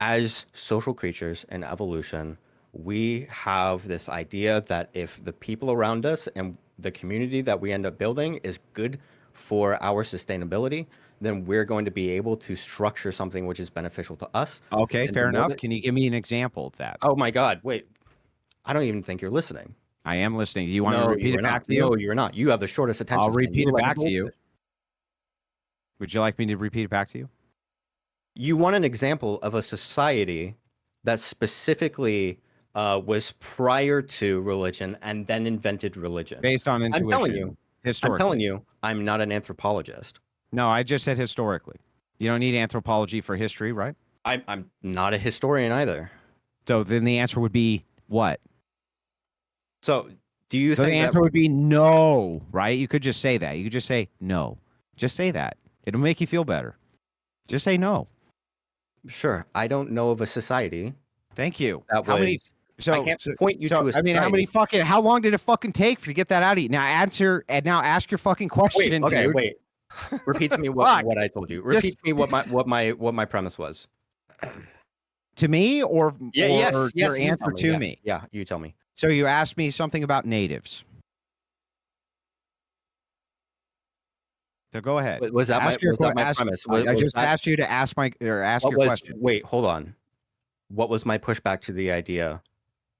As social creatures in evolution, we have this idea that if the people around us and the community that we end up building is good for our sustainability, then we're going to be able to structure something which is beneficial to us. Okay, fair enough. Can you give me an example of that? Oh my God, wait. I don't even think you're listening. I am listening. Do you want me to repeat it back to you? No, you're not. You have the shortest attention I'll span. repeat You're it like a back to you. goldfish. Would you like me to repeat it back to you? You want an example of a society that specifically was prior to religion and then invented religion. Based on intuition. I'm telling you, I'm not an anthropologist. No, I just said historically. You don't need anthropology for history, right? I'm not a historian either. So then the answer would be what? So do you think the answer would be no, right? You could just say that. You could just say no. Just say that. It'll make you feel better. Just say no. Sure. I don't know of a society. Thank you. How many? So I can't point you to a society. how many fucking? How long did it fucking take for you to get that out of you? Now ask your fucking question. Wait. Repeat to me what I told you. Repeat to me what my premise was. To me, or yes, your answer to me? Yeah, you tell me. So you asked me something about natives. So go ahead. Was that my premise? I just asked you to ask your question. Wait, hold on. What was my pushback to the idea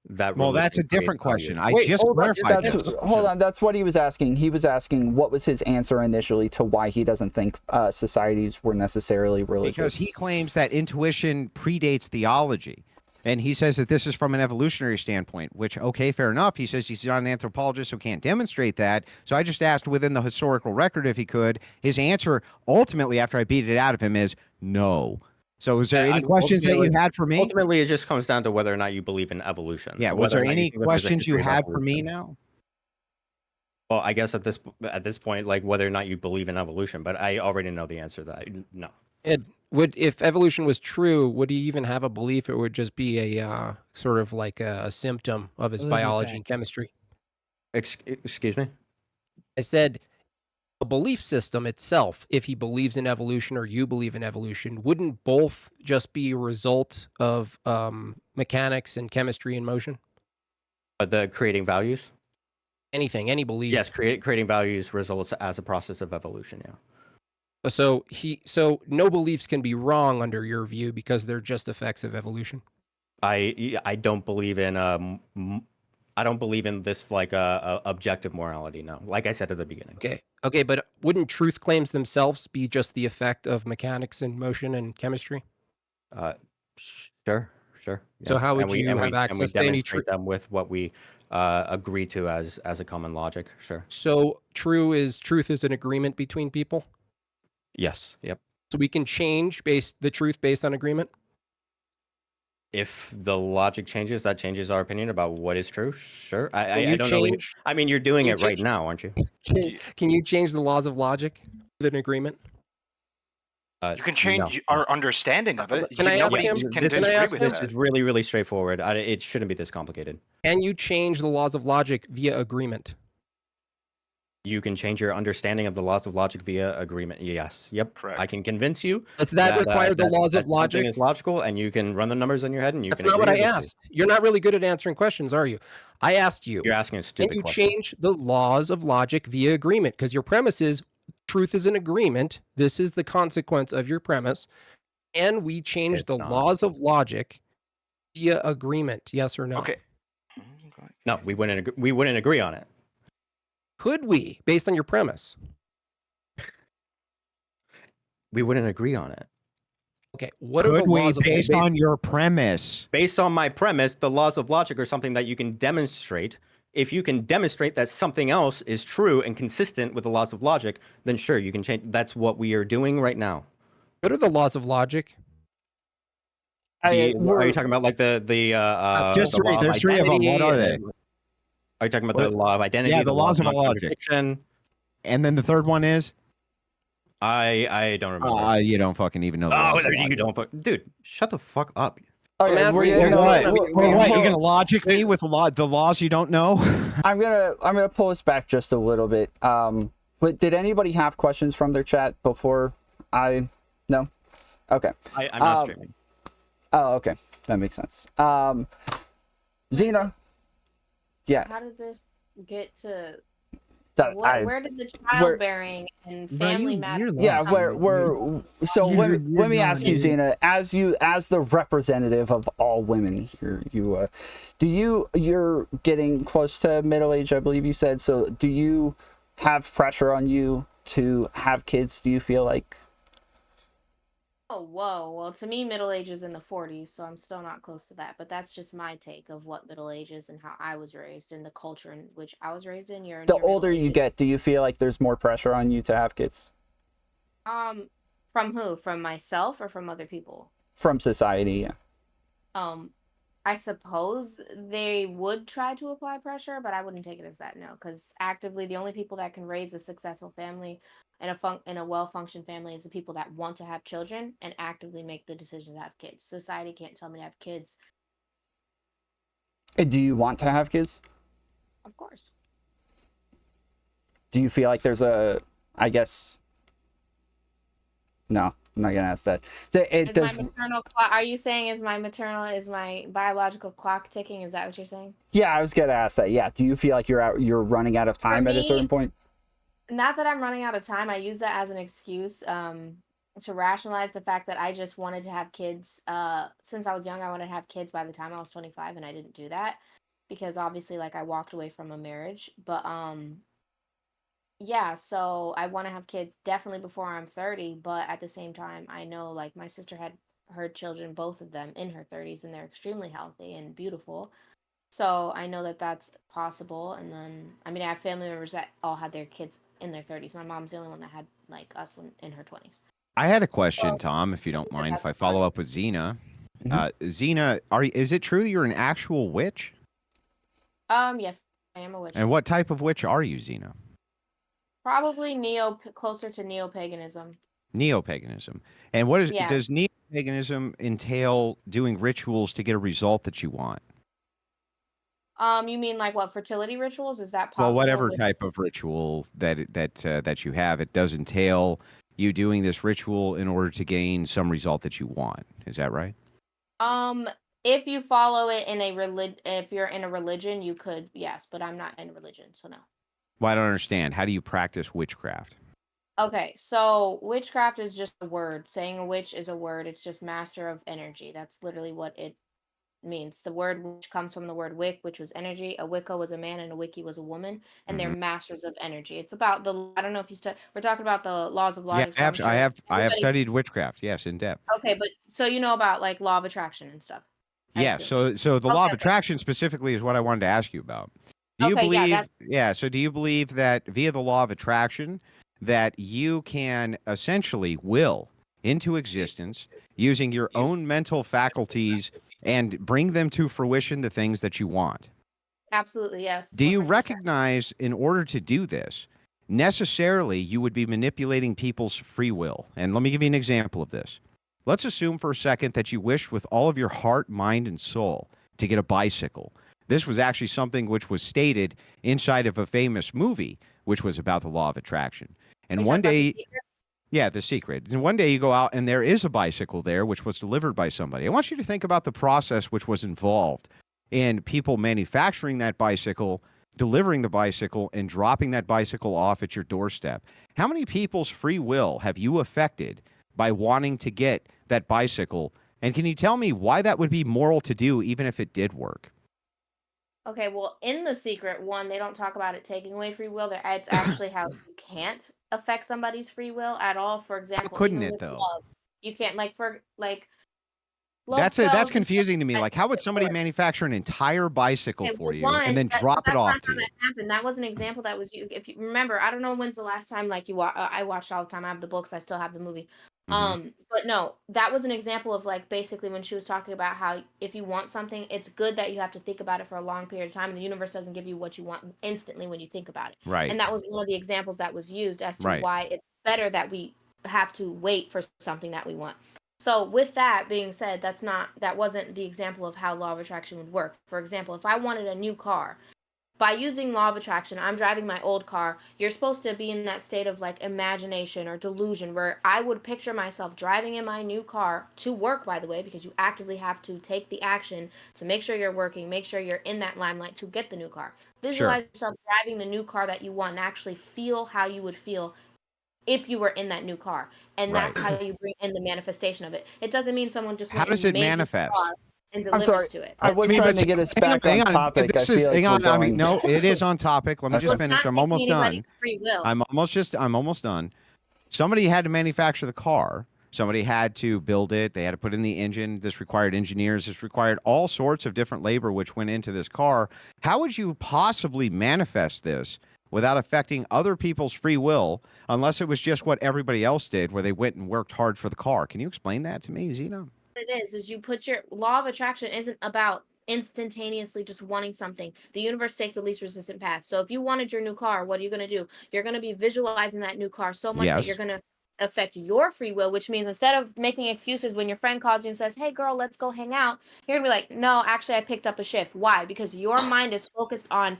that? Well, that's a different question. I just clarified. Hold on. That's what he was asking. He was asking what was his answer initially to why he doesn't think societies were necessarily religious. Because he claims that intuition predates theology. And he says that this is from an evolutionary standpoint, which, okay, fair enough. He says he's not an anthropologist, so can't demonstrate that. So I just asked within the historical record if he could. His answer, ultimately, after I beat it out of him, is no. So is there any questions that you had for me? Ultimately, it just comes down to whether or not you believe in evolution. Yeah, was there any questions you had for me now? Well, I guess at this point, like whether or not you believe in evolution, but I already know the answer to that. No. If evolution was true, would he even have a belief? It would just be a sort of like a symptom of his biology and chemistry. Excuse me? I said a belief system itself, if he believes in evolution or you believe in evolution, wouldn't both just be a result of mechanics and chemistry and motion? The creating values? Anything, any belief. Yes, creating values results as a process of evolution, yeah. So no beliefs can be wrong under your view because they're just effects of evolution. I don't believe in this like objective morality. No, like I said at the beginning. Okay, but wouldn't truth claims themselves be just the effect of mechanics and motion and chemistry? Sure. Yeah. So how would you have access to any truth? Them with what we agree to as a common logic. Sure. So truth is an agreement between people. Yes. Yep. So we can change the truth based on agreement? If the logic changes, that changes our opinion about what is true. Sure. Can I you don't know. change? I mean, you're doing Can you it right change? now, aren't you? Can you change the laws of logic with an agreement? You can No. change our understanding of it. Can I ask Nobody him? can This disagree ask with him? This that. is really, really straightforward. It shouldn't be this complicated. Can you change the laws of logic via agreement? You can change your understanding of the laws of logic via agreement. Yes. Yep. Correct. I can convince you. Does that require the laws of that something logic? is logical, and you can run the numbers in your head, and you That's can not what agree I or disagree. asked. You're not really good at answering questions, are you? I asked you, You're asking a can stupid you question. change the laws of logic via agreement? Because your premise is truth is an agreement. This is the consequence of your premise. And we change It's the not. laws of logic via agreement. Yes or no? Okay. No, we wouldn't agree on it. Could we, based on your premise? We wouldn't agree on it. Okay. What are Could the we, laws of based on your premise? Based on my premise, the laws of logic are something that you can demonstrate. If you can demonstrate that something else is true and consistent with the laws of logic, then sure, you can change. That's what we are doing right now. What are the laws of logic? Are you talking about like the Just the law three. of There's three of them. What identity are they? and- Are you talking about the law of identity? Yeah, the laws of logic. non-contradiction? And then the third one is? I don't remember. You don't fucking even know the laws of you logic. don't. Dude, shut the fuck up. Okay, asking we're you gonna- what? no, What? we're- What, we're- you're gonna logic me with the laws you don't know? I'm gonna pull us back just a little bit. But did anybody have questions from their chat before I? No. Okay. I'm not streaming. Oh, okay. That makes sense. Xena. Yeah. How did this get to? That, Where did the childbearing and family matter? Yeah, come from? we're so You're let me ask you, not- Xena, as the representative of all women here, you're getting close to middle age, I believe you said. So do you have pressure on you to have kids? Do you feel like? Oh, whoa. Well, to me, middle age is in the 40s, so I'm still not close to that. But that's just my take of what middle age is and how I was raised and the culture in which I was raised in. The older you get, do you feel like there's more pressure on you to have kids? From who? From myself or from other people? From society, yeah. I suppose they would try to apply pressure, but I wouldn't take it as that, no. Because actively, the only people that can raise a successful family and a well-functioned family is the people that want to have children and actively make the decision to have kids. Society can't tell me to have kids. And do you want to have kids? Of course. Do you feel like there's I guess. No, I'm not gonna ask that. So My maternal clock? Are you saying is my biological clock ticking? Is that what you're saying? Yeah, I was gonna ask that. Yeah, do you feel like you're running out of time at a certain point? Not that I'm running out of time. I use that as an excuse to rationalize the fact that I just wanted to have kids. Since I was young, I wanted to have kids by the time I was 25, and I didn't do that because obviously, like, I walked away from a marriage. But yeah, so I want to have kids definitely before I'm 30. But at the same time, I know, like, my sister had her children, both of them, in her 30s, and they're extremely healthy and beautiful. So I know that that's possible. And then, I mean, I have family members that all had their kids in their 30s. My mom's the only one that had, like, us in her 20s. I had a question, Tom, if you don't mind, if I follow up with Xena. Xena, is it true that you're an actual witch? Yes, I am a witch. And what type of witch are you, Xena? Probably closer to neo-paganism. Neo-paganism. And what Yeah. does neo-paganism entail doing rituals to get a result that you want? You mean like what, fertility rituals? Is that possible? Well, whatever type of ritual that you have, it does entail you doing this ritual in order to gain some result that you want. Is that right? If you follow it in if you're in a religion, you could, yes, but I'm not in a religion, so no. Well, I don't understand. How do you practice witchcraft? Okay, so witchcraft is just a word. Saying a witch is a word. It's just master of energy. That's literally what it means. The word witch comes from the word wick, which was energy. A wicca was a man and a wickie was a woman, and they're masters of energy. It's about I don't know if we're talking about the laws of logic. Yeah, so I have studied witchcraft. Yes, in depth. Okay, but so you know about like law of attraction and stuff. Yeah, so the law of attraction specifically is what I wanted to ask you about. Do you believe so do you believe that via the law of attraction that you can essentially will into existence using your own mental faculties and bring them to fruition the things that you want. Absolutely, yes. Do you 100%. recognize in order to do this, necessarily you would be manipulating people's free will? And let me give you an example of this. Let's assume for a second that you wish with all of your heart, mind, and soul to get a bicycle. This was actually something which was stated inside of a famous movie, which was about the law of attraction. And Are you one talking about The day, Secret? yeah, The Secret. And one day you go out and there is a bicycle there, which was delivered by somebody. I want you to think about the process which was involved in people manufacturing that bicycle, delivering the bicycle, and dropping that bicycle off at your doorstep. How many people's free will have you affected by wanting to get that bicycle? And can you tell me why that would be moral to do, even if it did work? Okay, well, in The Secret, one, they don't talk about it taking away free will. It's actually how you can't affect somebody's free will at all. For How example, couldn't even it with though? love, you can't love That's spells and stuff confusing to me. like Like, that how would doesn't somebody work. manufacture an entire bicycle Okay, for well, you and one, then because drop it that's off not to how you? that happened. That was an example that was you. If you remember, I don't know when's the last time like I watched all the time. I have the books. I still have the movie. Mhm. But no, that was an example of like basically when she was talking about how if you want something, it's good that you have to think about it for a long period of time, and the universe doesn't give you what you want instantly when you think about it. Right, And that was one of the examples that was used as to right. why it's better that we have to wait for something that we want. So with that being said, that wasn't the example of how law of attraction would work. For example, if I wanted a new car, by using law of attraction, I'm driving my old car. You're supposed to be in that state of like imagination or delusion where I would picture myself driving in my new car to work, by the way, because you actively have to take the action to make sure you're working, make sure you're in that limelight to get the new car. Sure. Visualize yourself driving the new car that you want and actually feel how you would feel if you were in that new car. And Right. that's how you bring in the manifestation of it. It doesn't mean someone just How went does and it made you a manifest? car and I'm sorry. delivers to it. I was trying but to get us hang on, back on hang on. topic. I This is, feel like hang we're on. I mean, going. no, it is on topic. Let me Okay. just Well, it's finish. not I'm taking almost anybody's done. free will. I'm almost done. Somebody had to manufacture the car. Somebody had to build it. They had to put in the engine. This required engineers. This required all sorts of different labor which went into this car. How would you possibly manifest this without affecting other people's free will, unless it was just what everybody else did, where they went and worked hard for the car? Can you explain that to me, Xena? What it is you put your law of attraction isn't about instantaneously just wanting something. The universe takes the least resistant path. So if you wanted your new car, what are you going to do? You're going to be visualizing that new car so much that you're Yes. going to affect your free will, which means instead of making excuses when your friend calls you and says, "Hey girl, let's go hang out," you're going to be like, "No, actually I picked up a shift." Why? Because your mind is focused on,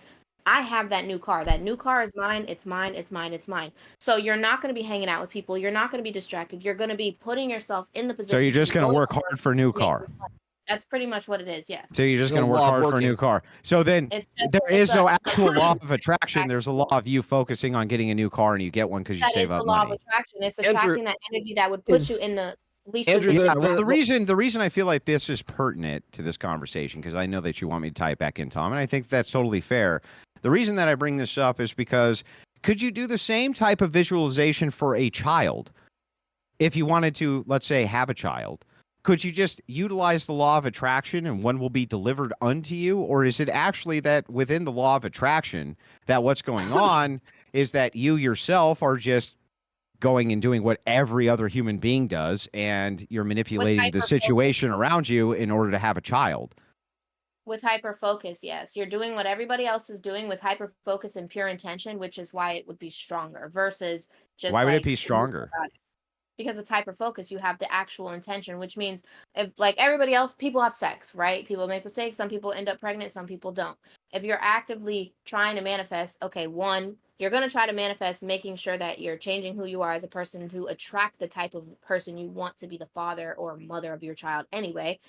I have that new car. That new car is mine. It's mine. It's mine. It's mine. So you're not going to be hanging out with people. You're not going to be distracted. You're going to be putting yourself in the So position you're to just be going to going work to work hard for a new to make car. money. That's pretty much what it is. Yes. So you're just The going to work law of hard for a new working. car. So then It's just there it's is no a actual law of attraction. There's a law of you focusing on getting a new car and you get one because you that is save the up law of money. attraction. It's Andrew, attracting that energy that would put you is in the least Andrew Yeah, resistance. well, the reason I feel like this is pertinent to this conversation, because I know that you want me to tie it back in, Tom, and I think that's totally fair. The reason that I bring this up is because could you do the same type of visualization for a child if you wanted to, let's say, have a child? Could you just utilize the law of attraction and one will be delivered unto you? Or is it actually that within the law of attraction, that what's going on is that you yourself are just going and doing what every other human being does, and you're manipulating the hyper focus. situation around you in order to have a child? With hyper focus, yes. You're doing what everybody else is doing with hyper focus and pure intention, which is why it would be stronger versus just Why would it like be stronger? because it's hyper focus. You have the actual intention, which means if like everybody else, people have sex, right? People make mistakes. Some people end up pregnant, some people don't. If you're actively trying to manifest, okay, one, you're going to try to manifest making sure that you're changing who you are as a person to attract the type of person you want to be the father or mother of your child anyway.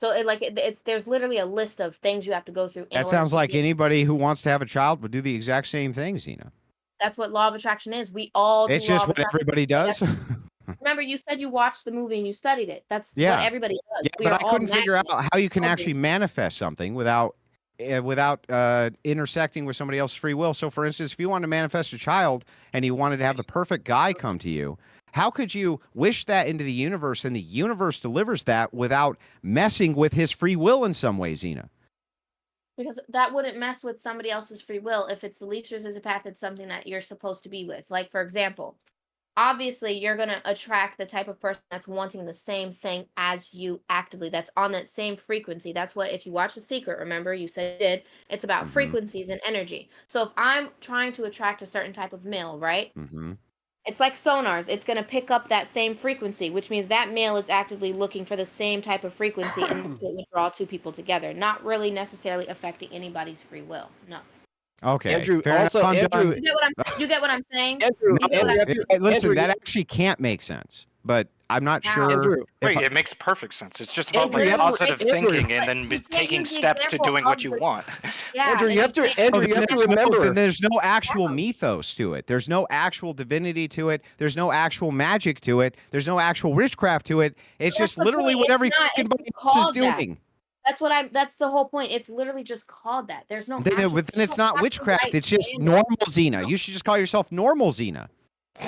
So it's there's literally a list of things you have to go through in That order sounds to like get. anybody who wants to have a child would do the exact same thing, Xena. That's what law of attraction is. We all do It's law just of what attraction. everybody does. Remember, you said you watched the movie and you studied it. That's what Yeah. everybody does. Yeah, We but are I all couldn't figure out magnets. how you can All actually do. manifest something without intersecting with somebody else's free will. So, for instance, if you wanted to manifest a child and you wanted to have the perfect guy come to you, how could you wish that into the universe and the universe delivers that without messing with his free will in some way, Xena? Because that wouldn't mess with somebody else's free will if it's the least resistant path. It's something that you're supposed to be with. Like, for example, obviously you're going to attract the type of person that's wanting the same thing as you actively, that's on that same frequency. That's what, if you watch The Secret, remember you said you did, it's about frequencies and energy. So if I'm trying to attract a certain type of male, right? It's like sonars. It's going to pick up that same frequency, which means that male is actively looking for the same type of frequency, and it would draw two people together, not really necessarily affecting anybody's free will. No. Okay. Andrew, fair enough, also, I'm Andrew, done. You get what I'm saying? Andrew, You get what Andrew, I'm saying? Listen, Andrew, that actually can't make sense, but I'm not How? sure. Andrew, Wait, it makes perfect sense. It's just about Andrew, like you have to- positive Andrew, thinking and But then you can't taking use the steps to example doing of what you the- want. Yeah, Andrew, and you have to, can't- Andrew, you have to remember. There's no actual mythos to it. There's no actual divinity to it. There's no actual magic to it. There's no actual witchcraft to it. It's That's just the literally point. what It's every not- fucking it's body just else is called that. doing. That's the whole point. It's literally just called that. There's no Then, actual, then it's not witchcraft. It's just standard. normal Xena. You should just call yourself normal Xena.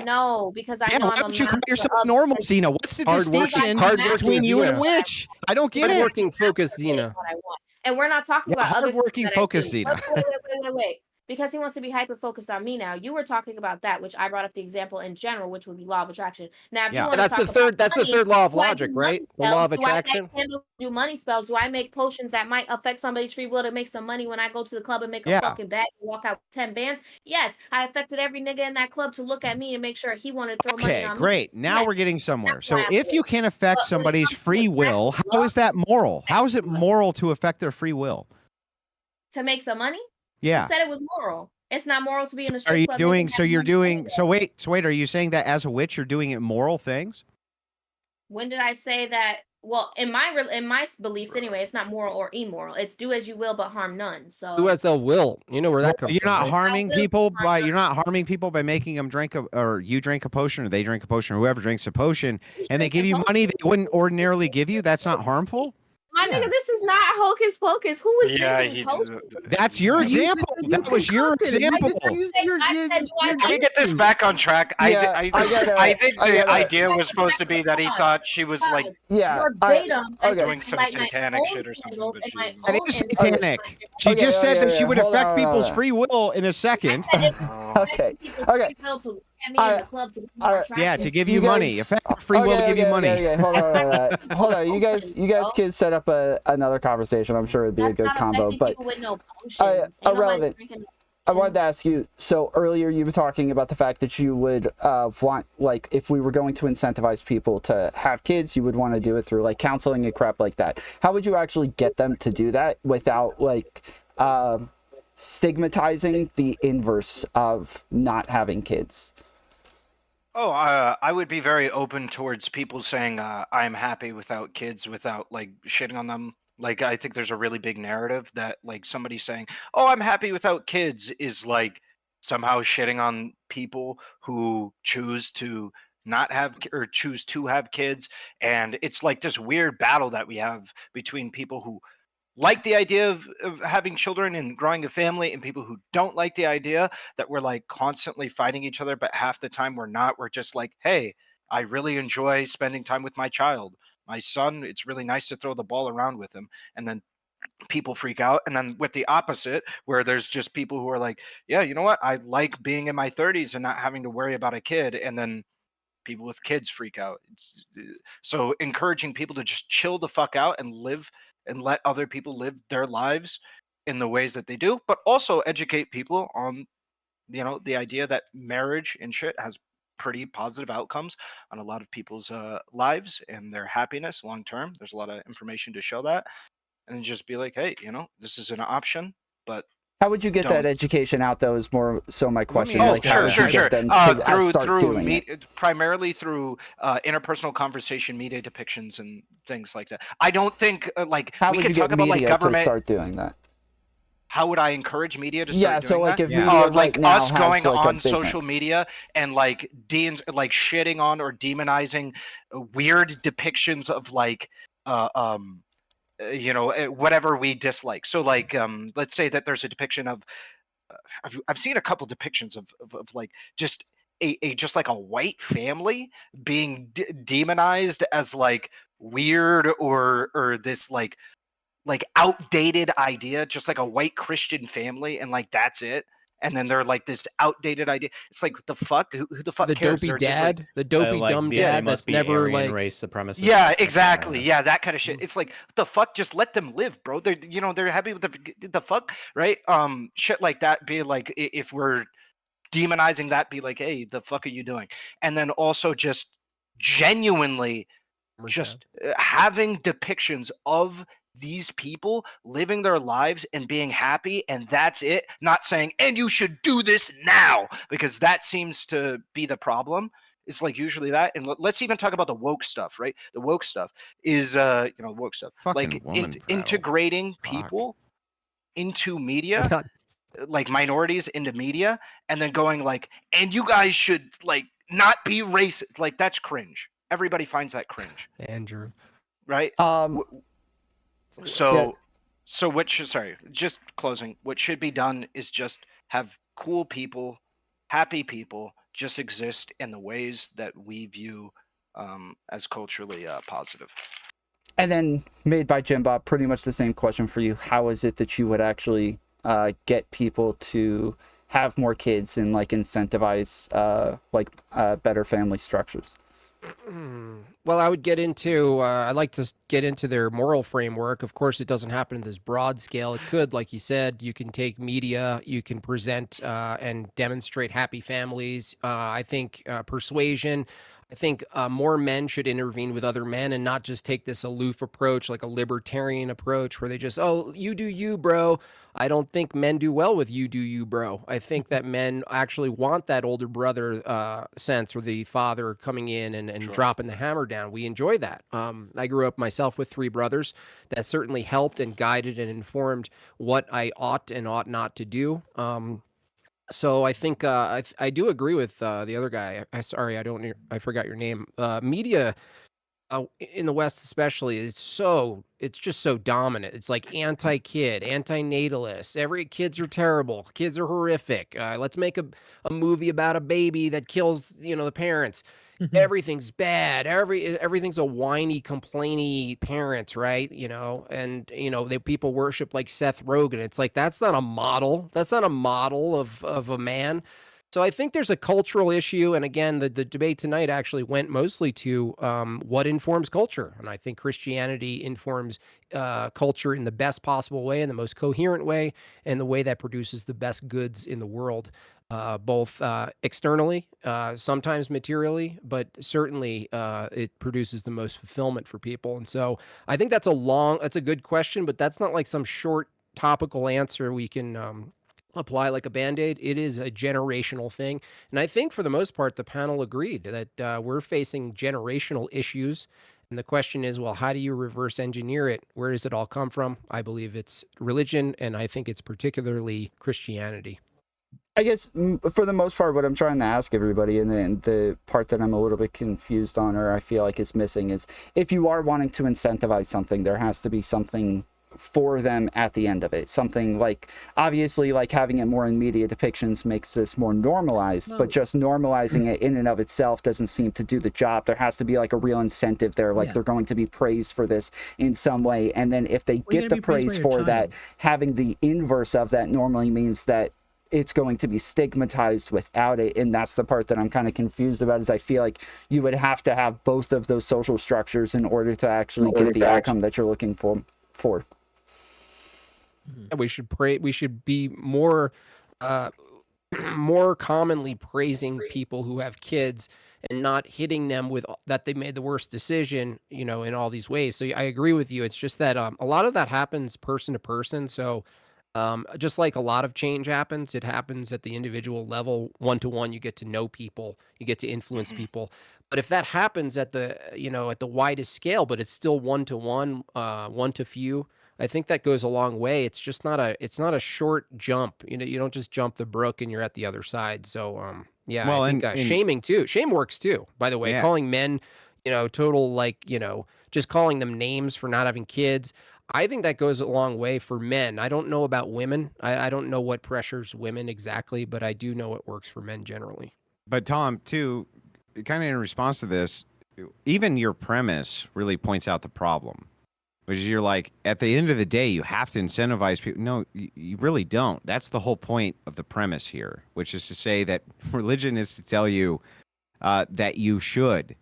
No, because I Yeah, know why I'm a don't you call master yourself of normal Xena? What's the distinction hardworking between you and a Xena. witch? I don't get it. Hardworking focus, Xena. what I want. And we're not talking Yeah, about other things hardworking that I focus, do. Xena. Wait. Because he wants to be hyper focused on me now. You were talking about that, which I brought up the example in general, which would be law of attraction. Now, if Yeah. you want That's to the talk third. about That's the money, third law of do I do logic, money right? The spells? law of Do I attraction. light candles, do money spells? Do I make potions that might affect somebody's free will to make some money when I go to the club and make Yeah. a fucking bag and walk out with 10 bands? Yes, I affected every nigga in that club to look at me and make sure he wanted to throw money Okay, on me. great. Now Yes, we're getting somewhere. that's So why I'm if you rich. can affect But when it somebody's comes to free will, attracting how love, is that moral? How is it moral to affect their free will? to make some money? Yeah. Who said it was moral? It's not moral to be in the Are strip you club. doing making so that you're money doing anyway. so wait, are you saying that as a witch you're doing immoral things? When did I say that? Well, in my beliefs anyway, it's not moral or immoral. It's do as you will, but harm none. So Who has the will? You know where that comes You're from. not right? harming will people harm by none. you're not harming people by making them drink or you drink a potion or they drink a potion or whoever drinks a potion and they give you money they wouldn't ordinarily give you. That's not harmful? My Yeah. nigga, this is not hocus pocus. Who was Yeah, drinking potions? That's your example. That was your example. I said, do I Can we like get this back on track? Yeah, I think I the gotta- idea was supposed to be that he thought she was like Yeah. verbatim? I okay. said doing I some light my satanic own shit or something, candles but and she my was That own is incense. satanic. She just said that she would Hold affect on, people's hold on. free will in a I second. said it Okay. people's Okay. free will to look at me in the club to be more I- attractive. Yeah, to give You you money. guys- Affect their free will to give you money. Okay. Hold on. Hold on. You guys can set up another conversation. I'm sure it'd be a That's good not combo. affecting But people with no potions. Ain't nobody irrelevant. drinking I wanted to potions. ask you. So earlier you were talking about the fact that you would want, like, if we were going to incentivize people to have kids, you would want to do it through like counseling and crap like that. How would you actually get them to do that without like stigmatizing the inverse of not having kids? Oh, I would be very open towards people saying I'm happy without kids, without like shitting on them. Like, I think there's a really big narrative that like somebody saying, "Oh, I'm happy without kids," is like somehow shitting on people who choose to not have or choose to have kids, and it's like this weird battle that we have between people who like the idea of having children and growing a family and people who don't like the idea, that we're like constantly fighting each other, but half the time we're not. We're just like, hey, I really enjoy spending time with my child, my son. It's really nice to throw the ball around with him. And then people freak out. And then with the opposite, where there's just people who are like, yeah, you know what, I like being in my 30s and not having to worry about a kid. And then people with kids freak out. So encouraging people to just chill the fuck out and live and let other people live their lives in the ways that they do, but also educate people on, the idea that marriage and shit has pretty positive outcomes on a lot of people's lives and their happiness long term. There's a lot of information to show that, and just be like, hey, this is an option, but How would you get that Don't. education out, though, is more so my question. ask Like, you how a would you question. get them to start through doing it? primarily through interpersonal conversation, media depictions, and things like that. I don't think like How we would could you talk get about like media to government. start doing that? How would I encourage media to Yeah, start so doing like that? if Yeah. media right Like now us has going like a on big social mix. media and like like shitting on or demonizing weird depictions of like whatever we dislike. So like let's say that there's a depiction of I've seen a couple depictions of like just a just like a white family being demonized as like weird or this like outdated idea, just like a white Christian family, and like that's it. and then they're like this outdated idea. It's like, the fuck, who the fuck The cares? dopey They're just like, dad, the dopey like dumb they dad must that's be never Aryan like. race supremacist. yeah, stuff like that, exactly. yeah. Yeah, that kind of shit. It's like, the fuck, just let them live, bro. They're, you know, they're happy with the fuck, right? Shit like that. Be like, if we're demonizing that, be like, hey, the fuck are you doing? And then also just genuinely just having depictions of these people living their lives and being happy, and that's it. Not saying, and you should do this now, because that seems to be the problem. It's like usually that. And let's even talk about the woke stuff, right? The woke stuff is woke stuff, Fucking like woman prattle. integrating Fuck. people into media, like minorities into media, and then going like, and you guys should like not be racist. Like, that's cringe. Everybody finds that cringe, Andrew. right? So what should, sorry, just closing, what should be done is just have cool people, happy people just exist in the ways that we view as culturally positive. And then made by Jim Bob, pretty much the same question for you. How is it that you would actually get people to have more kids and like incentivize better family structures? Well, I would get into, I'd like to get into their moral framework. Of course, it doesn't happen at this broad scale. It could, like you said, you can take media, you can present and demonstrate happy families. I think persuasion. I think more men should intervene with other men and not just take this aloof approach, like a libertarian approach, where they just, oh, you do you, bro. I don't think men do well with you do you, bro. I think that men actually want that older brother sense, or the father coming in and Sure. dropping the hammer down. We enjoy that. I grew up myself with 3 brothers. That certainly helped and guided and informed what I ought and ought not to do. So I think I do agree with the other guy. Sorry, I forgot your name. Media in the West especially, it's just so dominant. It's like anti-kid, anti-natalist. Every kids are terrible. Kids are horrific. Let's make a movie about a baby that kills, the parents. Everything's bad. Everything's a whiny, complainy parents, right? And people worship like Seth Rogen. It's like, that's not a model. That's not a model of a man. So I think there's a cultural issue, and again, the debate tonight actually went mostly to what informs culture, and I think Christianity informs culture in the best possible way, in the most coherent way, and the way that produces the best goods in the world, both externally, sometimes materially, but certainly it produces the most fulfillment for people. And so I think that's a good question, but that's not like some short topical answer we can apply like a Band-Aid. It is a generational thing. And I think for the most part, the panel agreed that we're facing generational issues. And the question is, well, how do you reverse engineer it? Where does it all come from? I believe it's religion, and I think it's particularly Christianity. I guess for the most part, what I'm trying to ask everybody, and the part that I'm a little bit confused on, or I feel like is missing, is if you are wanting to incentivize something, there has to be something for them at the end of it. Something like, obviously, like having it more in media depictions makes this more normalized, but just normalizing it in and of itself doesn't seem to do the job. There has to be like a real incentive there, like they're going to be praised for this in some way. And then if they get the praise for that, having the inverse of that normally means that it's going to be stigmatized without it. And that's the part that I'm kind of confused about, is I feel like you would have to have both of those social structures in order to actually get the outcome that you're looking for. We should be more more commonly praising people who have kids and not hitting them with that they made the worst decision, in all these ways. So I agree with you. It's just that a lot of that happens person to person. So just like a lot of change happens, it happens at the individual level, one-to-one. You get to know people, you get to influence people. But if that happens at the at the widest scale, but it's still one-to-one, one-to-few, I think that goes a long way. It's just not a short jump. You don't just jump the brook and you're at the other side. So yeah, Well, I think and shaming too. Shame works too, by the way. Yeah. Calling men, total just calling them names for not having kids. I think that goes a long way for men. I don't know about women. I don't know what pressures women exactly, but I do know it works for men generally. But Tom, too, kind of in response to this, even your premise really points out the problem. Which is you're like, at the end of the day, you have to incentivize people. No, you really don't. That's the whole point of the premise here, which is to say that religion is to tell you that you should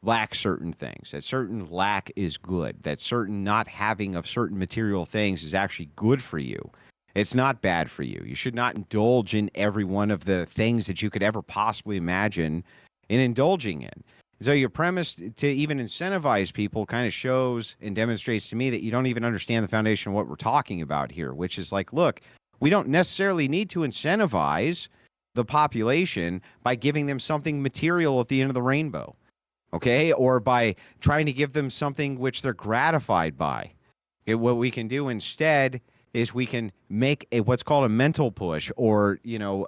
lack certain things, that certain lack is good, that certain not having of certain material things is actually good for you. It's not bad for you. You should not indulge in every one of the things that you could ever possibly imagine in indulging in. So your premise to even incentivize people kind of shows and demonstrates to me that you don't even understand the foundation of what we're talking about here, which is like, look, we don't necessarily need to incentivize the population by giving them something material at the end of the rainbow, okay? Or by trying to give them something which they're gratified by. Okay, what we can do instead is we can make a what's called a mental push, or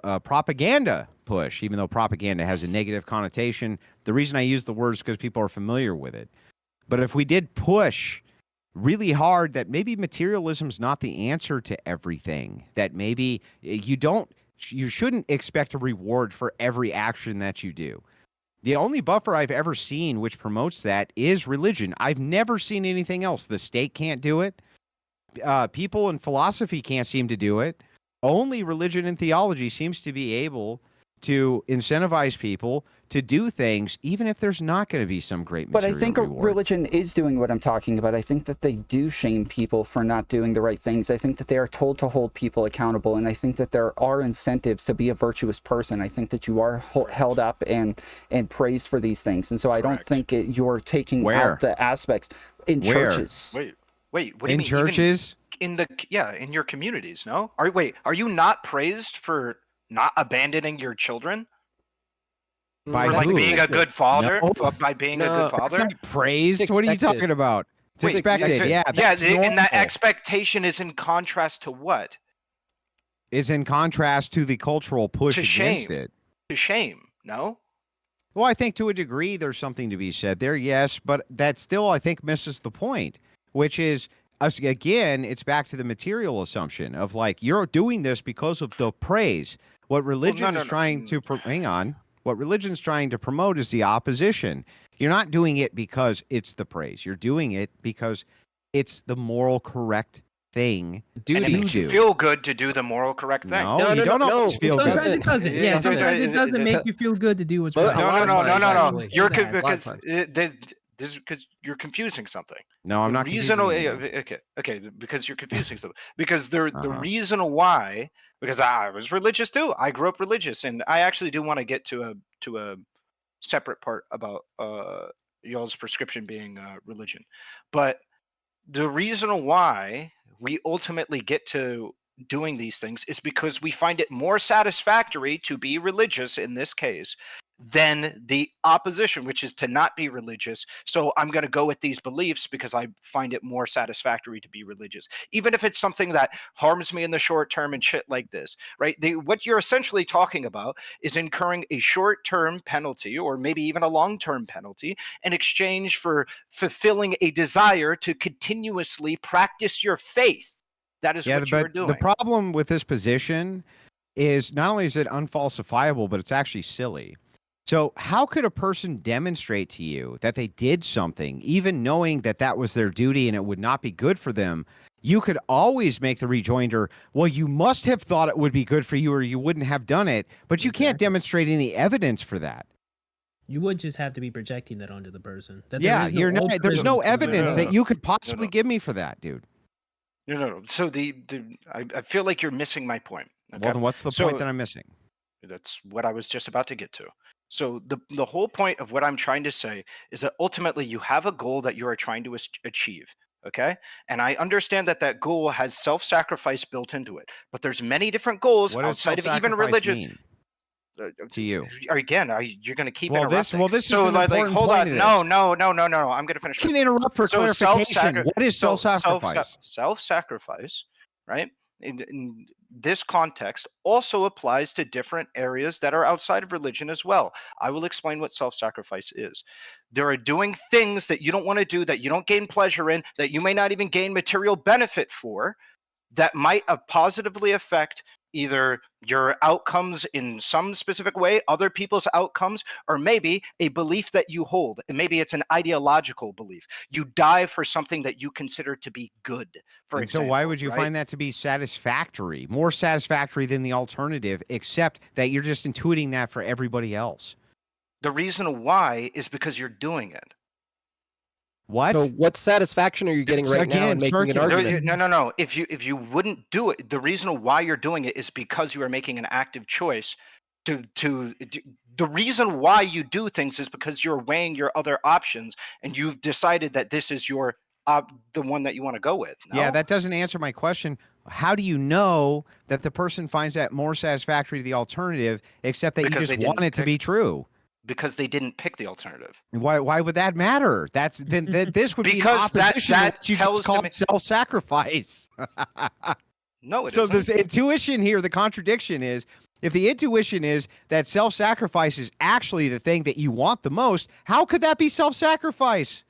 a propaganda push, even though propaganda has a negative connotation. The reason I use the word is because people are familiar with it. But if we did push really hard that maybe materialism is not the answer to everything, that maybe you shouldn't expect a reward for every action that you do. The only buffer I've ever seen which promotes that is religion. I've never seen anything else. The state can't do it. People in philosophy can't seem to do it. Only religion and theology seems to be able to incentivize people to do things, even if there's not going to be some great But material I think reward. religion is doing what I'm talking about. I think that they do shame people for not doing the right things. I think that they are told to hold people accountable, and I think that there are incentives to be a virtuous person. I think that you are held up and praised for these things, and so I don't think you're taking Where? out the aspects in Where? churches. Wait, what do you In mean? churches? Even in your communities, no? Are you not praised for not abandoning your children? By For like who? being a good father? No. By being a No, good That's father? not praised. It's What are you expected. talking about? It's Wait, expected. is it- Yeah, that's and that normal. expectation is in contrast to what? Is in contrast to the cultural push To against shame. it. To shame, no? Well, I think to a degree there's something to be said there, yes, but that still, I think, misses the point, which is, again, it's back to the material assumption of like, you're doing this because of the praise. What religion is trying to, hang on, what religion's trying to promote is the opposition. You're not doing it because it's the praise. You're doing it because it's the moral correct thing And it Duty. makes you feel good to do the moral correct thing. No, you don't always feel Sometimes good. it doesn't. Yeah, Doesn't. sometimes it doesn't make you feel good to do what's Well, right. a lot of times, actually. You're Bad. because this is because you're confusing something. No, I'm The not reason, confusing you. okay, because you're confusing something. Because the reason why, because I was religious too. I grew up religious, and I actually do want to get to a separate part about y'all's prescription being religion. But the reason why we ultimately get to doing these things is because we find it more satisfactory to be religious in this case than the opposition, which is to not be religious. So I'm going to go with these beliefs because I find it more satisfactory to be religious, even if it's something that harms me in the short term and shit like this, right? What you're essentially talking about is incurring a short-term penalty or maybe even a long-term penalty in exchange for fulfilling a desire to continuously practice your faith. That is what you're doing. The problem with this position is not only is it unfalsifiable, but it's actually silly. So how could a person demonstrate to you that they did something, even knowing that that was their duty and it would not be good for them? You could always make the rejoinder, well, you must have thought it would be good for you or you wouldn't have done it, but you can't demonstrate any evidence for that. You would just have to be projecting that onto the person. That Yeah, there is no there's no evidence that you could possibly No. give me for that, dude. No. So I feel like you're missing my point. Okay? Well, then what's the point that I'm missing? That's what I was just about to get to. So the whole point of what I'm trying to say is that ultimately you have a goal that you are trying to achieve. Okay. And I understand that that goal has self-sacrifice built into it, but there's many different goals What does outside of even self-sacrifice religion. mean to you? Again, you're going to keep Well, interrupting. this so is an important hold point on. of this. No. I'm going to finish. You can interrupt for clarification. What is self-sacrifice? Self-sacrifice, right? In this context also applies to different areas that are outside of religion as well. I will explain what self-sacrifice is. There are doing things that you don't want to do, that you don't gain pleasure in, that you may not even gain material benefit for, that might positively affect either your outcomes in some specific way, other people's outcomes, or maybe a belief that you hold. And maybe it's an ideological belief. You die for something that you consider to be good, for example. So why would you right? find that to be satisfactory, more satisfactory than the alternative, except that you're just intuiting that for everybody else? The reason why is because you're doing it. What? So what satisfaction are you getting It's, right now again, in making an circular. argument? No. If you wouldn't do it, the reason why you're doing it is because you are making an active choice the reason why you do things is because you're weighing your other options and you've decided that this is your the one that you want to go with. No? Yeah, that doesn't answer my question. How do you know that the person finds that more satisfactory to the alternative, except that Because you they just want didn't it to be true? Because they didn't pick the alternative. Why would that matter? That's then this would Because be an opposition that to what you tells just called self-sacrifice. No, it so isn't. this intuition here, the contradiction is, if the intuition is that self-sacrifice is actually the thing that you want the most, how could that be self-sacrifice?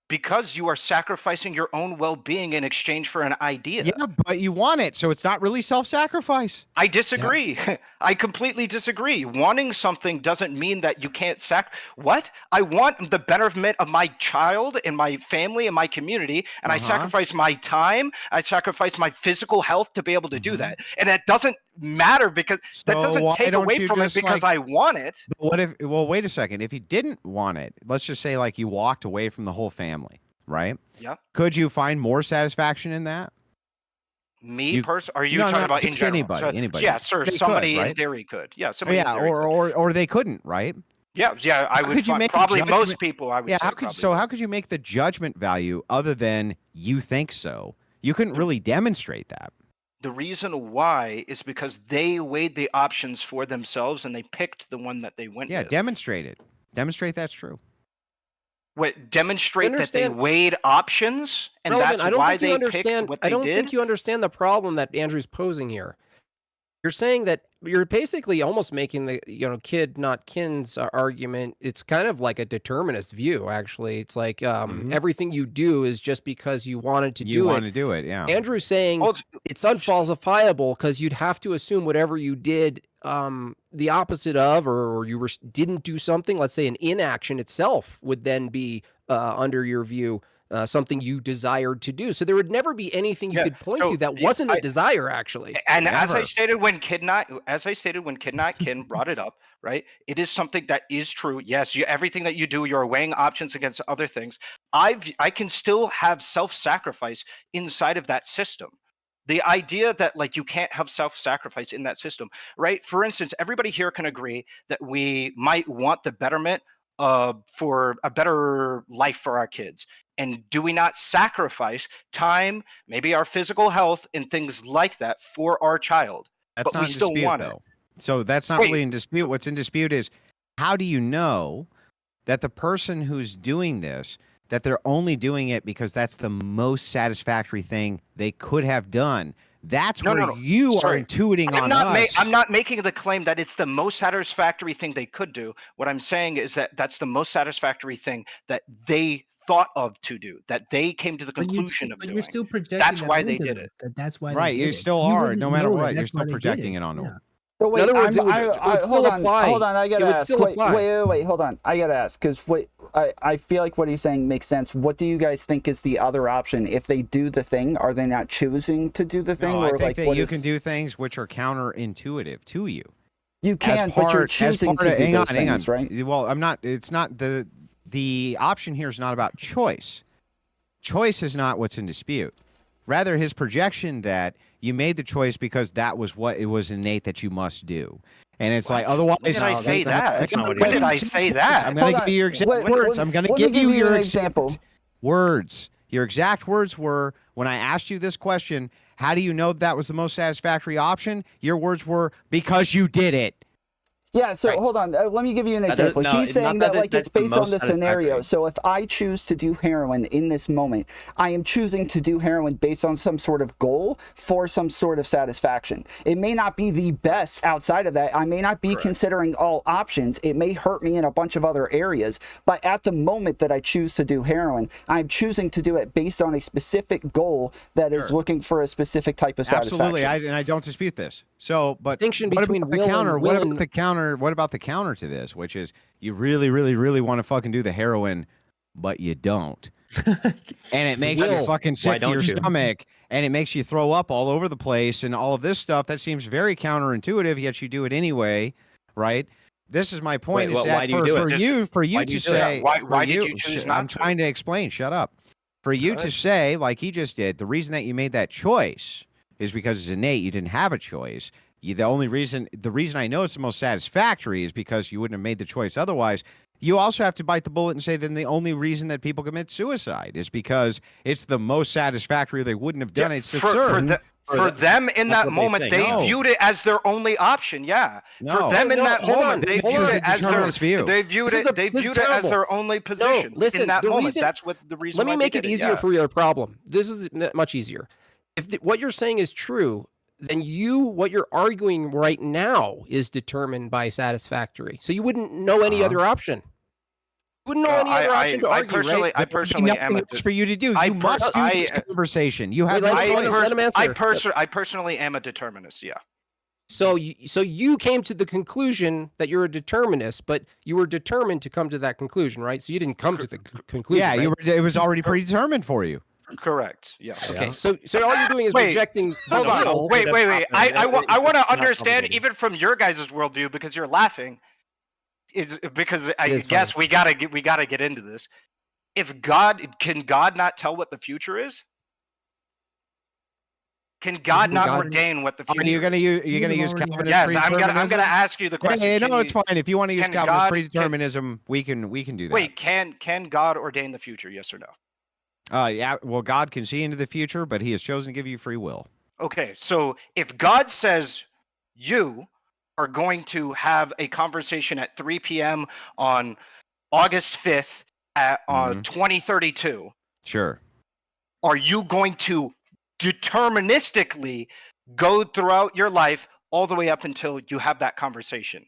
Because you are sacrificing your own well-being in exchange for an idea. Yeah, but you want it, so it's not really self-sacrifice. I disagree. Yeah. I completely disagree. Wanting something doesn't mean that you can't What? I want the betterment of my child and my family and my community, and I sacrifice my time. I sacrifice my physical health to be able to do that. And that doesn't matter because that doesn't take away from it because I want it. What if, well, wait a second. If you didn't want it, let's just say like you walked away from the whole family, right? Yeah. Could you find more satisfaction in that? Me personally? Are you talking about in general? Anybody. Yeah, sir. They somebody could, right? in theory could. Yeah, somebody in theory could. or they couldn't, right? Yeah, I would find probably most people. I would say. How could you make the judgment value other than you think so? You couldn't really demonstrate that. The reason why is because they weighed the options for themselves and they picked the one that they went with. Yeah, demonstrate it. Demonstrate that's true. What, demonstrate that they weighed options and Relevant, that's why they picked what they did? I don't think you understand the problem that Andrew's posing here. You're saying that you're basically almost making the kid not kin's argument. It's kind of like a determinist view, actually. It's like everything you do is just because you wanted to do it. You want to do it, yeah. Andrew's saying it's unfalsifiable because you'd have to assume whatever you did the opposite of, or you didn't do something, let's say an inaction itself would then be, under your view, something you desired to do. So there would never be anything you could point to that wasn't a desire, actually. And never. as I stated when Kid Not Kin brought it up, right? It is something that is true. Yes, everything that you do, you're weighing options against other things. I can still have self-sacrifice inside of that system. The idea that like you can't have self-sacrifice in that system, right? For instance, everybody here can agree that we might want the betterment for a better life for our kids. And do we not sacrifice time, maybe our physical health and things like that for our child? That's but not we still dispute, want though. So that's not really in dispute. What's in dispute is how do you know that the person who's doing this, that they're only doing it because that's the most satisfactory thing they could have done? That's where you are intuiting on us. I'm not making the claim that it's the most satisfactory thing they could do. What I'm saying is that that's the most satisfactory thing that they thought of to do, that they came to the conclusion of doing. You're still projecting. That's why they did it. That's why. Right, you still are. No matter what, you're still projecting it onto them. But wait, in other words, it would still apply. Hold on, I gotta ask. Wait, hold on. I gotta ask, because I feel like what he's saying makes sense. What do you guys think is the other option? If they do the thing, are they not choosing to do the thing? No, I think that you can do things which are counterintuitive to you. You can, but you're choosing to do those things, right? Well, I'm not. It's not the option here is not about choice. Choice is not what's in dispute. Rather, his projection that you made the choice because that was what it was innate that you must do. And it's like, otherwise... When did I say that? When did I say that? I'm going to give you your exact words. I'm going to give you your example. Words. Your exact words were, when I asked you this question, how do you know that was the most satisfactory option? Your words were, because you did it. Yeah, so Right. hold on. Let me give you an That example. doesn't- no, She's it's not saying that that like that's it's the based on most the scenario. satisfactory. So if I choose to do heroin in this moment, I am choosing to do heroin based on some sort of goal for some sort of satisfaction. It may not be the best outside of that. I may not be considering all options. It may hurt me in a bunch of other areas. But at the moment that I choose to do heroin, I'm choosing to do it based on a specific goal that is looking for a specific type of Absolutely, satisfaction. and I don't dispute this. So, but Distinction what between about the will and counter? will What about and- the counter? What about the counter to this, which is you really, really, really want to fucking do the heroin, but you don't, and it makes you will. fucking Why sick to don't your you? stomach, and it makes you throw up all over the place, and all of this stuff that seems very counterintuitive, yet you do it anyway, right? This is my point. Wait, is well, that why do you do it? for you Why do to you do it? say, Why for did you choose not I'm to? trying to explain. Shut up. For you to ahead. say, like he just did, the reason that you made that choice is because it's innate. You didn't have a choice. The reason I know it's the most satisfactory is because you wouldn't have made the choice otherwise. You also have to bite the bullet and say then the only reason that people commit suicide is because it's the most satisfactory. They wouldn't have done it. It's for absurd. them in That's that what they moment, think. they No. viewed it as their only option. Yeah, No. for them in No, that hold moment, on, they hold viewed on. it as their Determinist view. they viewed This is it a- they this is viewed it as terrible. their only position listen, in that the moment. reason- That's what the reason. Let me why make they it did easier yeah. for your problem. This is much easier. If what you're saying is true, then what you're arguing right now is determined by satisfactory. So you wouldn't know any other option. You wouldn't know any other option to argue, right? I personally am Nothing else for you to do. I You must do this I- conversation. You have Wait, let no him- choice. let him answer. I personally am a determinist. Yeah. So you came to the conclusion that you're a determinist, but you were determined to come to that conclusion, right? So you didn't come to the conclusion. Yeah, right? it was already predetermined for you. Correct. Yeah. Okay. So all you're doing is Wait, rejecting. Hold the on. will. Wait. I want to It's not understand complicated. even from your guys' worldview because you're laughing. Is because I is guess funny. we gotta get into this. If can God not tell what the future is? Can God not God- ordain what the future You're going to is? use You've Calvinist already- Yes, I'm gonna predeterminism? ask you the question. Yeah, Can no, it's you- fine. If you want to use can Calvinist God- predeterminism, we can do that. Wait, can God ordain the future? Yes or no? Yeah. Well, God can see into the future, but He has chosen to give you free will. Okay, so if God says you are going to have a conversation at 3 p.m. on August 5th at 2032, Sure. are you going to deterministically go throughout your life all the way up until you have that conversation?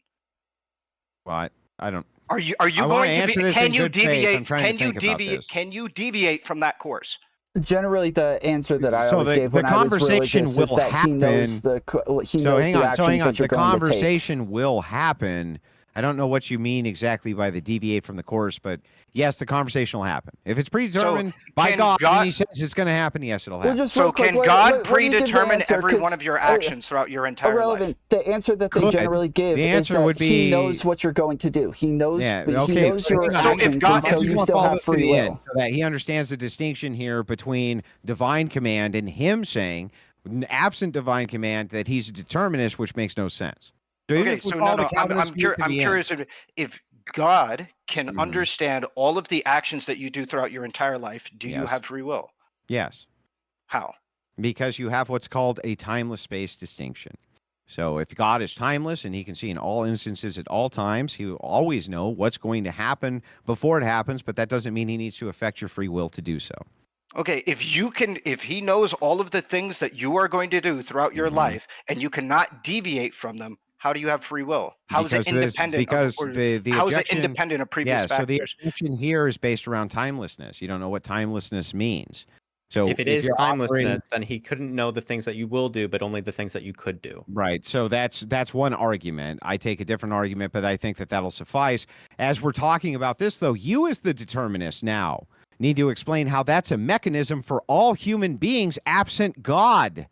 Well, I don't. Are you I wanna going to answer be? this Can in you good faith. I'm deviate? trying to Can you think about deviate? this. Can you deviate from that course? Generally, the answer that I So always the- gave the when I was conversation religious is will that he knows happen. he So knows hang the on. So actions hang on. that you're The going to take. conversation will happen. I don't know what you mean exactly by the deviate from the course, but yes, the conversation will happen. If it's predetermined by can God, God- and He says it's going to happen, yes, it'll Well, happen. just So real quick, can let- God let me give the predetermine answer, every 'cause, one of your actions throughout your entire life? Irrelevant. The answer that they Could. generally give The is answer that would he be- knows what you're going to do. He knows, Yeah, he okay, knows so your hang on. So if actions, God- and so if you wanna still follow have this to free the end, will. so that he understands the distinction here between divine command and him saying, absent divine command, that he's a determinist, which makes no sense. So even Okay, if we so follow the I'm Calvinist view to the end- curious if God can Mhm. understand all of the actions that you do throughout your entire life. Do you Yes. have free will? Yes, How? because you have what's called a timeless space distinction. So if God is timeless and he can see in all instances at all times, he will always know what's going to happen before it happens, but that doesn't mean he needs to affect your free will to do so. Okay, if he knows all of the things that you are going to do throughout your Mhm. life and you cannot deviate from them, how do you have free will? How is it independent? How is it objection- independent of previous Yeah, so the factors? objection here is based around timelessness. You don't know what timelessness means. So If it is you're timelessness, operating- then he couldn't know the things that you will do, but only the things that you could do. Right. So that's one argument. I take a different argument, but I think that that'll suffice. As we're talking about this, though, you as the determinist now need to explain how that's a mechanism for all human beings absent God.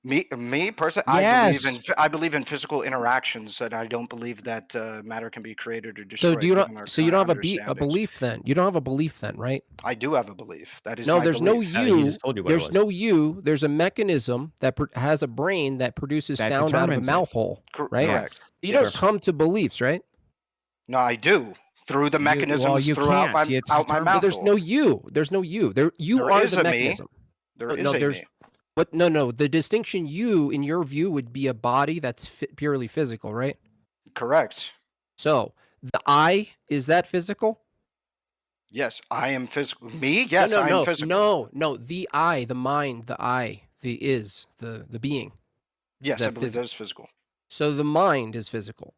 Me personally, Yes. I believe in physical interactions, and I don't believe that matter can be created or destroyed. So do you given our not? So you don't have a understandings. belief then? You don't have a belief then, right? I do have a belief. That is No, my there's belief. no He you. just told you what it There's was. no you. There's a mechanism that has a brain that produces That sound out of a determines it. mouth hole, right? Correct. You Sure. don't come to beliefs, right? No, I do through the mechanisms you throughout can't. my It's out my determined. mouth. So there's no hole. you. There's no you. You There are is the a me. mechanism. There No, is no, a there's- me. What? No. The distinction in your view, would be a body that's purely physical, right? Correct. So the I, is that physical? Yes, I am physical. Me? Yes, I am physical. No. The I, the mind, the I, the being. Yes, I that believe that is physical. So the mind is physical.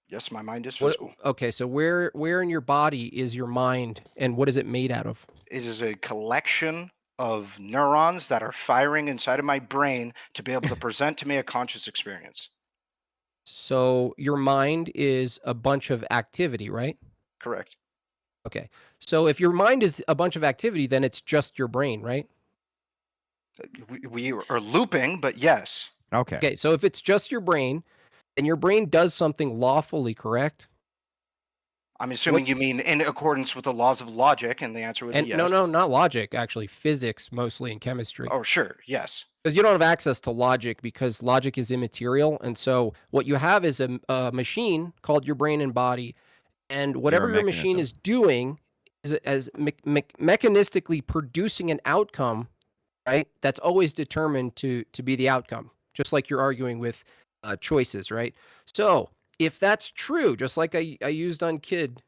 Yes, my mind is physical. Okay, so where in your body is your mind, and what is it made out of? It is a collection of neurons that are firing inside of my brain to be able to present to me a conscious experience. So your mind is a bunch of activity, right? Correct. Okay. So if your mind is a bunch of activity, then it's just your brain, right? We are looping, but yes. Okay. Okay, so if it's just your brain, and your brain does something lawfully, correct? I'm assuming you mean in accordance with the laws of logic, and the answer would be yes. No, not logic, actually. Physics, mostly, in chemistry. Oh, sure, yes. Because you don't have access to logic, because logic is immaterial. And so what you have is a machine called your brain and body. And whatever your machine is doing is as mechanistically producing an outcome, right? That's always determined to be the outcome, just like you're arguing with choices, right? So if that's true, just like I used on Kid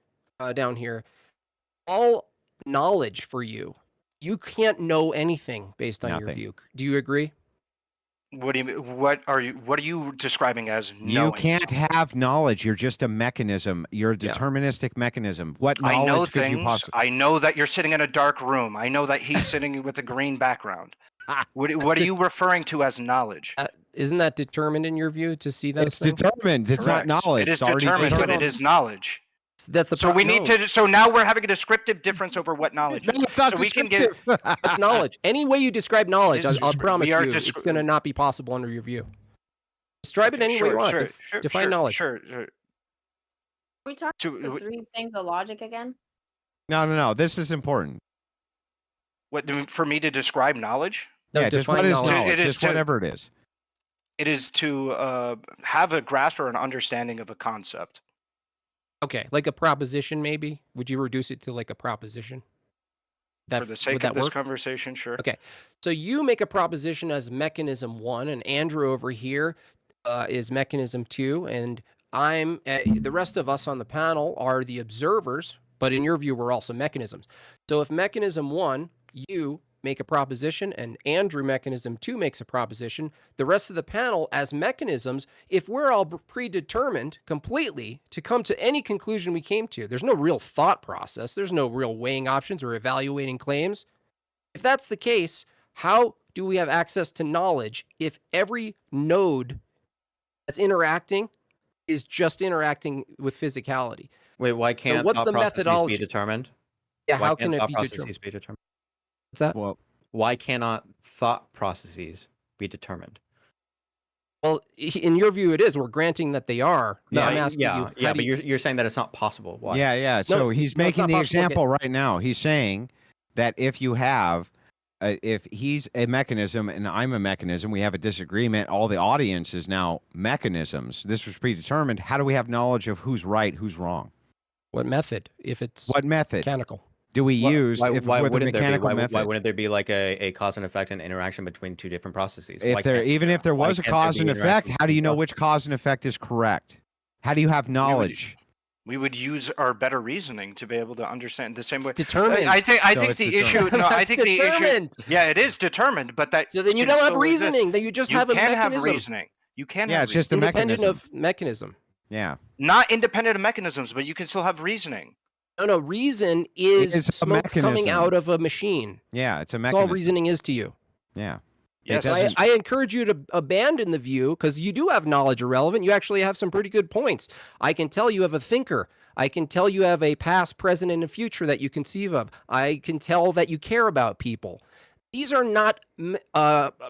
down here, all knowledge for you, you can't know anything based on your view. Do you agree? What do you mean? What are you describing as knowing? You can't have knowledge. You're just a mechanism. You're a deterministic mechanism. What knowledge I know could you things. possibly? I know that you're sitting in a dark room. I know that he's sitting with a green background. What are you referring to as knowledge? Isn't that determined in your view to see those It's things? determined. It's Correct. not knowledge. It is It's already determined, but determined. it is knowledge. That's the So we need to. So now we're having a descriptive difference over what knowledge is. No, it's not so we can get. It's knowledge. Any way you describe knowledge, I'll promise we are you, it's going to not be possible under your view. Describe it any way you want. Define knowledge. Sure. Can we talk about the three things of logic again? No. This is important. What for me to describe knowledge? No, Yeah, just what is knowledge. knowledge? It is Just to- whatever it is. It is to have a grasp or an understanding of a concept. Okay, like a proposition, maybe? Would you reduce it to like a proposition? For the sake of this conversation, sure. Okay, so you make a proposition as mechanism 1, and Andrew over here is mechanism 2, and the rest of us on the panel are the observers, but in your view, we're also mechanisms. So if mechanism 1, you make a proposition, and Andrew, mechanism 2, makes a proposition, the rest of the panel as mechanisms, if we're all predetermined completely to come to any conclusion we came to, there's no real thought process, there's no real weighing options or evaluating claims. If that's the case, how do we have access to knowledge if every node that's interacting is just interacting with physicality? Wait, why can't what's thought the processes methodology? be determined? Yeah, Why how can't can it thought be processes determined? be determined? What's that? Well, Why cannot thought processes be determined? Well, in your view, it is. We're granting that they are. Yeah, I'm asking you. Yeah, but you're saying that it's not possible. Why? Yeah. So he's it's making not the possible. example right now. He's saying that if you have, if he's a mechanism and I'm a mechanism, we have a disagreement. All the audience is now mechanisms. This was predetermined. How do we have knowledge of who's right, who's wrong? What method? If it's What method mechanical. do we use? Why with wouldn't there be? mechanical method? Why wouldn't there be like a cause and effect and interaction between two different processes? If there was a can't there cause be and effect, interaction how do you between know which cause and effect is correct? How do you have knowledge? We would use our better reasoning to be able to understand the same way. Determined. I think it's the determined. issue. No, I That's think the issue. determined. Yeah, it is determined, but that. So then you can don't have still exist. reasoning. Then you just You have a can have mechanism. reasoning. You can. Yeah, have it's just a reasoning. Independent mechanism. of mechanism. Yeah. Not independent of mechanisms, but you can still have reasoning. No. Reason is It's a smoke coming mechanism. out of a machine. Yeah, it's a That's mechanism. all reasoning is to you. Yeah. Yes. So doesn't- I encourage you to abandon the view because you do have knowledge irrelevant. You actually have some pretty good points. I can tell you have a thinker. I can tell you have a past, present, and a future that you conceive of. I can tell that you care about people. These are not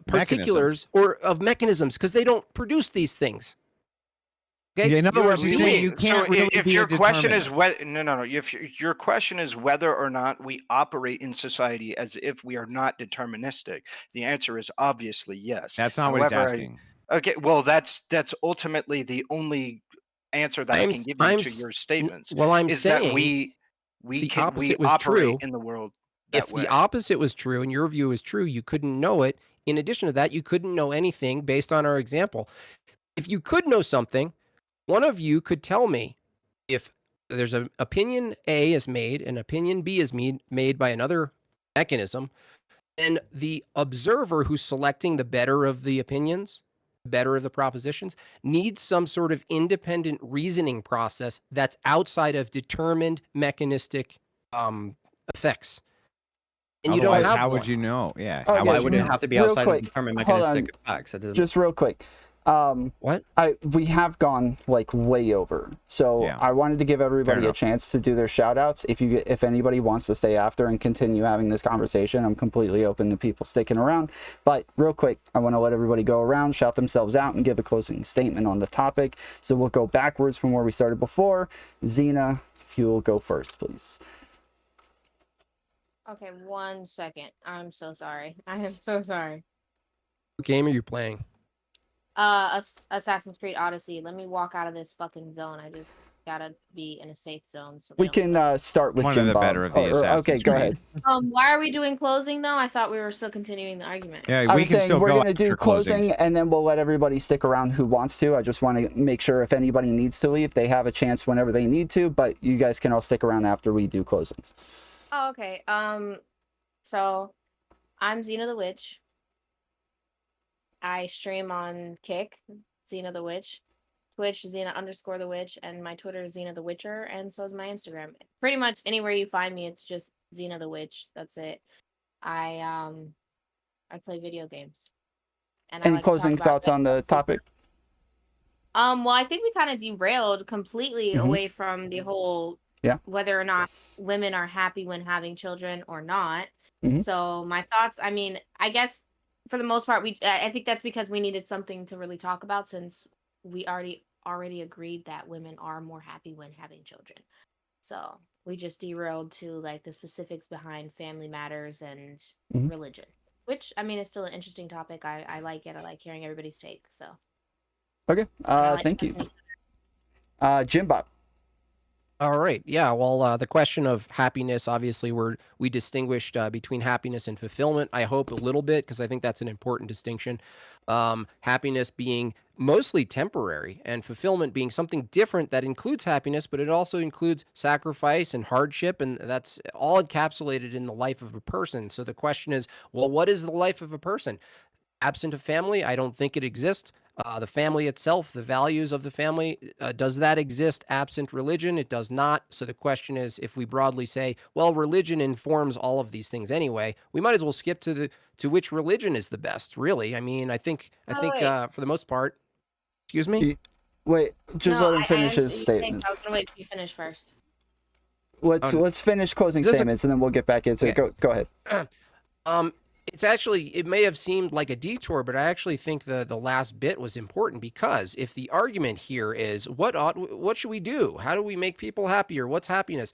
particulars or of mechanisms because they don't produce these things. Okay? Yeah, in other You words, are he's really- saying you can't so really if be your a question is determinant. if your question is whether or not we operate in society as if we are not deterministic, the answer is obviously yes. That's not what he's However, asking. Okay, well that's ultimately the only answer that I can give you to your statements. Well, I'm is saying that we the can we opposite was operate true. in the world. that if way. the opposite was true and your view is true, you couldn't know it. In addition to that, you couldn't know anything based on our example. If you could know something, one of you could tell me if there's an opinion A is made and opinion B is made by another mechanism, and the observer who's selecting the better of the opinions, better of the propositions, needs some sort of independent reasoning process that's outside of determined mechanistic effects. And you don't Otherwise, have how one. would you know? Yeah. Okay, How Why would would you it know? have to be Real outside quick, of determined hold mechanistic on. effects? That doesn't. Just real quick. What? We have gone like way over, so Yeah. I wanted to give everybody a enough. chance to do their shout outs. If anybody wants to stay after and continue having this conversation, I'm completely open to people sticking around. But real quick, I want to let everybody go around, shout themselves out, and give a closing statement on the topic. So we'll go backwards from where we started before. Xena, if you'll go first, please. Okay, 1 second. I'm so sorry. I am so sorry. What game are you playing? Assassin's Creed Odyssey. Let me walk out of this fucking zone. I just gotta be in a safe zone. So We can start with One Jim of the Bob. better of the Okay, Assassin's go Creed. ahead. Why are we doing closing though? I thought we were still continuing the argument. Yeah, I we was can saying still we're go going to do after closing, closings. and then we'll let everybody stick around who wants to. I just want to make sure if anybody needs to leave, they have a chance whenever they need to, but you guys can all stick around after we do closings. Oh, okay. So I'm Xena the Witch. I stream on Kick, Xena the Witch, Twitch, Xena_the Witch, and my Twitter is Xena the Witcher, and so is my Instagram. Pretty much anywhere you find me, it's just Xena the Witch. That's it. I play video games. And I Any like to talk closing about thoughts on the topic? Well, I think we kind of derailed completely Mhm. away from the whole Yeah. whether or not women are happy when having children or not. Mhm. So my thoughts, I mean, I guess for the most part, I think that's because we needed something to really talk about since we already agreed that women are more happy when having children. So we just derailed to like the specifics behind family matters and Mhm. religion, which I mean is still an interesting topic. I like it. I like hearing everybody's take. So Okay, and I like thank you. listening. Jim Bob. All right. Yeah. Well, the question of happiness, obviously, we distinguished between happiness and fulfillment. I hope a little bit because I think that's an important distinction. Happiness being mostly temporary, and fulfillment being something different that includes happiness, but it also includes sacrifice and hardship, and that's all encapsulated in the life of a person. So the question is, well, what is the life of a person? Absent a family, I don't think it exists. The family itself, the values of the family, does that exist absent religion? It does not. So the question is, if we broadly say, well, religion informs all of these things anyway, we might as well skip to which religion is the best. Really, I mean, I think wait. for the most part. Excuse me. Wait, just No, let him finish I his understand. statements. I was gonna wait till you finish first. Let's finish closing This is a- statements, and then we'll get back into it. Okay. Go ahead. It's actually, it may have seemed like a detour, but I actually think the last bit was important because if the argument here is what should we do? How do we make people happier? What's happiness?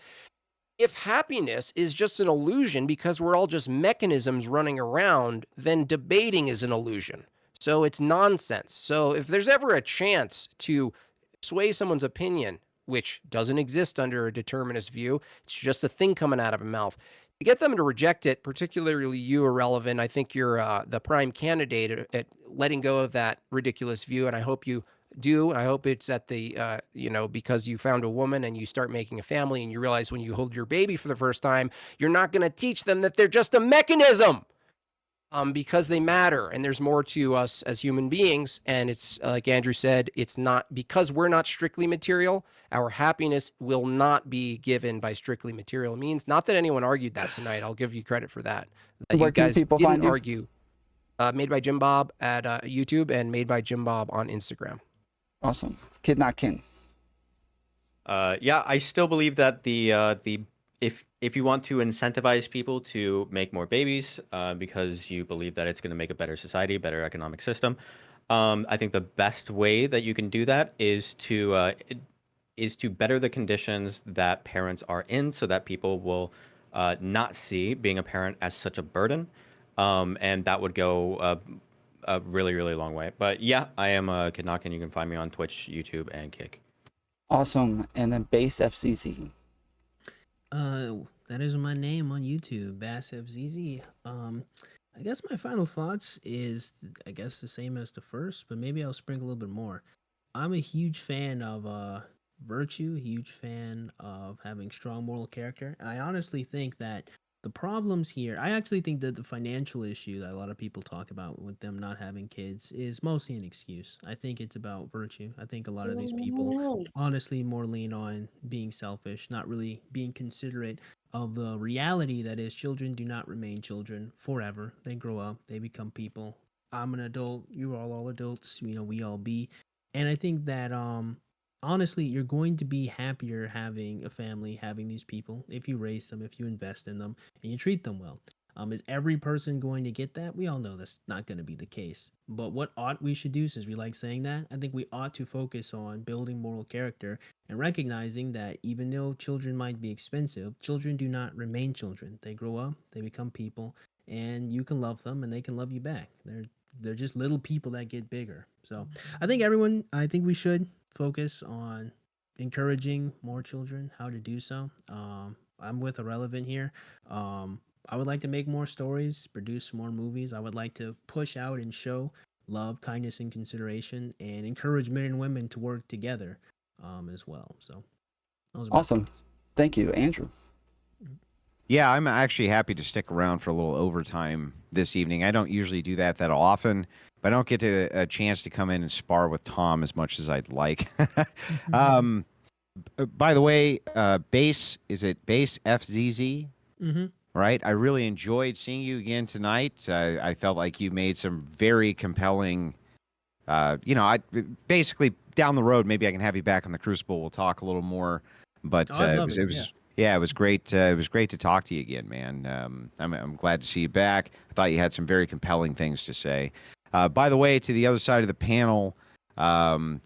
If happiness is just an illusion because we're all just mechanisms running around, then debating is an illusion. So it's nonsense. So if there's ever a chance to sway someone's opinion, which doesn't exist under a determinist view, it's just a thing coming out of a mouth. To get them to reject it, particularly you, Ahrelevant, I think you're the prime candidate at letting go of that ridiculous view, and I hope you do. I hope it's at the, because you found a woman and you start making a family and you realize when you hold your baby for the first time, you're not going to teach them that they're just a mechanism. Because they matter and there's more to us as human beings. And it's like Andrew said, it's not because we're not strictly material. Our happiness will not be given by strictly material means. Not that anyone argued that tonight. I'll give you credit for that. Where You can guys people didn't find you? argue. Made by Jim Bob at YouTube and made by Jim Bob on Instagram. Awesome. Kid not kin. Yeah, I still believe that if you want to incentivize people to make more babies because you believe that it's going to make a better society, better economic system, I think the best way that you can do that is to better the conditions that parents are in, so that people will not see being a parent as such a burden, and that would go a really, really long way. But yeah, I am Kidnakin. You can find me on Twitch, YouTube, and Kick. Awesome. And then base FCC. That is my name on YouTube, BassFZZ. I guess my final thoughts is, I guess, the same as the first, but maybe I'll sprinkle a little bit more. I'm a huge fan of virtue, a huge fan of having strong moral character, and I honestly think that the problems here, I actually think that the financial issue that a lot of people talk about with them not having kids is mostly an excuse. I think it's about virtue. I think a lot of these people honestly more lean on being selfish, not really being considerate of the reality that is children do not remain children forever. They grow up, they become people. I'm an adult, you are all adults, we all be. And I think that honestly, you're going to be happier having a family, having these people, if you raise them, if you invest in them, and you treat them well. Is every person going to get that? We all know that's not going to be the case. But what ought we should do, since we like saying that, I think we ought to focus on building moral character and recognizing that even though children might be expensive, children do not remain children. They grow up, they become people, and you can love them and they can love you back. They're just little people that get bigger. So I think we should focus on encouraging more children how to do so. I'm with Ahrelevant here. I would like to make more stories, produce more movies. I would like to push out and show love, kindness, and consideration, and encourage men and women to work together as well. So, those are my Awesome. thoughts. Thank you, Andrew. Yeah, I'm actually happy to stick around for a little overtime this evening. I don't usually do that often, but I don't get a chance to come in and spar with Tom as much as I'd like. By the way, is it Base FZZ? Mm-hmm. Right? I really enjoyed seeing you again tonight. I felt like you made some very compelling, I basically down the road, maybe I can have you back on the Crucible. We'll talk a little more, but Oh, I'd it love was, it. it was, yeah, it was great. It was great to talk to you again, man. I'm glad to see you back. I thought you had some very compelling things to say. By the way, to the other side of the panel,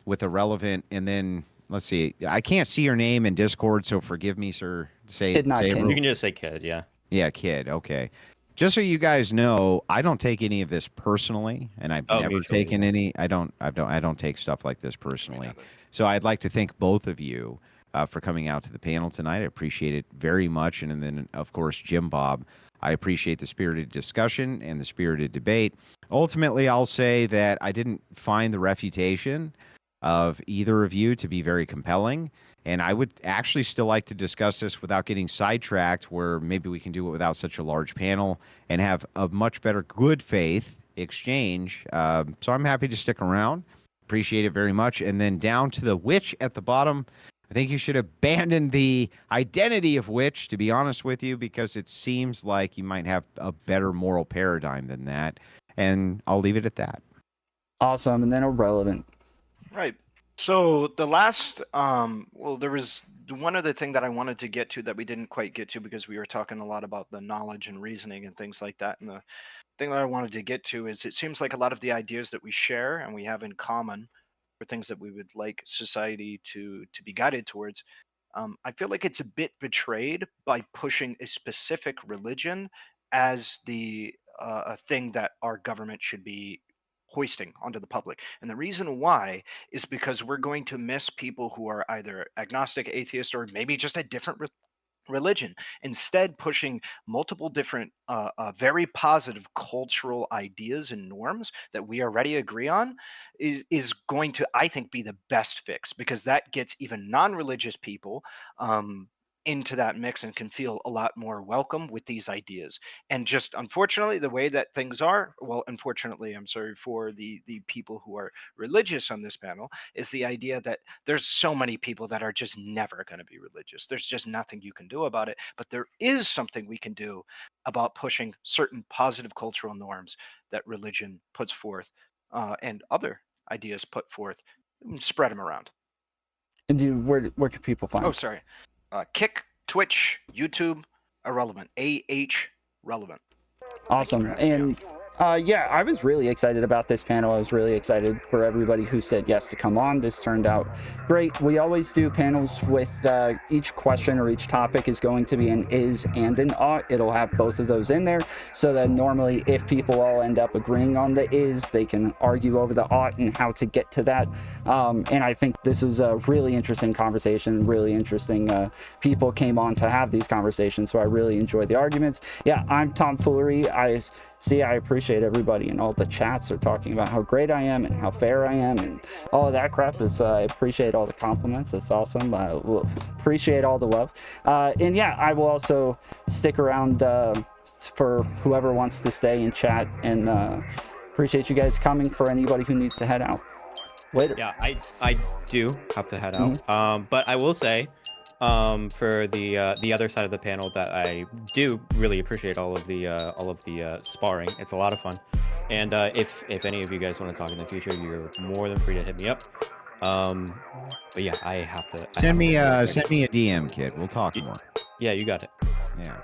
with Ahrelevant, and then let's see, I can't see your name in Discord, so forgive me, sir. Kid, not Say it kin. You real. can just say kid, yeah. Yeah, kid. Okay. Just so you guys know, I don't take any of this personally, and I've never mutual. taken any. I don't take stuff like this personally. neither. So I'd like to thank both of you for coming out to the panel tonight. I appreciate it very much, and then of course Jim Bob. I appreciate the spirited discussion and the spirited debate. Ultimately, I'll say that I didn't find the refutation of either of you to be very compelling. And I would actually still like to discuss this without getting sidetracked, where maybe we can do it without such a large panel and have a much better good faith exchange. So I'm happy to stick around. Appreciate it very much. And then down to the witch at the bottom. I think you should abandon the identity of witch, to be honest with you, because it seems like you might have a better moral paradigm than that. And I'll leave it at that. Awesome. And then Ahrelevant. Right. So the last, there was one other thing that I wanted to get to that we didn't quite get to because we were talking a lot about the knowledge and reasoning and things like that. And the thing that I wanted to get to is it seems like a lot of the ideas that we share and we have in common for things that we would like society to be guided towards. I feel like it's a bit betrayed by pushing a specific religion as the a thing that our government should be hoisting onto the public. And the reason why is because we're going to miss people who are either agnostic, atheist, or maybe just a different religion. Instead, pushing multiple different, very positive cultural ideas and norms that we already agree on is going to, I think, be the best fix because that gets even non-religious people into that mix and can feel a lot more welcome with these ideas. And just unfortunately, the way that things are, well, unfortunately, I'm sorry for the people who are religious on this panel, is the idea that there's so many people that are just never going to be religious. There's just nothing you can do about it. But there is something we can do about pushing certain positive cultural norms that religion puts forth and other ideas put forth, and spread them around. And where can people find? Oh, sorry. Kick, Twitch, YouTube, Ahrelevant. AH relevant. Awesome. having me And Yeah, I was really excited about this panel. I was really excited for everybody who said yes to come on. This turned out great. We always do panels with each question or each topic is going to be an is and an ought. It'll have both of those in there, so that normally if people all end up agreeing on the is, they can argue over the ought and how to get to that. And I think this is a really interesting conversation, really interesting people came on to have these conversations, so I really enjoyed the arguments. Yeah, I'm Tomfoolery. I appreciate everybody in all the chats are talking about how great I am and how fair I am and all of that crap. I appreciate all the compliments. It's awesome. I will appreciate all the love. And yeah, I will also stick around for whoever wants to stay and chat, and appreciate you guys coming. For anybody who needs to head out later. Yeah, I do have to head out. But I will say, for the other side of the panel, that I do really appreciate all of the sparring. It's a lot of fun, and if any of you guys want to talk in the future, you're more than free to hit me up. But yeah, I have to Send me a DM, kid. We'll talk more. Yeah, you got it. Yeah.